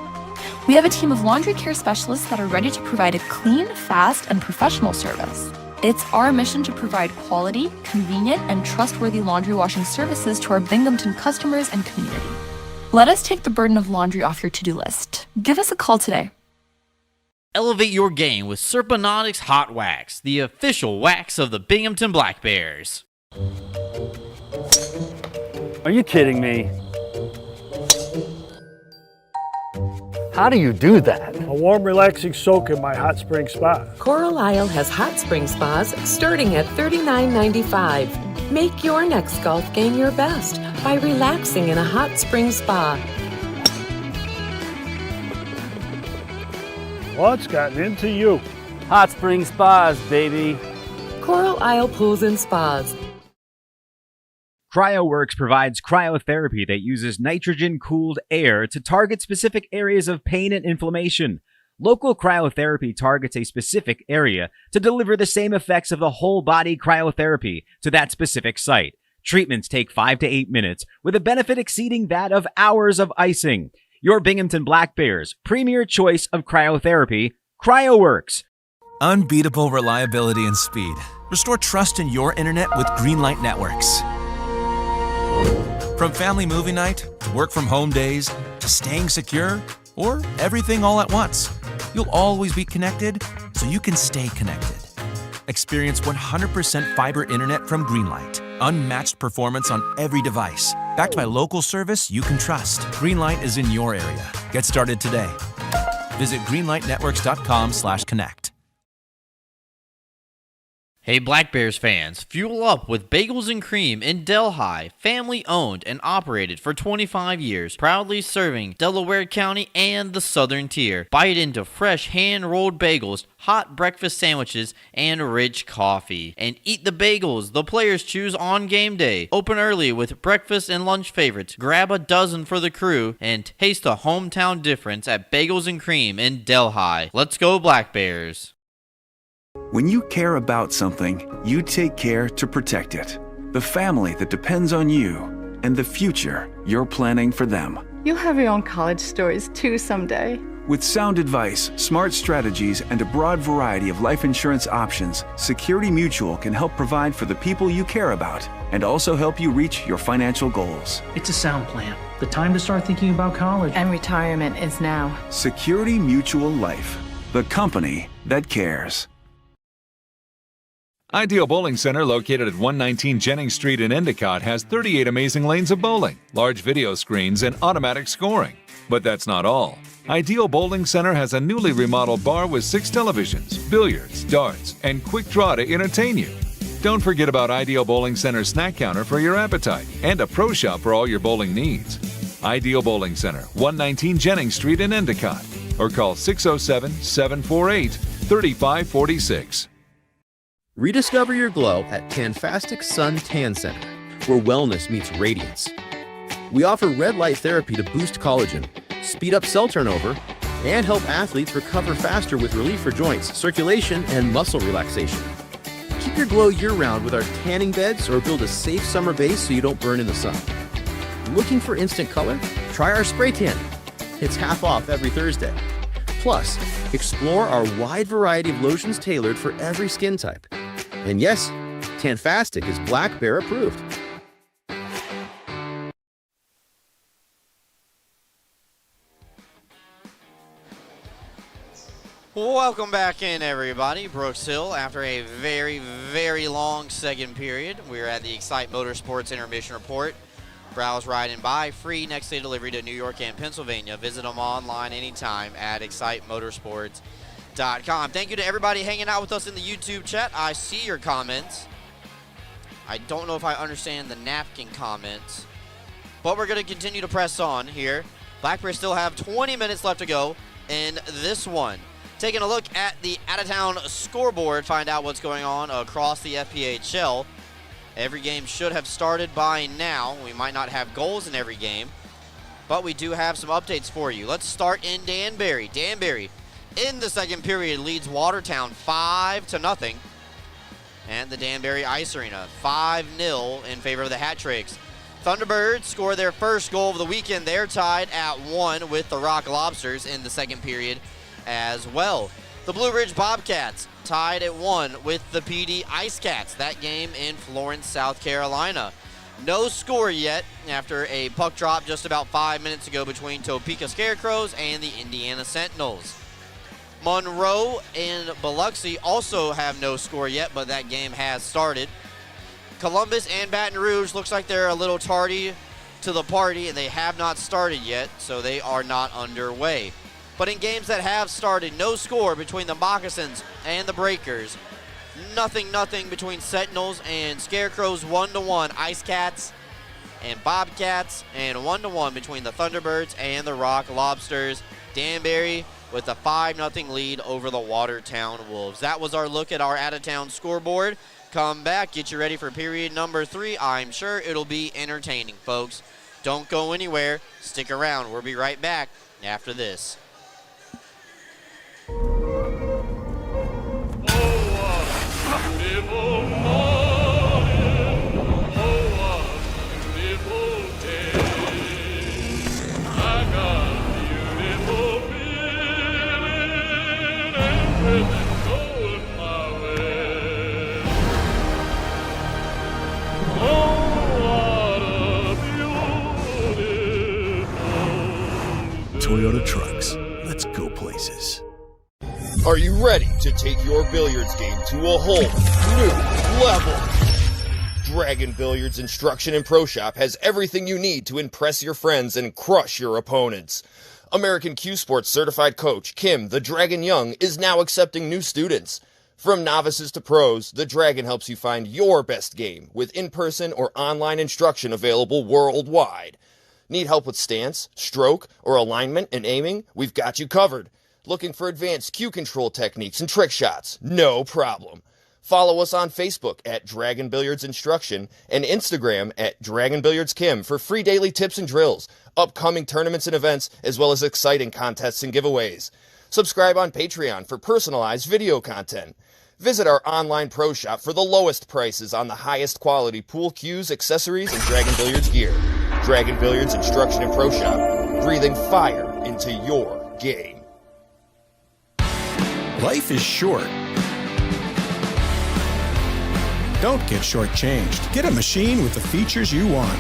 We have a team of laundry care specialists that are ready to provide a clean, fast, and professional service. It's our mission to provide quality, convenient, and trustworthy laundry washing services to our Binghamton customers and community. Let us take the burden of laundry off your to-do list. Give us a call today. Elevate your game with Serponautics Hot Wax, the official wax of the Binghamton Black Bears. Are you kidding me? How do you do that? A warm, relaxing soak in my hot spring spa. Coral Isle has hot spring spas starting at $39.95. Make your next golf game your best by relaxing in a hot spring spa. What's gotten into you? Hot spring spas, baby. Coral Isle Pools and Spas. CryoWorks provides cryotherapy that uses nitrogen-cooled air to target specific areas of pain and inflammation. Local cryotherapy targets a specific area to deliver the same effects of the whole-body cryotherapy to that specific site. Treatments take 5 to 8 minutes, with a benefit exceeding that of hours of icing. Your Binghamton Black Bears' premier choice of cryotherapy, CryoWorks. Unbeatable reliability and speed. Restore trust in your internet with Greenlight Networks. From family movie night, to work from home days, to staying secure, or everything all at once, you'll always be connected so you can stay connected. Experience 100% fiber internet from Greenlight. Unmatched performance on every device. Backed by local service you can trust. Greenlight is in your area. Get started today. Visit greenlightnetworks.com/connect. Hey Black Bears fans, fuel up with Bagels and Cream in Delhi, family owned and operated for 25 years, proudly serving Delaware County and the Southern Tier. Bite into fresh hand-rolled bagels, hot breakfast sandwiches, and rich coffee. And eat the bagels the players choose on game day. Open early with breakfast and lunch favorites. Grab a dozen for the crew and taste the hometown difference at Bagels and Cream in Delhi. Let's go Black Bears. When you care about something, you take care to protect it. The family that depends on you and the future you're planning for them. You'll have your own college stories too someday. With sound advice, smart strategies, and a broad variety of life insurance options, Security Mutual can help provide for the people you care about and also help you reach your financial goals. It's a sound plan. The time to start thinking about college. And retirement is now. Security Mutual Life, the company that cares. Ideal Bowling Center, located at 119 Jennings Street in Endicott, has 38 amazing lanes of bowling, large video screens, and automatic scoring. But that's not all. Ideal Bowling Center has a newly remodeled bar with 6 televisions, billiards, darts, and quick draw to entertain you. Don't forget about Ideal Bowling Center's snack counter for your appetite and a pro shop for all your bowling needs. Ideal Bowling Center, 119 Jennings Street in Endicott, or call 607-748-3546. Rediscover your glow at Tanfastic Sun Tan Center, where wellness meets radiance. We offer red light therapy to boost collagen, speed up cell turnover, and help athletes recover faster with relief for joints, circulation, and muscle relaxation. Keep Keep your glow year-round with our tanning beds or build a safe summer base so you don't burn in the sun. Looking for instant color? Try our spray tan. It's half off every Thursday. Plus, explore our wide variety of lotions tailored for every skin type. And yes, Tanfastic is Black Bear approved. Welcome back in, everybody. Brooks Hill, after a very, very long second period. We're at the Excite Motorsports Intermission Report. Browse, ride, and buy. Free next-day delivery to New York and Pennsylvania. Visit them online anytime at excitemotorsports.com. Thank you to everybody hanging out with us in the YouTube chat. I see your comments. I don't know if I understand the napkin comments, but we're going to continue to press on here. Black Bears still have 20 minutes left to go in this one. Taking a look at the out-of-town scoreboard, find out what's going on across the FPHL. Every game should have started by now. We might not have goals in every game, but we do have some updates for you. Let's start in Danbury. Danbury, in the second period, leads Watertown 5-0. And the Danbury Ice Arena, 5-0 in favor of the Hat Tricks. Thunderbirds score their first goal of the weekend. They're tied at 1 with the Rock Lobsters in the second period as well. The Blue Ridge Bobcats tied at 1 with the PD Ice Cats. That game in Florence, South Carolina. No score yet after a puck drop just about 5 minutes ago between Topeka Scarecrows and the Indiana Sentinels. Monroe and Biloxi also have no score yet, but that game has started. Columbus and Baton Rouge looks like they're a little tardy to the party, and they have not started yet, so they are not underway. But in games that have started, no score between the Moccasins and the Breakers. Nothing between Sentinels and Scarecrows, 1-1. Ice Cats and Bobcats, and 1-1 between the Thunderbirds and the Rock Lobsters. Danbury with a 5-0 lead over the Watertown Wolves. That was our look at our out-of-town scoreboard. Come back, get you ready for period number 3. I'm sure it'll be entertaining, folks. Don't go anywhere. Stick around. We'll be right back after this. Toyota Trucks. Let's go places. Are you ready to take your billiards game to a whole new level? Dragon Billiards Instruction and Pro Shop has everything you need to impress your friends and crush your opponents. American Q Sports certified coach Kim the Dragon Young is now accepting new students. From novices to pros, the Dragon helps you find your best game with in-person or online instruction available worldwide. Need help with stance, stroke, or alignment and aiming? We've got you covered. Looking for advanced cue control techniques and trick shots? No problem. Follow us on Facebook at Dragon Billiards Instruction and Instagram at Dragon Billiards Kim for free daily tips and drills, upcoming tournaments and events, as well as exciting contests and giveaways. Subscribe on Patreon for personalized video content. Visit our online pro shop for the lowest prices on the highest quality pool cues, accessories, and Dragon Billiards gear. Dragon Billiards Instruction and Pro Shop, breathing fire into your game. Life is short. Don't get shortchanged. Get a machine with the features you want.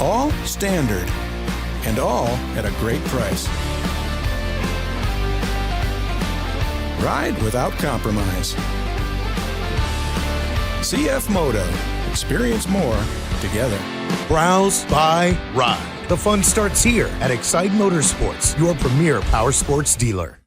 All standard, and all at a great price. Ride without compromise. CF Moto. Experience more together. Browse, buy, ride. The fun starts here at Excite Motorsports, your premier power sports dealer.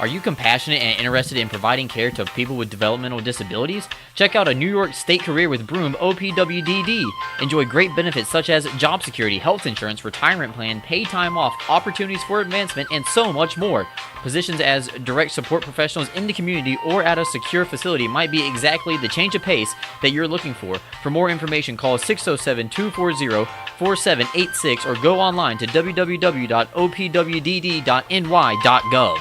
Are you compassionate and interested in providing care to people with developmental disabilities? Check out a New York State career with Broome OPWDD. Enjoy great benefits such as job security, health insurance, retirement plan, paid time off, opportunities for advancement, and so much more. Positions as direct support professionals in the community or at a secure facility might be exactly the change of pace that you're looking for. For more information, call 607-240-4786 or go online to www.opwdd.ny.gov.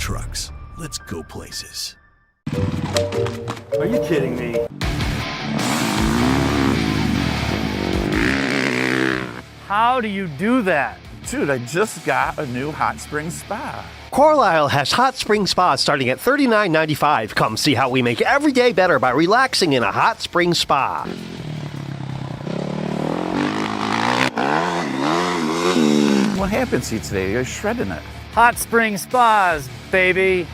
Trucks. Let's go places. Are you kidding me? How do you do that? Dude, I just got a new hot spring spa. Carlisle has hot spring spas starting at $39.95. Come see how we make every day better by relaxing in a hot spring spa. What happened to you today? You're shredding it. Hot Spring Spas, baby.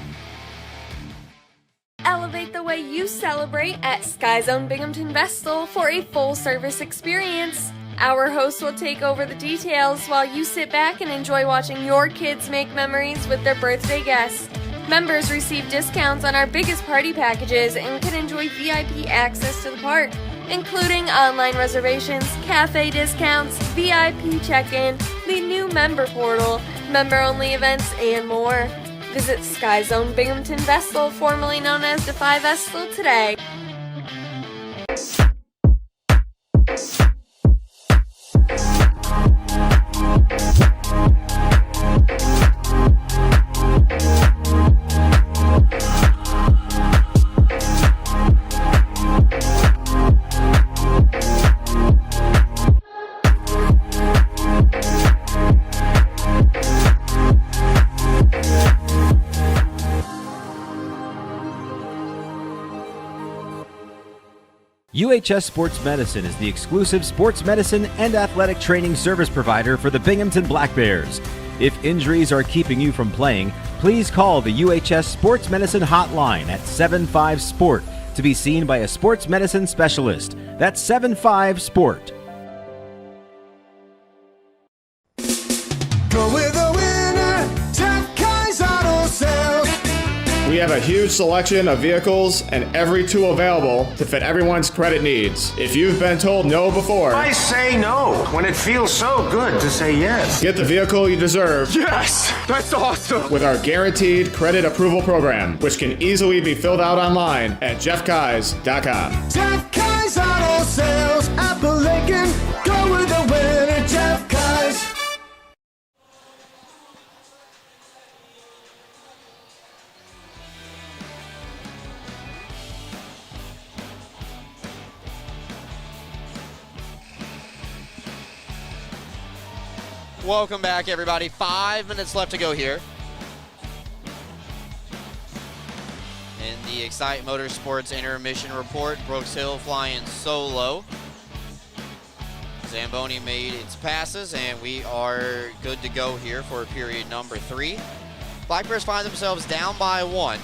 Elevate the way you celebrate at Sky Zone Binghamton Vestal for a full-service experience. Our hosts will take over the details while you sit back and enjoy watching your kids make memories with their birthday guests. Members receive discounts on our biggest party packages and can enjoy VIP access to the park, including online reservations, cafe discounts, VIP check-in, the new member portal, member-only events, and more. Visit Sky Zone Binghamton Vestal, formerly known as Defy Vestal, today. UHS Sports Medicine is the exclusive sports medicine and athletic training service provider for the Binghamton Black Bears. If injuries are keeping you from playing, please call the UHS Sports Medicine hotline at 75-SPORT to be seen by a sports medicine specialist. That's 75-SPORT. Go with the winner, Jeff Kai's Auto Sales. We have a huge selection of vehicles and every tool available to fit everyone's credit needs. If you've been told no before, I say no when it feels so good to say yes. Get the vehicle you deserve. Yes! That's awesome! With our guaranteed credit approval program, which can easily be filled out online at jeffkais.com. Jeff Kai's Auto Sales, Appalachian. Go with the winner, Jeff Kai's. Welcome back, everybody. 5 minutes left to go here in the Excite Motorsports Intermission Report. Brooks Hill flying solo. Zamboni made its passes, and we are good to go here for period number 3. Black Bears find themselves down by 1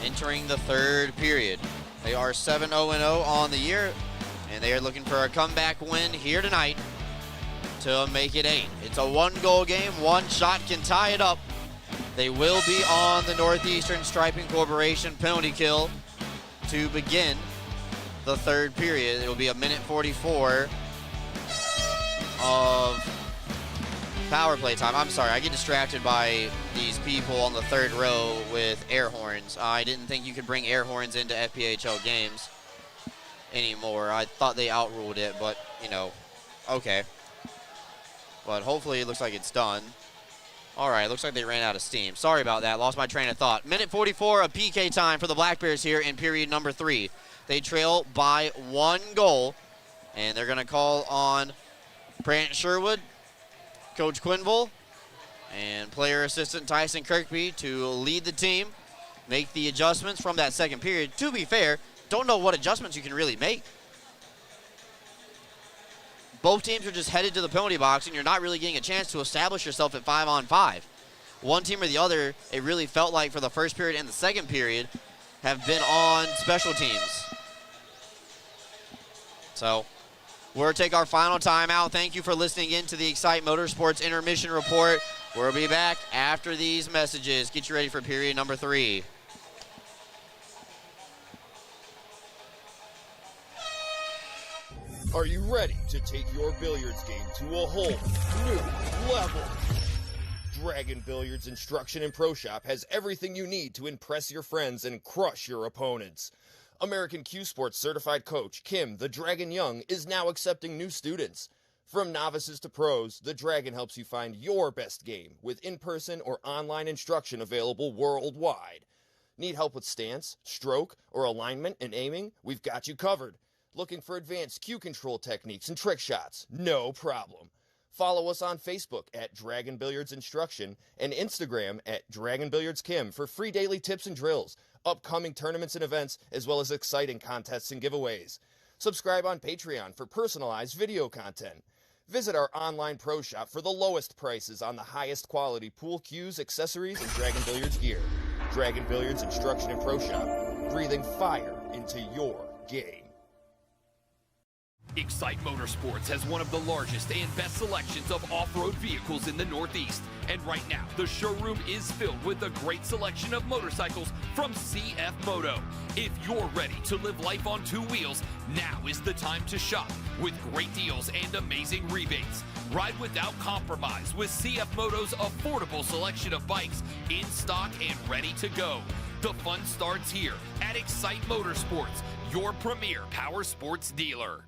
entering the third period. They are 7-0-0 on the year, and they are looking for a comeback win here tonight to make it 8. It's a 1-goal game. One shot can tie it up. They will be on the Northeastern Striping Corporation penalty kill to begin the third period. It will be a minute 44 of power play time. I'm sorry, I get distracted by these people on the third row with air horns. I didn't think you could bring air horns into FPHL games anymore. I thought they outruled it, but, you know, okay. But hopefully it looks like it's done. All right, looks like they ran out of steam. Sorry about that. Lost my train of thought. Minute 44 of PK time for the Black Bears here in period number 3. They trail by 1 goal, and they're going to call on Brant Sherwood, Coach Quinville, and player assistant Tyson Kirkby to lead the team, make the adjustments from that second period. To be fair, don't know what adjustments you can really make. Both teams are just headed to the penalty box, and you're not really getting a chance to establish yourself at 5-on-5. One team or the other, it really felt like for the first period and the second period, have been on special teams. So we'll take our final timeout. Thank you for listening in to the Excite Motorsports Intermission Report. We'll be back after these messages. Get you ready for period number 3. Are you ready to take your billiards game to a whole new level? Dragon Billiards Instruction and Pro Shop has everything you need to impress your friends and crush your opponents. American Q Sports certified coach Kim the Dragon Young is now accepting new students. From novices to pros, the Dragon helps you find your best game with in-person or online instruction available worldwide. Need help with stance, stroke, or alignment and aiming? We've got you covered. Looking for advanced cue control techniques and trick shots? No problem. Follow us on Facebook at Dragon Billiards Instruction and Instagram at Dragon Billiards Kim for free daily tips and drills, upcoming tournaments and events, as well as exciting contests and giveaways. Subscribe on Patreon for personalized video content. Visit our online pro shop for the lowest prices on the highest quality pool cues, accessories, and Dragon Billiards gear. Dragon Billiards Instruction and Pro Shop, breathing fire into your game. Excite Motorsports has one of the largest and best selections of off-road vehicles in the Northeast. And right now, the showroom is filled with a great selection of motorcycles from CF Moto. If you're ready to live life on two wheels, now is the time to shop with great deals and amazing rebates. Ride without compromise with CF Moto's affordable selection of bikes in stock and ready to go. The fun starts here at Excite Motorsports, your premier power sports dealer.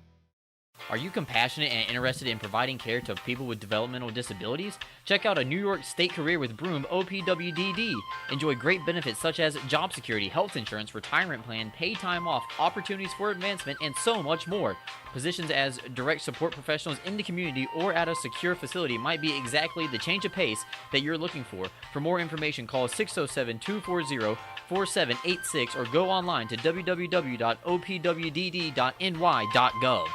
Are you compassionate and interested in providing care to people with developmental disabilities? Check out a New York State career with Broom OPWDD. Enjoy great benefits such as job security, health insurance, retirement plan, paid time off, opportunities for advancement, and so much more. Positions as direct support professionals in the community or at a secure facility might be exactly the change of pace that you're looking for. For more information, call 607-240-4786 or go online to www.opwdd.ny.gov.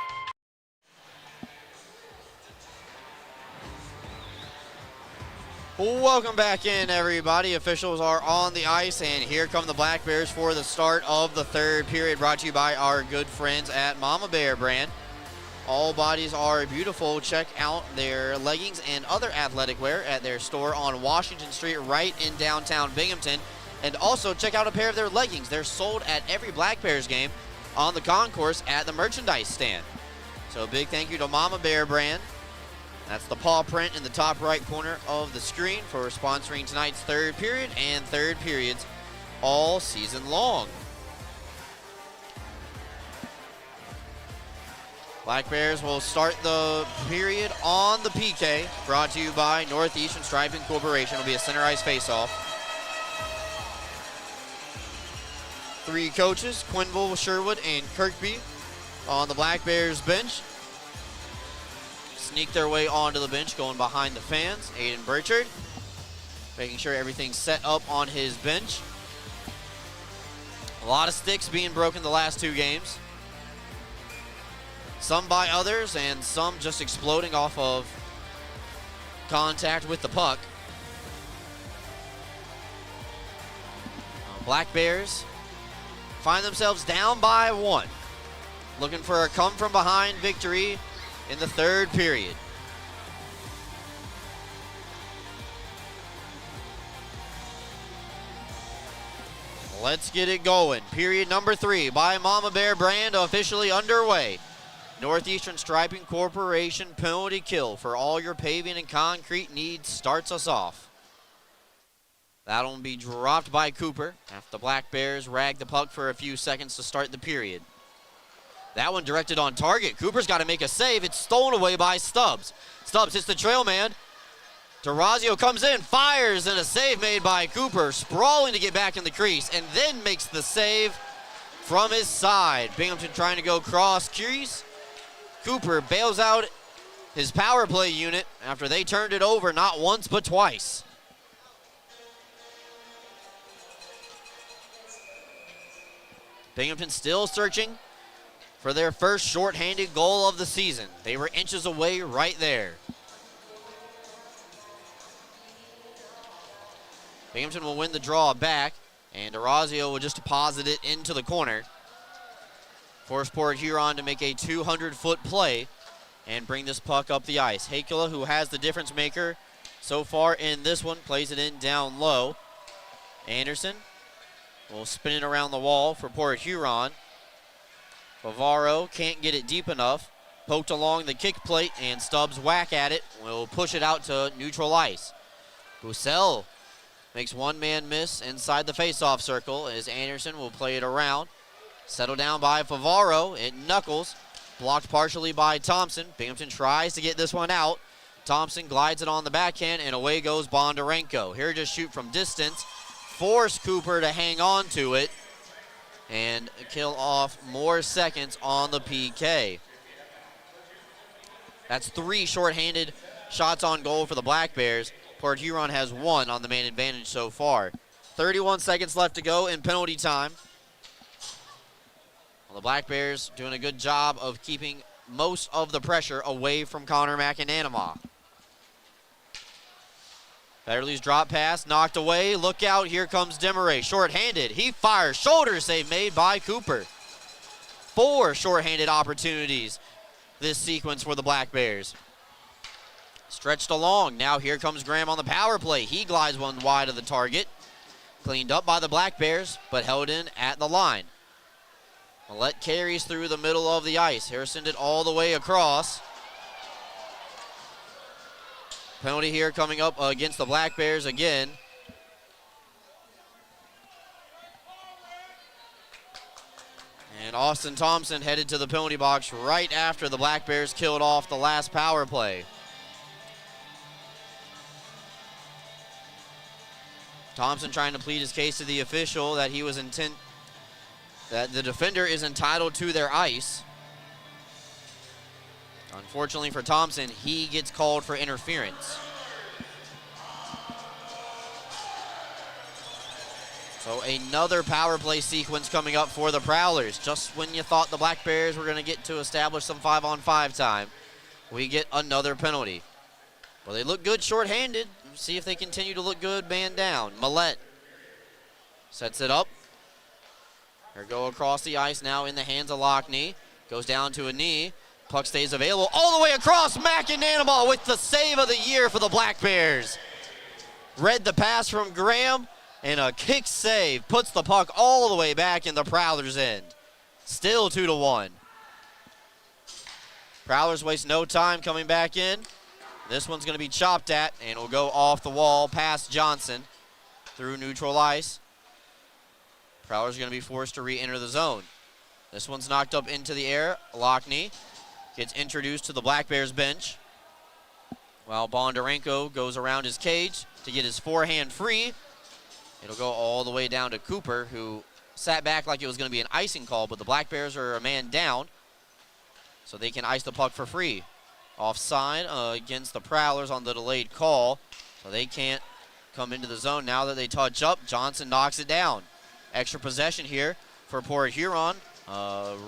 Welcome back in, everybody. Officials are on the ice, and here come the Black Bears for the start of the third period, brought to you by our good friends at Mama Bear brand. All bodies are beautiful. Check out their leggings and other athletic wear at their store on Washington Street right in downtown Binghamton. And also check out a pair of their leggings. They're sold at every Black Bears game on the concourse at the merchandise stand. So a big thank you to Mama Bear brand. That's the paw print in the top right corner of the screen for sponsoring tonight's third period and third periods all season long. Black Bears will start the period on the PK, brought to you by Northeastern Striping Corporation. It'll be a center ice face-off. Three coaches, Quinville, Sherwood, and Kirkby on the Black Bears bench. Sneak their way onto the bench, going behind the fans. Aiden Burchard making sure everything's set up on his bench. A lot of sticks being broken the last two games. Some by others and some just exploding off of contact with the puck. Black Bears find themselves down by one. Looking for a come-from-behind victory in the third period. Let's get it going. Period number 3 by Mama Bear brand officially underway. Northeastern Striping Corporation penalty kill for all your paving and concrete needs starts us off. That'll be dropped by Cooper after the Black Bears rag the puck for a few seconds to start the period. That one directed on target. Cooper's got to make a save. It's stolen away by Stubbs. Stubbs hits the trail man. D'Orazio comes in, fires, and a save made by Cooper, sprawling to get back in the crease, and then makes the save from his side. Binghamton trying to go cross crease. Cooper bails out his power play unit after they turned it over not once but twice. Binghamton still searching for their first shorthanded goal of the season. They were inches away right there. Binghamton will win the draw back, and D'Orazio will just deposit it into the corner. Force Port Huron to make a 200-foot play and bring this puck up the ice. Hakula, who has the difference maker so far in this one, plays it in down low. Anderson will spin it around the wall for Port Huron. Favaro can't get it deep enough. Poked along the kick plate, and Stubbs whack at it. Will push it out to neutral ice. Bussell makes one man miss inside the faceoff circle as Anderson will play it around. Settled down by Favaro. It knuckles Blocked partially by Thompson. Binghamton tries to get this one out. Thompson glides it on the backhand, and away goes Bondarenko. Here to shoot from distance. Force Cooper to hang on to it and kill off more seconds on the PK. That's 3 shorthanded shots on goal for the Black Bears. Port Huron has 1 on the man advantage so far. 31 seconds left to go in penalty time. Well, the Black Bears doing a good job of keeping most of the pressure away from Connor McAnanama. Federley's drop pass knocked away. Look out, here comes Demaray. Short-handed, he fires. Shoulder save made by Cooper. 4 short-handed opportunities this sequence for the Black Bears. Stretched along, now here comes Graham on the power play. He glides one wide of the target. Cleaned up by the Black Bears, but held in at the line. Millette carries through the middle of the ice. Harrison it all the way across. Penalty here coming up against the Black Bears again. And Austin Thompson headed to the penalty box right after the Black Bears killed off the last power play. Thompson trying to plead his case to the official that he was that the defender is entitled to their ice. Unfortunately for Thompson, he gets called for interference. So another power play sequence coming up for the Prowlers. Just when you thought the Black Bears were going to get to establish some 5-on-5 time, we get another penalty. Well, they look good shorthanded. See if they continue to look good man down. Millette sets it up. Here go across the ice now in the hands of Lockney. Goes down to a knee. Puck stays available all the way across. McAnanama with the save of the year for the Black Bears. Read the pass from Graham, and a kick save puts the puck all the way back in the Prowlers' end. Still 2-1. Prowlers waste no time coming back in. This one's going to be chopped at, and will go off the wall past Johnson through neutral ice. Prowlers are going to be forced to re-enter the zone. This one's knocked up into the air. Lockney gets introduced to the Black Bears bench, while Bondarenko goes around his cage to get his forehand free. It'll go all the way down to Cooper, who sat back like it was going to be an icing call, but the Black Bears are a man down, so they can ice the puck for free. Offside against the Prowlers on the delayed call, so they can't come into the zone. Now that they touch up, Johnson knocks it down. Extra possession here for Port Huron.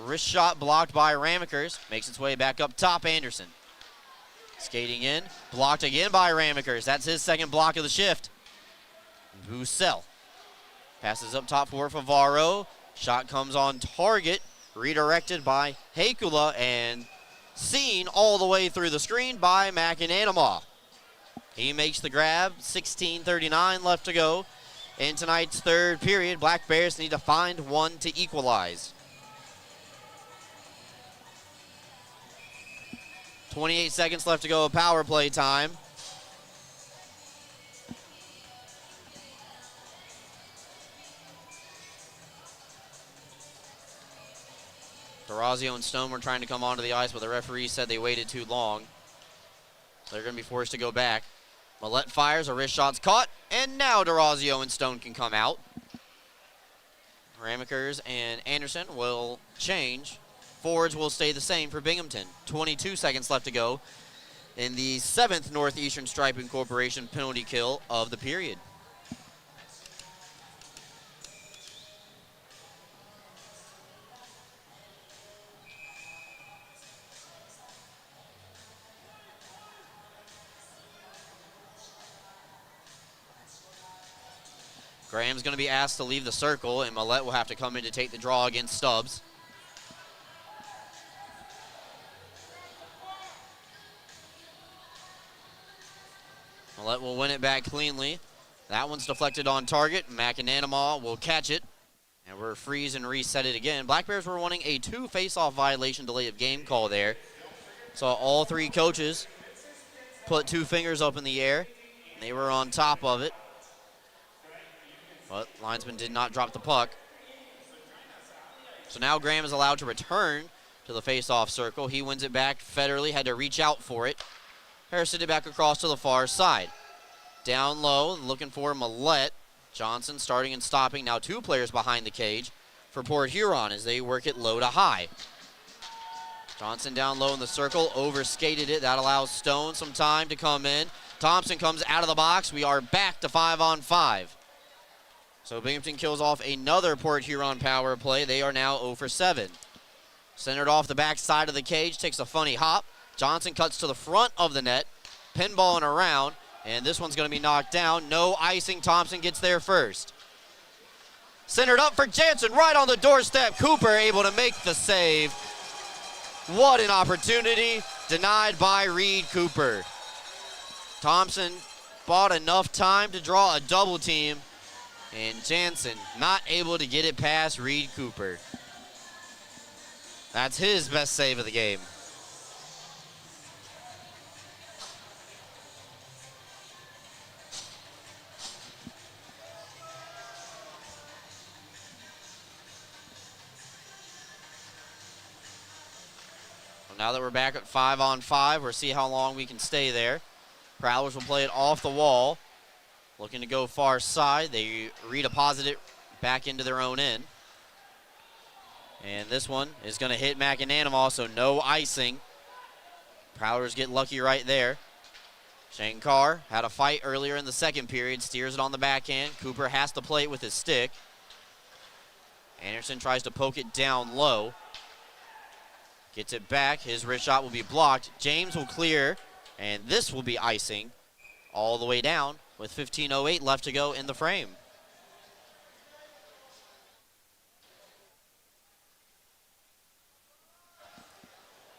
Wrist shot blocked by Ramekers. Makes its way back up top, Anderson. Skating in, blocked again by Ramekers. That's his second block of the shift. Bussell passes up top for Favaro. Shot comes on target, redirected by Hakula, and seen all the way through the screen by McAnanama. He makes the grab. 16:39 left to go in tonight's third period. Black Bears need to find one to equalize. 28 seconds left to go of power play time. D'Orazio and Stone were trying to come onto the ice, but the referee said they waited too long. They're going to be forced to go back. Millette fires, a wrist shot's caught, and now D'Orazio and Stone can come out. Ramekers and Anderson will change. Forwards will stay the same for Binghamton. 22 seconds left to go in the 7th Northeastern Striping Corporation penalty kill of the period. Graham's going to be asked to leave the circle, and Millette will have to come in to take the draw against Stubbs. Millette will win it back cleanly. That one's deflected on target. McAnanama will catch it, and we're freeze and reset it again. Black Bears were wanting a 2 face-off violation delay of game call there. So all 3 coaches put 2 fingers up in the air. And they were on top of it. But linesman did not drop the puck. So now Graham is allowed to return to to the face-off circle. He wins it back. Federley had to reach out for it. Harrison it back across to the far side. Down low, looking for Millette. Johnson starting and stopping. Now 2 players behind the cage for Port Huron as they work it low to high. Johnson down low in the circle, overskated it. That allows Stone some time to come in. Thompson comes out of the box. We are back to 5-on-5. So Binghamton kills off another Port Huron power play. They are now 0 for 7. Centered off the back side of the cage, takes a funny hop. Johnson cuts to the front of the net, pinballing around, and this one's going to be knocked down. No icing. Thompson gets there first. Centered up for Jansen, right on the doorstep. Cooper able to make the save. What an opportunity, denied by Reed Cooper. Thompson bought enough time to draw a double team, and Jansen not able to get it past Reed Cooper. That's his best save of the game. Now that we're back at 5-on-5, we'll see how long we can stay there. Prowlers will play it off the wall. Looking to go far side. They redeposit it back into their own end. And this one is going to hit McAnanama, so no icing. Prowlers get lucky right there. Shankar had a fight earlier in the second period, steers it on the backhand. Cooper has to play it with his stick. Anderson tries to poke it down low. Gets it back. His wrist shot will be blocked. James will clear, and this will be icing all the way down with 15:08 left to go in the frame.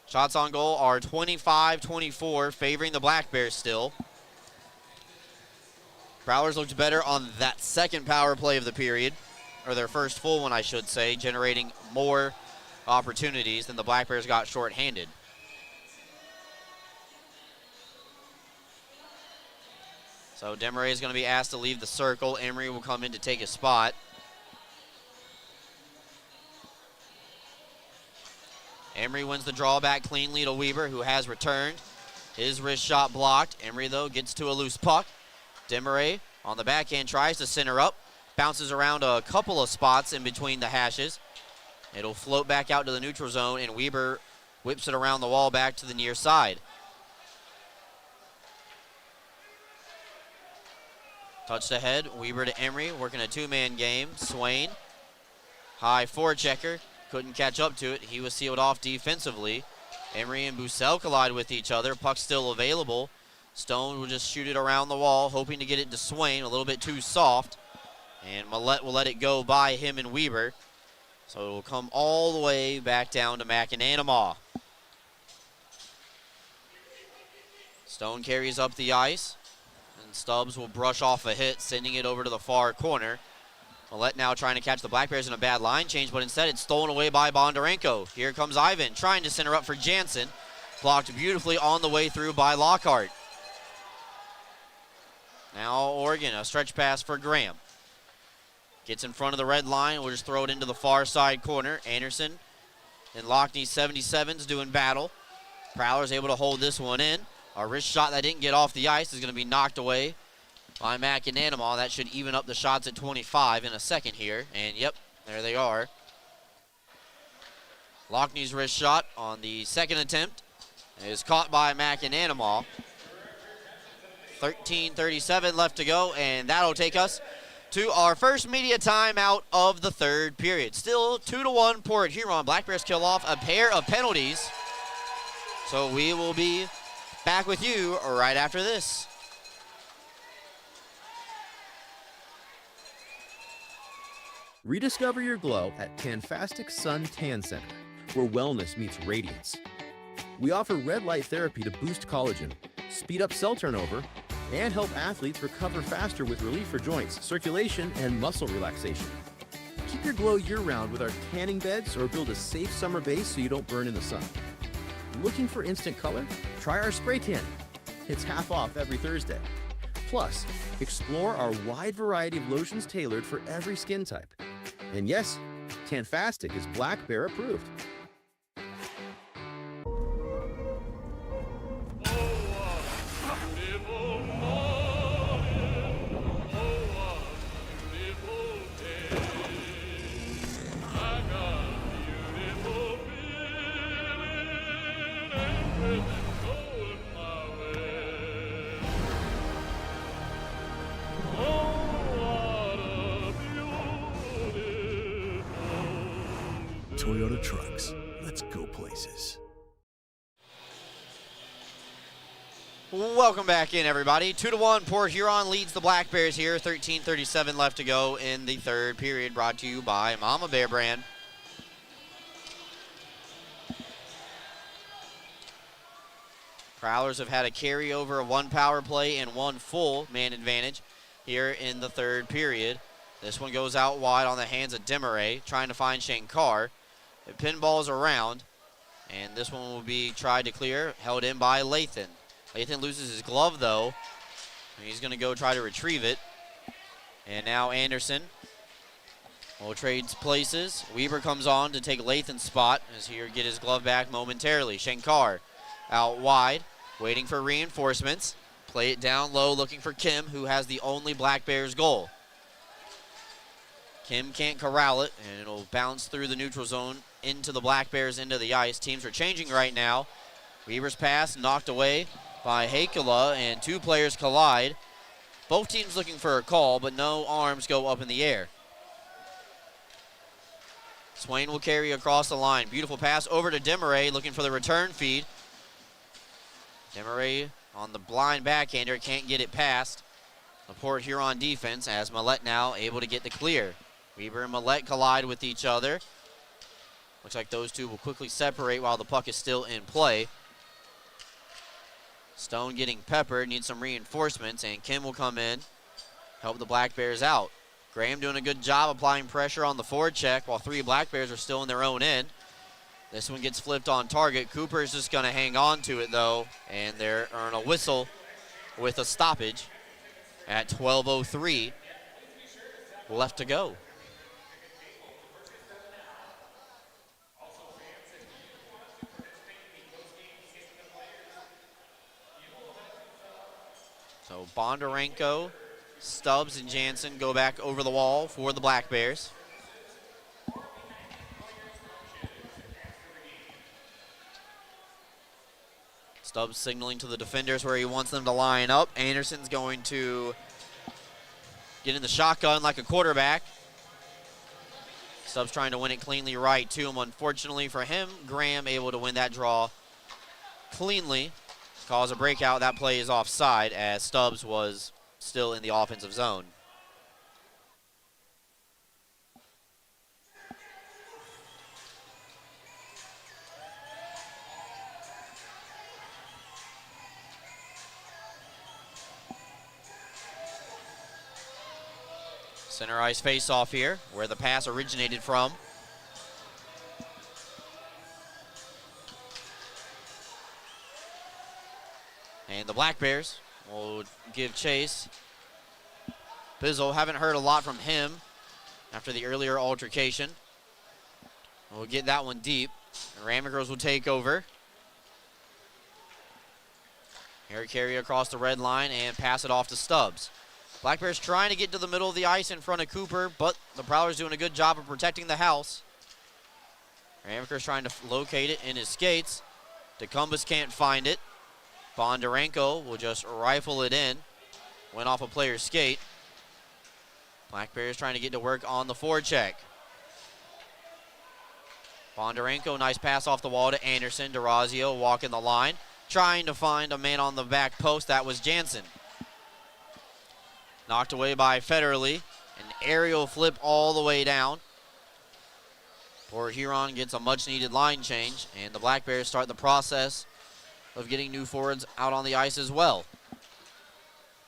Shots on goal are 25-24, favoring the Black Bears still. Prowlers looked better on that second power play of the period, or their first full one, I should say, generating more opportunities than the Black Bears got shorthanded. So Demaray is going to be asked to leave the circle. Emery will come in to take his spot. Emery wins the drawback cleanly to Weber, who has returned. His wrist shot blocked. Emery, though, gets to a loose puck. Demaray on the backhand tries to center up. Bounces around a couple of spots in between the hashes. It'll float back out to the neutral zone, and Weber whips it around the wall back to the near side. Touched ahead, Weber to Emery, working a 2-man game. Swain, high forechecker, couldn't catch up to it. He was sealed off defensively. Emery and Bussell collide with each other. Puck still available. Stone will just shoot it around the wall, hoping to get it to Swain, a little bit too soft. And Millette will let it go by him and Weber. So it will come all the way back down to McAnanama. Stone carries up the ice, and Stubbs will brush off a hit, sending it over to the far corner. Millette now trying to catch the Black Bears in a bad line change, but instead it's stolen away by Bondarenko. Here comes Ivan, trying to center up for Jansen. Blocked beautifully on the way through by Lockhart. Now Oregon, a stretch pass for Graham. Gets in front of the red line. We'll just throw it into the far side corner. Anderson and Lockney 77s doing battle. Prowlers able to hold this one in. A wrist shot that didn't get off the ice is going to be knocked away by McAnanama. That should even up the shots at 25 in a second here. And yep, there they are. Lockney's wrist shot on the second attempt is caught by McAnanama. 13:37 left to go, and that'll take us to our first media timeout of the third period. Still 2-1 Port Huron. Black Bears kill off a pair of penalties. So we will be back with you right after this. Rediscover your glow at Tanfastic Sun Tan Center, where wellness meets radiance. We offer red light therapy to boost collagen, speed up cell turnover, and help athletes recover faster with relief for joints, circulation, and muscle relaxation. Keep your glow year-round with our tanning beds or build a safe summer base so you don't burn in the sun. Looking for instant color? Try our spray tan. It's half off every Thursday. Plus, explore our wide variety of lotions tailored for every skin type. And yes, Tanfastic is Black Bear approved. Toyota Trucks. Let's go places. Welcome back in, everybody. 2-1, Port Huron leads the Black Bears here. 13:37 left to go in the third period, brought to you by Mama Bear Brand. Prowlers have had a carryover of 1 power play and 1 full man advantage here in the third period. This one goes out wide on the hands of Demaray, trying to find Shankar. It pinballs around, and this one will be tried to clear, held in by Lathan. Lathan loses his glove, though. He's going to go try to retrieve it. And now Anderson will trade places. Weber comes on to take Lathan's spot as he'll get his glove back momentarily. Shankar out wide, waiting for reinforcements. Play it down low, looking for Kim, who has the only Black Bears goal. Kim can't corral it, and it'll bounce through the neutral zone into the Black Bears, into the ice. Teams are changing right now. Weber's pass knocked away by Hakela, and 2 players collide. Both teams looking for a call, but no arms go up in the air. Swain will carry across the line. Beautiful pass over to Demaray, looking for the return feed. Demaray on the blind backhander, can't get it past the Port Huron defense, as Millette now able to get the clear. Weber and Millette collide with each other. Looks like those two will quickly separate while the puck is still in play. Stone getting peppered, needs some reinforcements, and Kim will come in, help the Black Bears out. Graham doing a good job applying pressure on the forward check while 3 Black Bears are still in their own end. This one gets flipped on target. Cooper is just going to hang on to it, though, and they're on a whistle with a stoppage at 12:03 left to go. So Bondarenko, Stubbs, and Jansen go back over the wall for the Black Bears. Stubbs signaling to the defenders where he wants them to line up. Anderson's going to get in the shotgun like a quarterback. Stubbs trying to win it cleanly right to him. Unfortunately for him, Graham able to win that draw cleanly. Cause a breakout. That play is offside as Stubbs was still in the offensive zone. Center ice face-off here, where the pass originated from. And the Black Bears will give chase. Bizzle, haven't heard a lot from him after the earlier altercation. We'll get that one deep. And Ramagers will take over. Here carry across the red line and pass it off to Stubbs. Black Bears trying to get to the middle of the ice in front of Cooper, but the Prowlers doing a good job of protecting the house. Ramagers trying to locate it in his skates. DeCumbus can't find it. Bondarenko will just rifle it in. Went off a player's skate. Black Bears trying to get to work on the forecheck. Bondarenko, nice pass off the wall to Anderson. DeRazio walking the line, trying to find a man on the back post. That was Jansen. Knocked away by Federley. An aerial flip all the way down. Port Huron gets a much-needed line change, and the Black Bears start the process of getting new forwards out on the ice as well.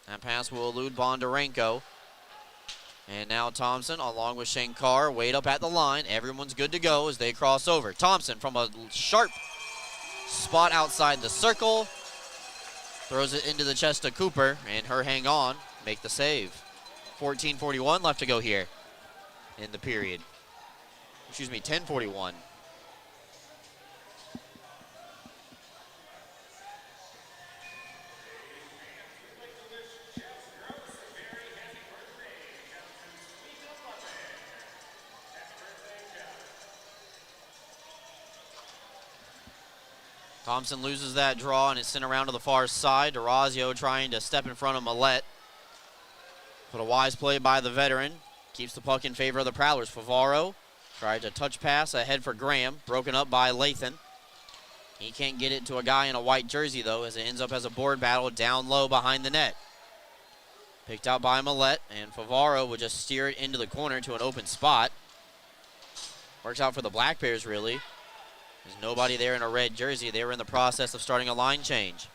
That pass will elude Bondarenko. And now Thompson, along with Shankar, wait up at the line. Everyone's good to go as they cross over. Thompson from a sharp spot outside the circle. Throws it into the chest of Cooper, and her hang on, make the save. 14:41 left to go here in the period. Excuse me, 10:41. Thompson loses that draw and is sent around to the far side. DeRazio trying to step in front of Millette. But a wise play by the veteran keeps the puck in favor of the Prowlers. Favaro Tried to touch pass ahead for Graham. Broken up by Lathan. He can't get it to a guy in a white jersey, though, as it ends up as a board battle down low behind the net. Picked out by Millette, and Favaro would just steer it into the corner to an open spot. Works out for the Black Bears, really. There's nobody there in a red jersey. They were in the process of starting a line change.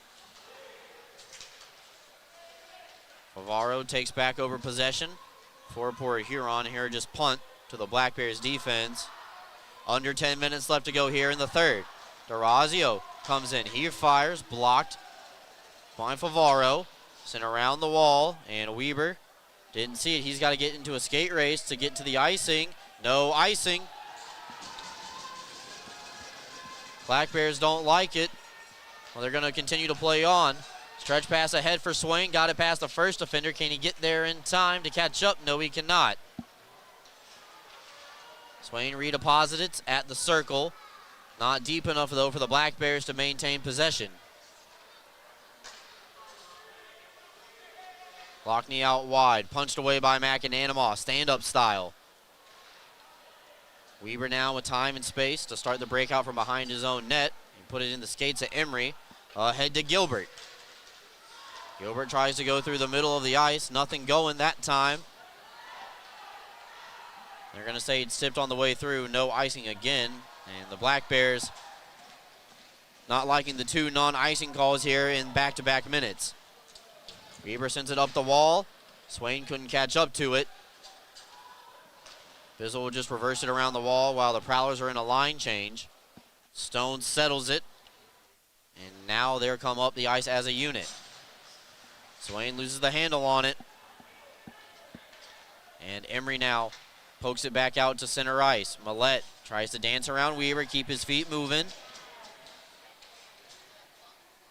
Favaro takes back over possession for Port Huron. Here, just punt to the Black Bears defense. Under 10 minutes left to go here in the third. D'Orazio comes in. He fires, blocked by Favaro. Sent around the wall, and Weber didn't see it. He's got to get into a skate race to get to the icing. No icing. Black Bears don't like it. Well, they're going to continue to play on. Stretch pass ahead for Swain. Got it past the first defender. Can he get there in time to catch up? No, he cannot. Swain redeposits at the circle. Not deep enough, though, for the Black Bears to maintain possession. Lockney out wide. Punched away by McAnanamaw. Stand-up style. Weber now with time and space to start the breakout from behind his own net. And put it in the skates of Emery. Ahead to Gilbert. Gilbert tries to go through the middle of the ice. Nothing going that time. They're going to say it's tipped on the way through. No icing again. And the Black Bears not liking the two non-icing calls here in back-to-back minutes. Weber sends it up the wall. Swain couldn't catch up to it. Bizzle will just reverse it around the wall while the Prowlers are in a line change. Stone settles it. And now they're come up the ice as a unit. Swain loses the handle on it. And Emery now pokes it back out to center ice. Millette tries to dance around Weber, keep his feet moving.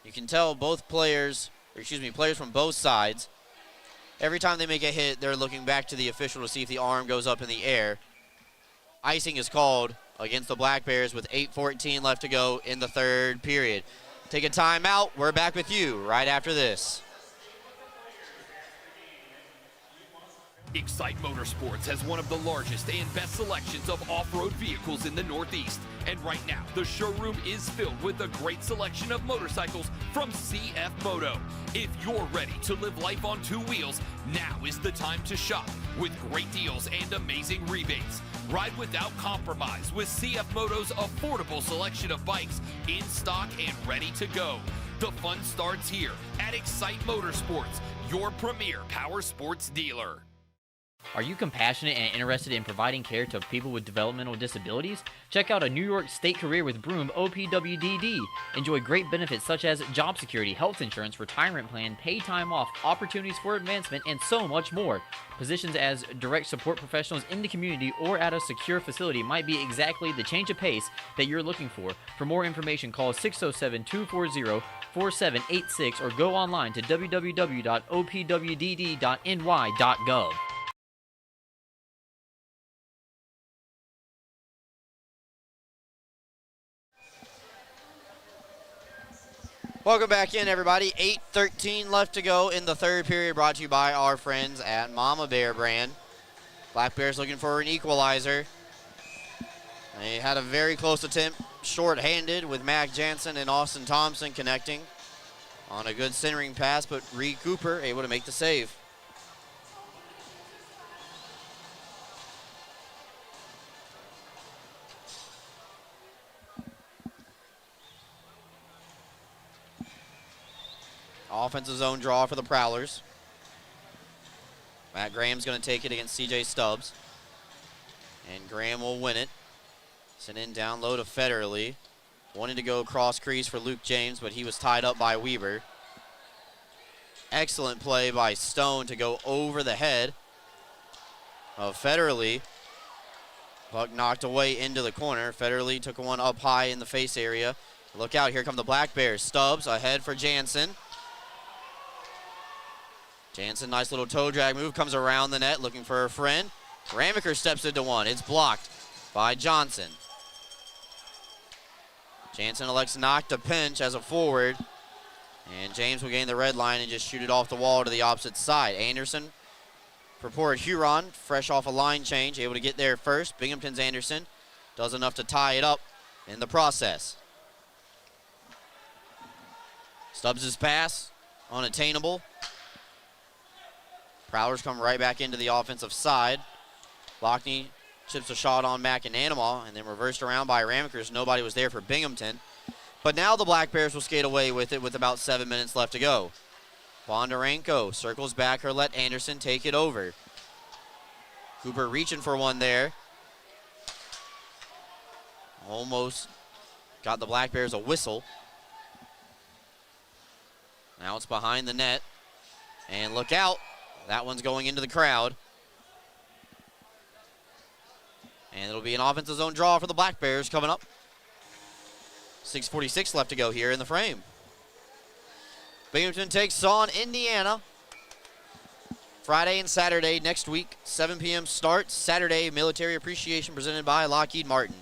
You can tell both players, players from both sides, every time they make a hit, they're looking back to the official to see if the arm goes up in the air. Icing is called against the Black Bears with 8:14 left to go in the third period. Take a timeout. We're back with you right after this. Excite Motorsports has one of the largest and best selections of off-road vehicles in the Northeast. And right now, the showroom is filled with a great selection of motorcycles from CF Moto. If you're ready to live life on two wheels, now is the time to shop with great deals and amazing rebates. Ride without compromise with CF Moto's affordable selection of bikes in stock and ready to go. The fun starts here at Excite Motorsports, your premier power sports dealer. Are you compassionate and interested in providing care to people with developmental disabilities? Check out a New York State career with Broom OPWDD. Enjoy great benefits such as job security, health insurance, retirement plan, paid time off, opportunities for advancement, and so much more. Positions as direct support professionals in the community or at a secure facility might be exactly the change of pace that you're looking for. For more information, call 607-240-4786 or go online to www.opwdd.ny.gov. Welcome back in, everybody. 8:13 left to go in the third period, brought to you by our friends at Mama Bear Brand. Black Bears looking for an equalizer. They had a very close attempt, short-handed, with Mac Jansen and Austin Thompson connecting on a good centering pass, but Reed Cooper able to make the save. Offensive zone draw for the Prowlers. Matt Graham's going to take it against CJ Stubbs. And Graham will win it. Sent in down low to Federerly. Wanted to go cross crease for Luke James, but he was tied up by Weber. Excellent play by Stone to go over the head of Federerly. Puck knocked away into the corner. Federerly took one up high in the face area. Look out, here come the Black Bears. Stubbs ahead for Jansen. Jansen, nice little toe drag move, comes around the net looking for a friend. Ramaker steps into one. It's blocked by Johnson. Jansen elects not to pinch as a forward. And James will gain the red line and just shoot it off the wall to the opposite side. Anderson for Port Huron, fresh off a line change, able to get there first. Binghamton's Anderson does enough to tie it up in the process. Stubbs' pass, unattainable. Prowlers come right back into the offensive side. Lockney chips a shot on McAnanama and then reversed around by Ramekers. Nobody was there for Binghamton. But now the Black Bears will skate away with it with about 7 minutes left to go. Bondarenko circles back her, let Anderson take it over. Cooper reaching for one there. Almost got the Black Bears a whistle. Now it's behind the net. And look out. That one's going into the crowd. And it'll be an offensive zone draw for the Black Bears coming up. 6:46 left to go here in the frame. Binghamton takes on Indiana. Friday and Saturday next week, 7 p.m. start. Saturday, military appreciation presented by Lockheed Martin.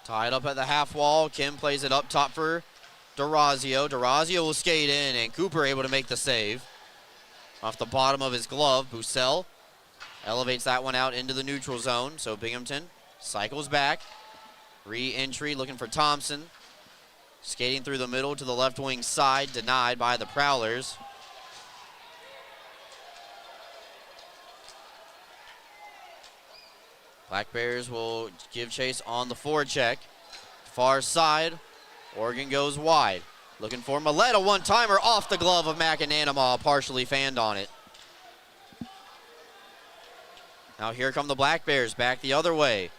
Tied up at the half wall. Kim plays it up top for D'Orazio. D'Orazio will skate in, and Cooper able to make the save. Off the bottom of his glove, Bussell elevates that one out into the neutral zone. So Binghamton cycles back. Re-entry looking for Thompson. Skating through the middle to the left wing side, denied by the Prowlers. Black Bears will give chase on the forecheck. Far side, Oregon goes wide. Looking for Millett, a one-timer off the glove of McAnanama, partially fanned on it. Now here come the Black Bears back the other way.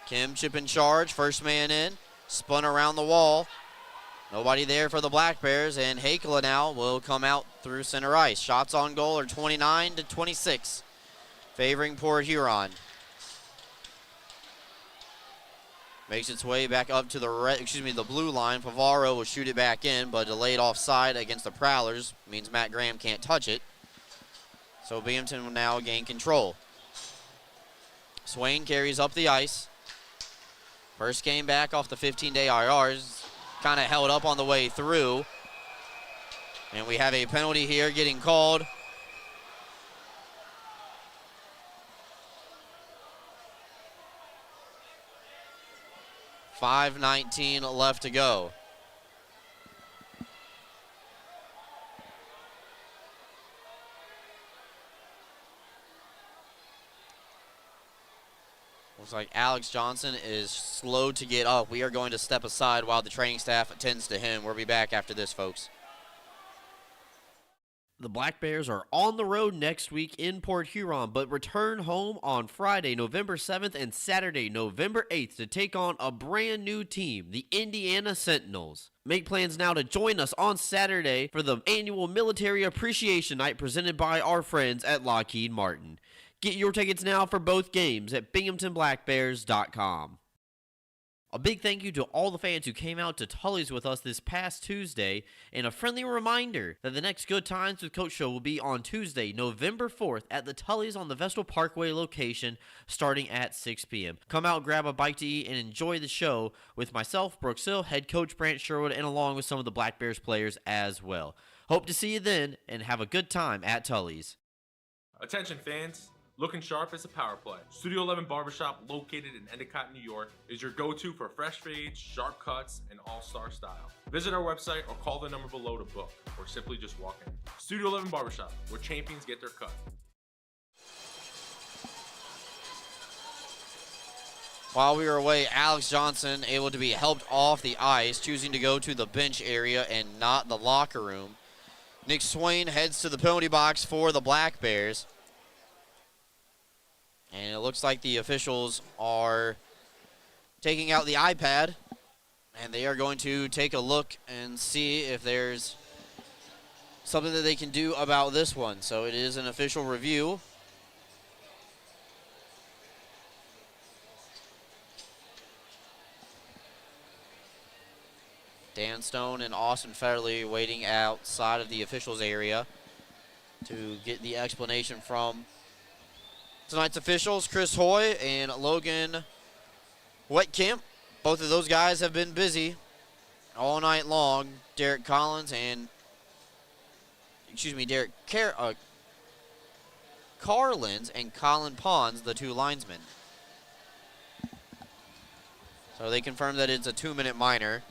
Kim chip in charge, first man in, spun around the wall. Nobody there for the Black Bears, and Hakela now will come out through center ice. Shots on goal are 29-26, favoring Port Huron. Makes its way back up to the blue line. Pavaro will shoot it back in, but delayed offside against the Prowlers means Matt Graham can't touch it. So Binghamton will now gain control. Swain carries up the ice. First game back off the 15-day IRs. Kind of held up on the way through. And we have a penalty here getting called. .5:19 left to go. Looks like Alex Johnson is slow to get up. We are going to step aside while the training staff attends to him. We'll be back after this, folks. The Black Bears are on the road next week in Port Huron, but return home on Friday, November 7th and Saturday, November 8th to take on a brand new team, the Indiana Sentinels. Make plans now to join us on Saturday for the annual Military Appreciation Night presented by our friends at Lockheed Martin. Get your tickets now for both games at binghamtonblackbears.com. A big thank you to all the fans who came out to Tully's with us this past Tuesday, and a friendly reminder that the next Good Times with Coach show will be on Tuesday, November 4th at the Tully's on the Vestal Parkway location starting at 6 p.m. Come out, grab a bite to eat, and enjoy the show with myself, Brooks Hill, head coach Brant Sherwood, and along with some of the Black Bears players as well. Hope to see you then, and have a good time at Tully's. Attention fans. Looking sharp is a power play. Studio 11 Barbershop, located in Endicott, New York, is your go-to for fresh fades, sharp cuts, and all-star style. Visit our website or call the number below to book, or simply just walk in. Studio 11 Barbershop, where champions get their cut. While we were away, Alex Johnson able to be helped off the ice, choosing to go to the bench area and not the locker room. Nick Swain heads to the penalty box for the Black Bears. And it looks like the officials are taking out the iPad, and they are going to take a look and see if there's something that they can do about this one. So it is an official review. Dan Stone and Austin Federley waiting outside of the officials area to get the explanation from tonight's officials, Chris Hoy and Logan Wet camp. Both of those guys have been busy all night long. Derek Carlins and Colin Pons, the two linesmen. So they confirmed that it's a 2-minute minor.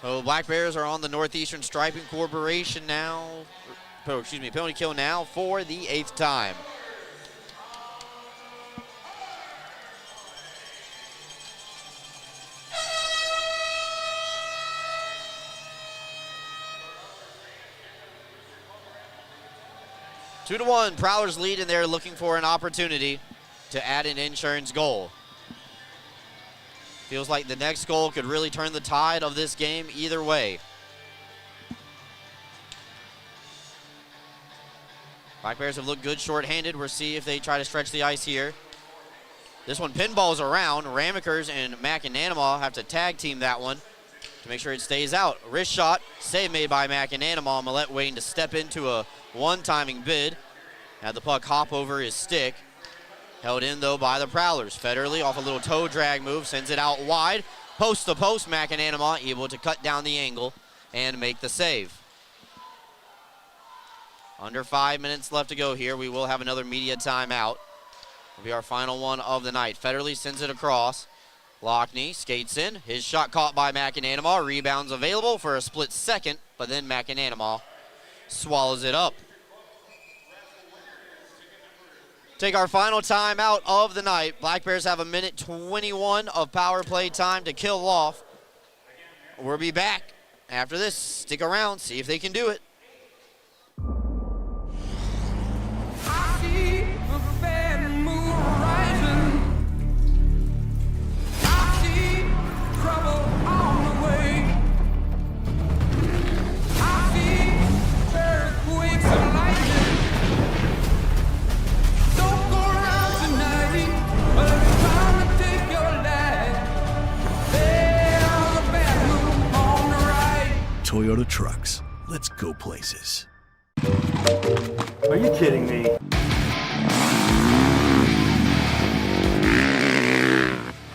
So Black Bears are on the Northeastern Striping Corporation now. Penalty kill now for the 8th time. Two to 1, Prowlers lead, and they're looking for an opportunity to add an insurance goal. Feels like the next goal could really turn the tide of this game either way. Black Bears have looked good shorthanded. We'll see if they try to stretch the ice here. This one pinballs around. Ramekers and McAnanama have to tag team that one to make sure it stays out. Wrist shot, save made by McAnanama. Millette waiting to step into a one-timing bid. Had the puck hop over his stick. Held in, though, by the Prowlers. Federley off a little toe drag move, sends it out wide. Post to post, McAnanama able to cut down the angle and make the save. Under 5 minutes left to go here. We will have another media timeout. Will be our final one of the night. Federley sends it across. Lockney skates in. His shot caught by McAnanama. Rebounds available for a split second, but then McAnanama swallows it up. Take our final timeout of the night. Black Bears have 1:21 of power play time to kill off. We'll be back after this. Stick around, see if they can do it. Toyota trucks. Let's go places. Are you kidding me?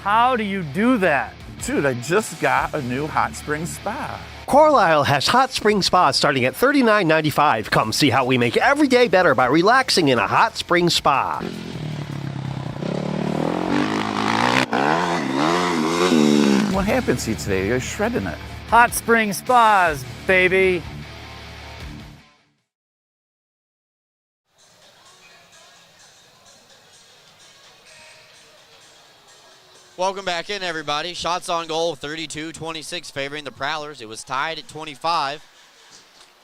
How do you do that? Dude, I just got a new hot spring spa. Carlisle has hot spring spas starting at $39.95. Come see how we make every day better by relaxing in a hot spring spa. What happened to you today? You're shredding it. Hot spring spas, baby. Welcome back in, everybody. Shots on goal, 32-26, favoring the Prowlers. It was tied at 25.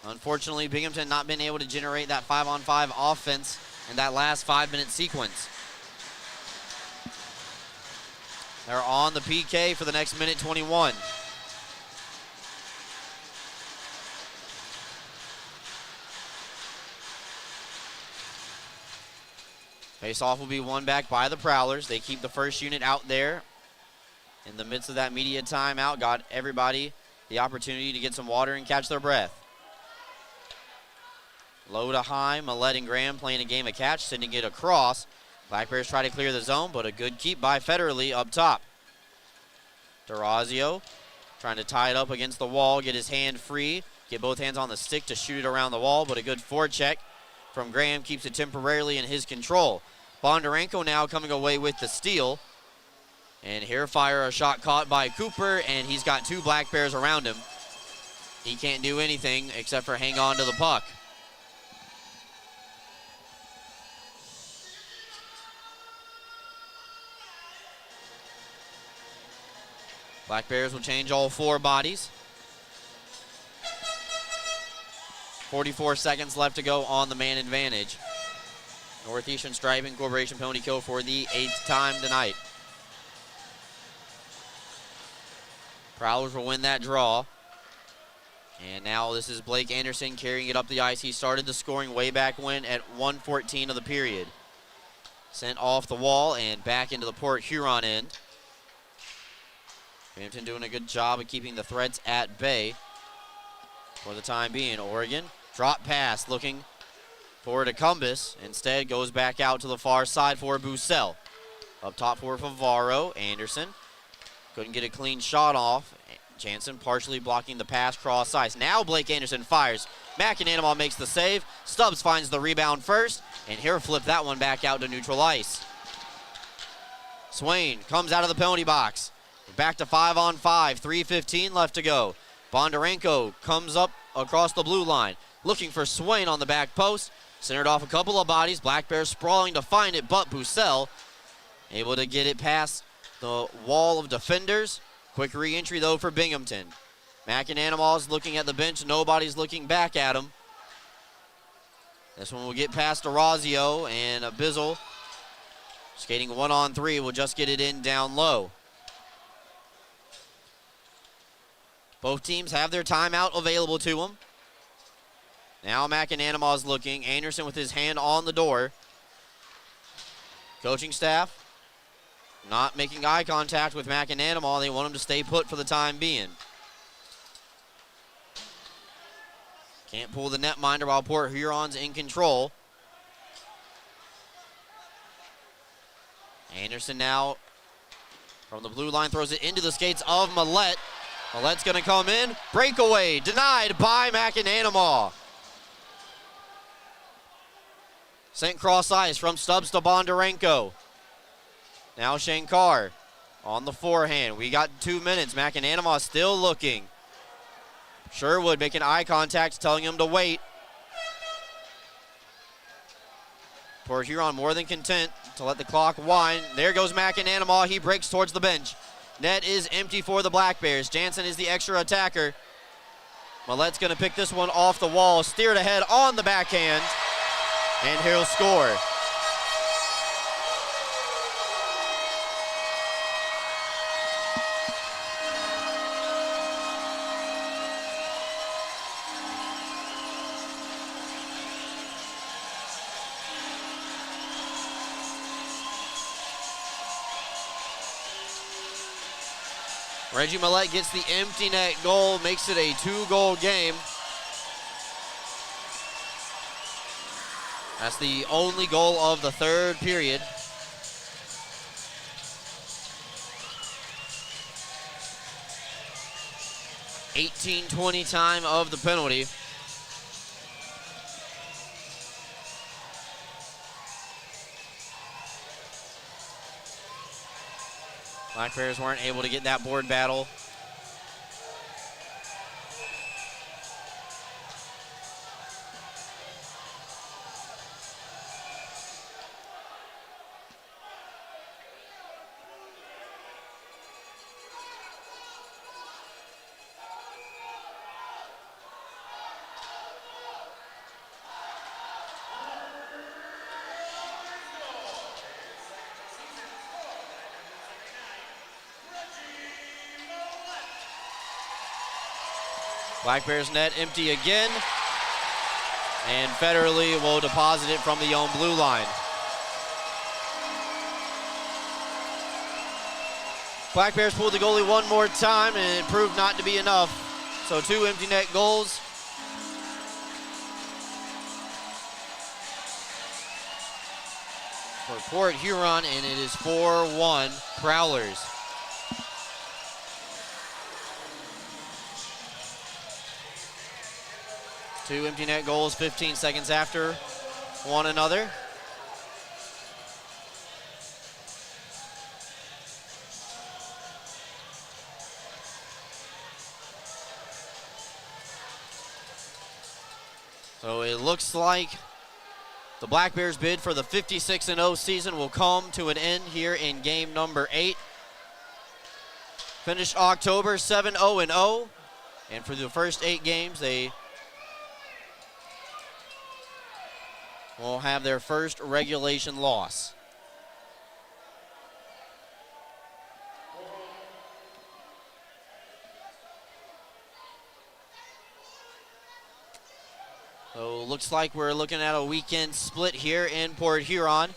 Unfortunately, Binghamton not been able to generate that 5-on-5 offense in that last 5-minute sequence. They're on the PK for the next minute 21. Face-off will be won back by the Prowlers. They keep the first unit out there. In the midst of that media timeout, got everybody the opportunity to get some water and catch their breath. Low to high, Millette and Graham playing a game of catch, sending it across. Black Bears try to clear the zone, but a good keep by Federley up top. D'Orazio trying to tie it up against the wall, get his hand free, get both hands on the stick to shoot it around the wall, but a good forecheck from Graham keeps it temporarily in his control. Bondarenko now coming away with the steal. And here fire a shot caught by Cooper, and he's got two Black Bears around him. He can't do anything except for hang on to the puck. Black Bears will change all four bodies. 44 seconds left to go on the man advantage. Northeastern Striping Corporation penalty kill for the 8th time tonight. Prowlers will win that draw. And now this is Blake Anderson carrying it up the ice. He started the scoring way back when at 1:14 of the period. Sent off the wall and back into the Port Huron end. Binghamton doing a good job of keeping the threats at bay for the time being. Oregon Drop pass looking for Decumbus. Instead goes back out to the far side for Bussell. Up top for Favaro. Anderson couldn't get a clean shot off. Jansen partially blocking the pass cross ice. Now Blake Anderson fires. McAnanamall makes the save. Stubbs finds the rebound first, and he'll flip that one back out to neutral ice. Swain comes out of the penalty box. Back to 5-on-5. 3:15 left to go. Bondarenko comes up across the blue line, looking for Swain on the back post. Centered off a couple of bodies. Black Bears sprawling to find it, but Bussell able to get it past the wall of defenders. Quick re-entry, though, for Binghamton. McAnanamall's looking at the bench. Nobody's looking back at him. This one will get past Orazio, and Bizzle, skating 1-on-3, will just get it in down low. Both teams have their timeout available to them. Now McAnanamall's looking. Anderson with his hand on the door. Coaching staff not making eye contact with McAnanamall. They want him to stay put for the time being. Can't pull the netminder while Port Huron's in control. Anderson now from the blue line throws it into the skates of Millette. Millette's going to come in. Breakaway denied by McAnanamall. Sent cross ice from Stubbs to Bondarenko. Now Shankar on the forehand. We got 2 minutes. McAnanamall still looking. Sherwood making eye contact, telling him to wait. Port Huron more than content to let the clock wind. There goes McAnanamall. He breaks towards the bench. Net is empty for the Black Bears. Jansen is the extra attacker. Millette's going to pick this one off the wall. Steered ahead on the backhand. And he'll score. Reggie Millette gets the empty net goal, makes it a 2-goal game. That's the only goal of the third period. .18-20 time of the penalty. Black Bears weren't able to get that board battle. Black Bears net empty again, and Federally will deposit it from the own blue line. Black Bears pulled the goalie one more time, and it proved not to be enough. So 2 empty net goals. For Port Huron, and it is 4-1 Prowlers. Two empty net goals 15 seconds after one another. So it looks like the Black Bears bid for the 56-0 season will come to an end here in game number 8. Finished October 7-0-0, and for the first 8 games they will have their first regulation loss. So looks like we're looking at a weekend split here in Port Huron.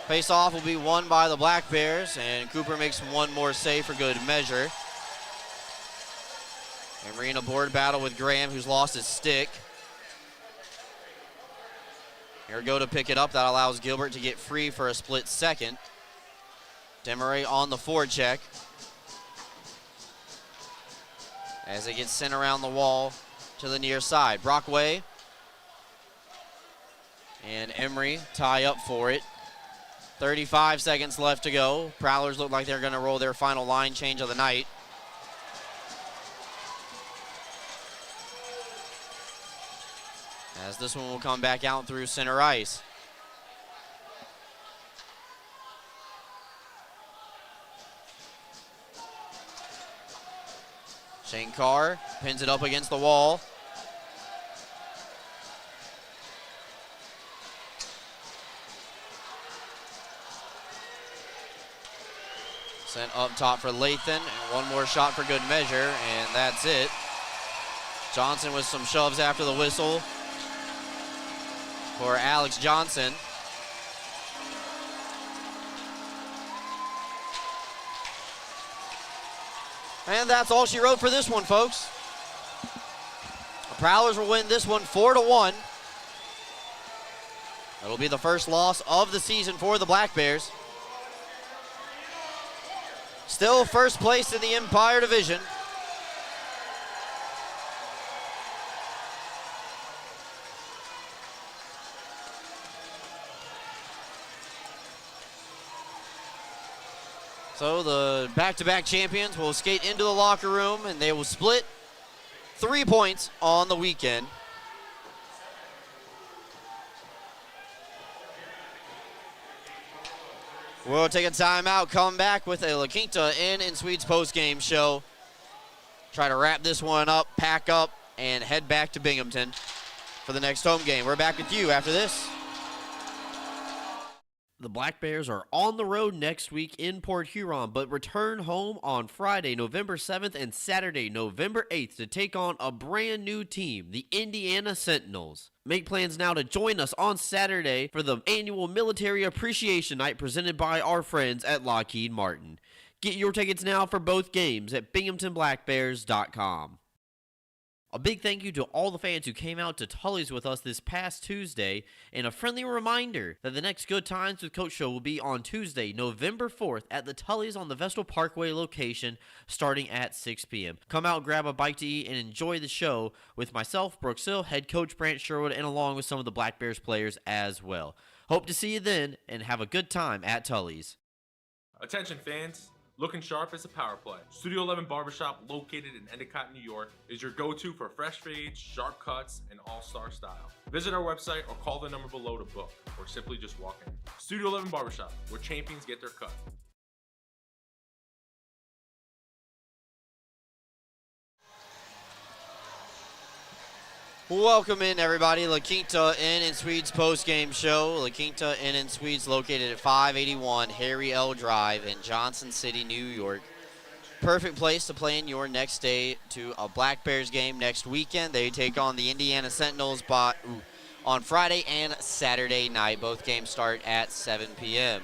Face-off will be won by the Black Bears, and Cooper makes one more save for good measure. Emery in a board battle with Graham, who's lost his stick. Here we go to pick it up. That allows Gilbert to get free for a split second. Demeray on the forecheck. As it gets sent around the wall to the near side. Brockway and Emery tie up for it. 35 seconds left to go. Prowlers look like they're going to roll their final line change of the night. As this one will come back out through center ice. Shane Carr pins it up against the wall. Sent up top for Lathan, and one more shot for good measure, and that's it. Johnson with some shoves after the whistle for Alex Johnson. And that's all she wrote for this one, folks. The Prowlers will win this one 4-1. It'll be the first loss of the season for the Black Bears. Still first place in the Empire Division. So the back-to-back champions will skate into the locker room, and they will split 3 points on the weekend. We'll take a timeout, come back with a La Quinta Inn and Suites post-game show. Try to wrap this one up, pack up, and head back to Binghamton for the next home game. We're back with you after this. The Black Bears are on the road next week in Port Huron, but return home on Friday, November 7th and Saturday, November 8th to take on a brand new team, the Indiana Sentinels. Make plans now to join us on Saturday for the annual Military Appreciation Night presented by our friends at Lockheed Martin. Get your tickets now for both games at binghamtonblackbears.com. A big thank you to all the fans who came out to Tully's with us this past Tuesday, and a friendly reminder that the next Good Times with Coach show will be on Tuesday, November 4th at the Tully's on the Vestal Parkway location starting at 6 p.m. Come out, grab a bite to eat, and enjoy the show with myself, Brooks Hill, head coach Brant Sherwood, and along with some of the Black Bears players as well. Hope to see you then, and have a good time at Tully's. Attention fans. Looking sharp is a power play. Studio 11 Barbershop, located in Endicott, New York, is your go-to for fresh fades, sharp cuts, and all-star style. Visit our website or call the number below to book, or simply just walk in. Studio 11 Barbershop, where champions get their cut. Welcome in, everybody. La Quinta Inn and Suites post-game show. La Quinta Inn and Suites located at 581 Harry L. Drive in Johnson City, New York. Perfect place to plan your next day to a Black Bears game next weekend. They take on the Indiana Sentinels on Friday and Saturday night. Both games start at 7 p.m.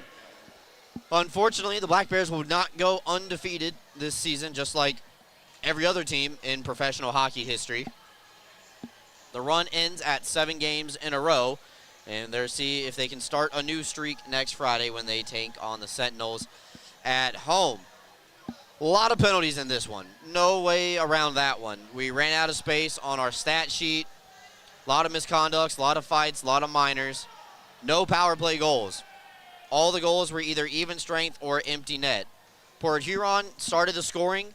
Unfortunately, the Black Bears will not go undefeated this season, just like every other team in professional hockey history. The run ends at 7 games in a row, and they'll see if they can start a new streak next Friday when they take on the Sentinels at home. A lot of penalties in this one. No way around that one. We ran out of space on our stat sheet. A lot of misconducts, a lot of fights, a lot of minors. No power play goals. All the goals were either even strength or empty net. Port Huron started the scoring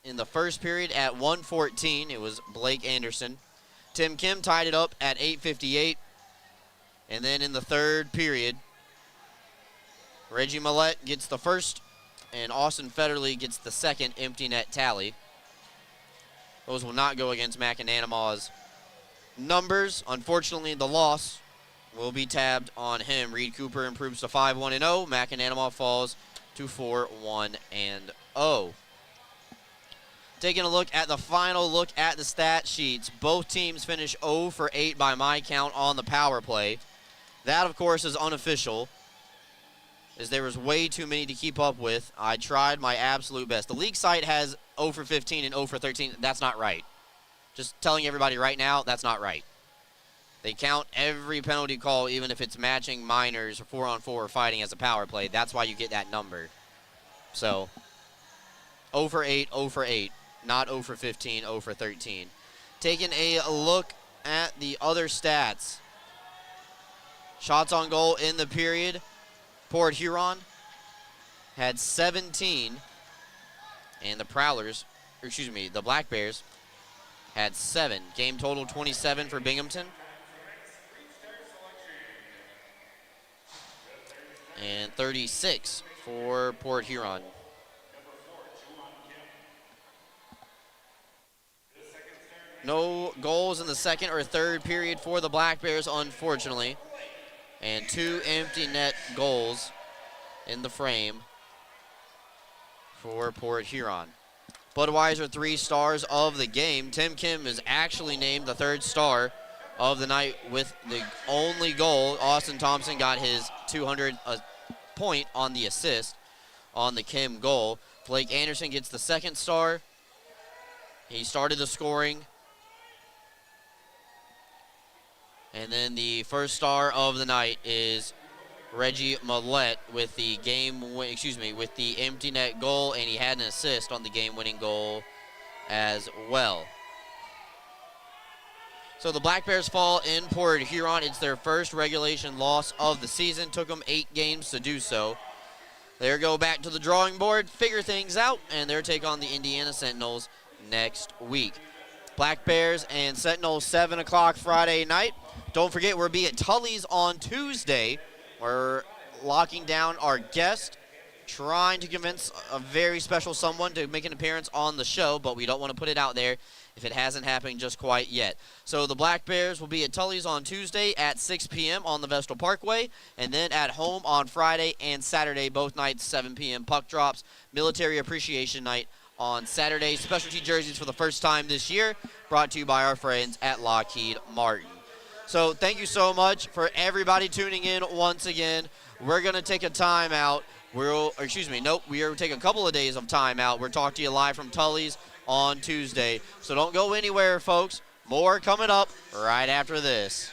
in the first period at 1:14. It was Blake Anderson. Tim Kim tied it up at 8:58. And then in the third period, Reggie Millette gets the first, and Austin Federley gets the second empty net tally. Those will not go against Macananamaw's numbers. Unfortunately, the loss will be tabbed on him. Reed Cooper improves to 5-1-0. Macananamaw falls to 4-1-0. Taking a look at the final look at the stat sheets, both teams finish 0 for 8 by my count on the power play. That, of course, is unofficial. as there was way too many to keep up with. I tried my absolute best. The league site has 0 for 15 and 0 for 13. That's not right. Just telling everybody right now, that's not right. They count every penalty call, even if it's matching minors or 4-on-4 or fighting as a power play. That's why you get that number. So, 0 for 8, 0 for 8. Not 0 for 15, 0 for 13. Taking a look at the other stats. Shots on goal in the period. Port Huron had 17. And the Prowlers, the Black Bears, had 7. Game total 27 for Binghamton. And 36 for Port Huron. No goals in the second or third period for the Black Bears, unfortunately. And 2 empty net goals in the frame for Port Huron. Budweiser 3 stars of the game. Tim Kim is actually named the 3rd star of the night with the only goal. Austin Thompson got his 200th point on the assist on the Kim goal. Blake Anderson gets the 2nd star. He started the scoring. And then the 1st star of the night is Reggie Millette with the with the empty net goal, and he had an assist on the game-winning goal as well. So the Black Bears fall in Port Huron. It's their first regulation loss of the season. Took them 8 games to do so. They go back to the drawing board, figure things out, and their take on the Indiana Sentinels next week. Black Bears and Sentinels, 7 o'clock Friday night. Don't forget, we'll be at Tully's on Tuesday. We're locking down our guest, trying to convince a very special someone to make an appearance on the show, but we don't want to put it out there if it hasn't happened just quite yet. So the Black Bears will be at Tully's on Tuesday at 6 p.m. on the Vestal Parkway, and then at home on Friday and Saturday, both nights, 7 p.m. puck drops. Military Appreciation Night on Saturday. Specialty jerseys for the first time this year, brought to you by our friends at Lockheed Martin. So thank you so much for everybody tuning in once again. We're going to take a timeout. We are going to take a couple of days of timeout. We'll talk to you live from Tully's on Tuesday. So don't go anywhere, folks. More coming up right after this.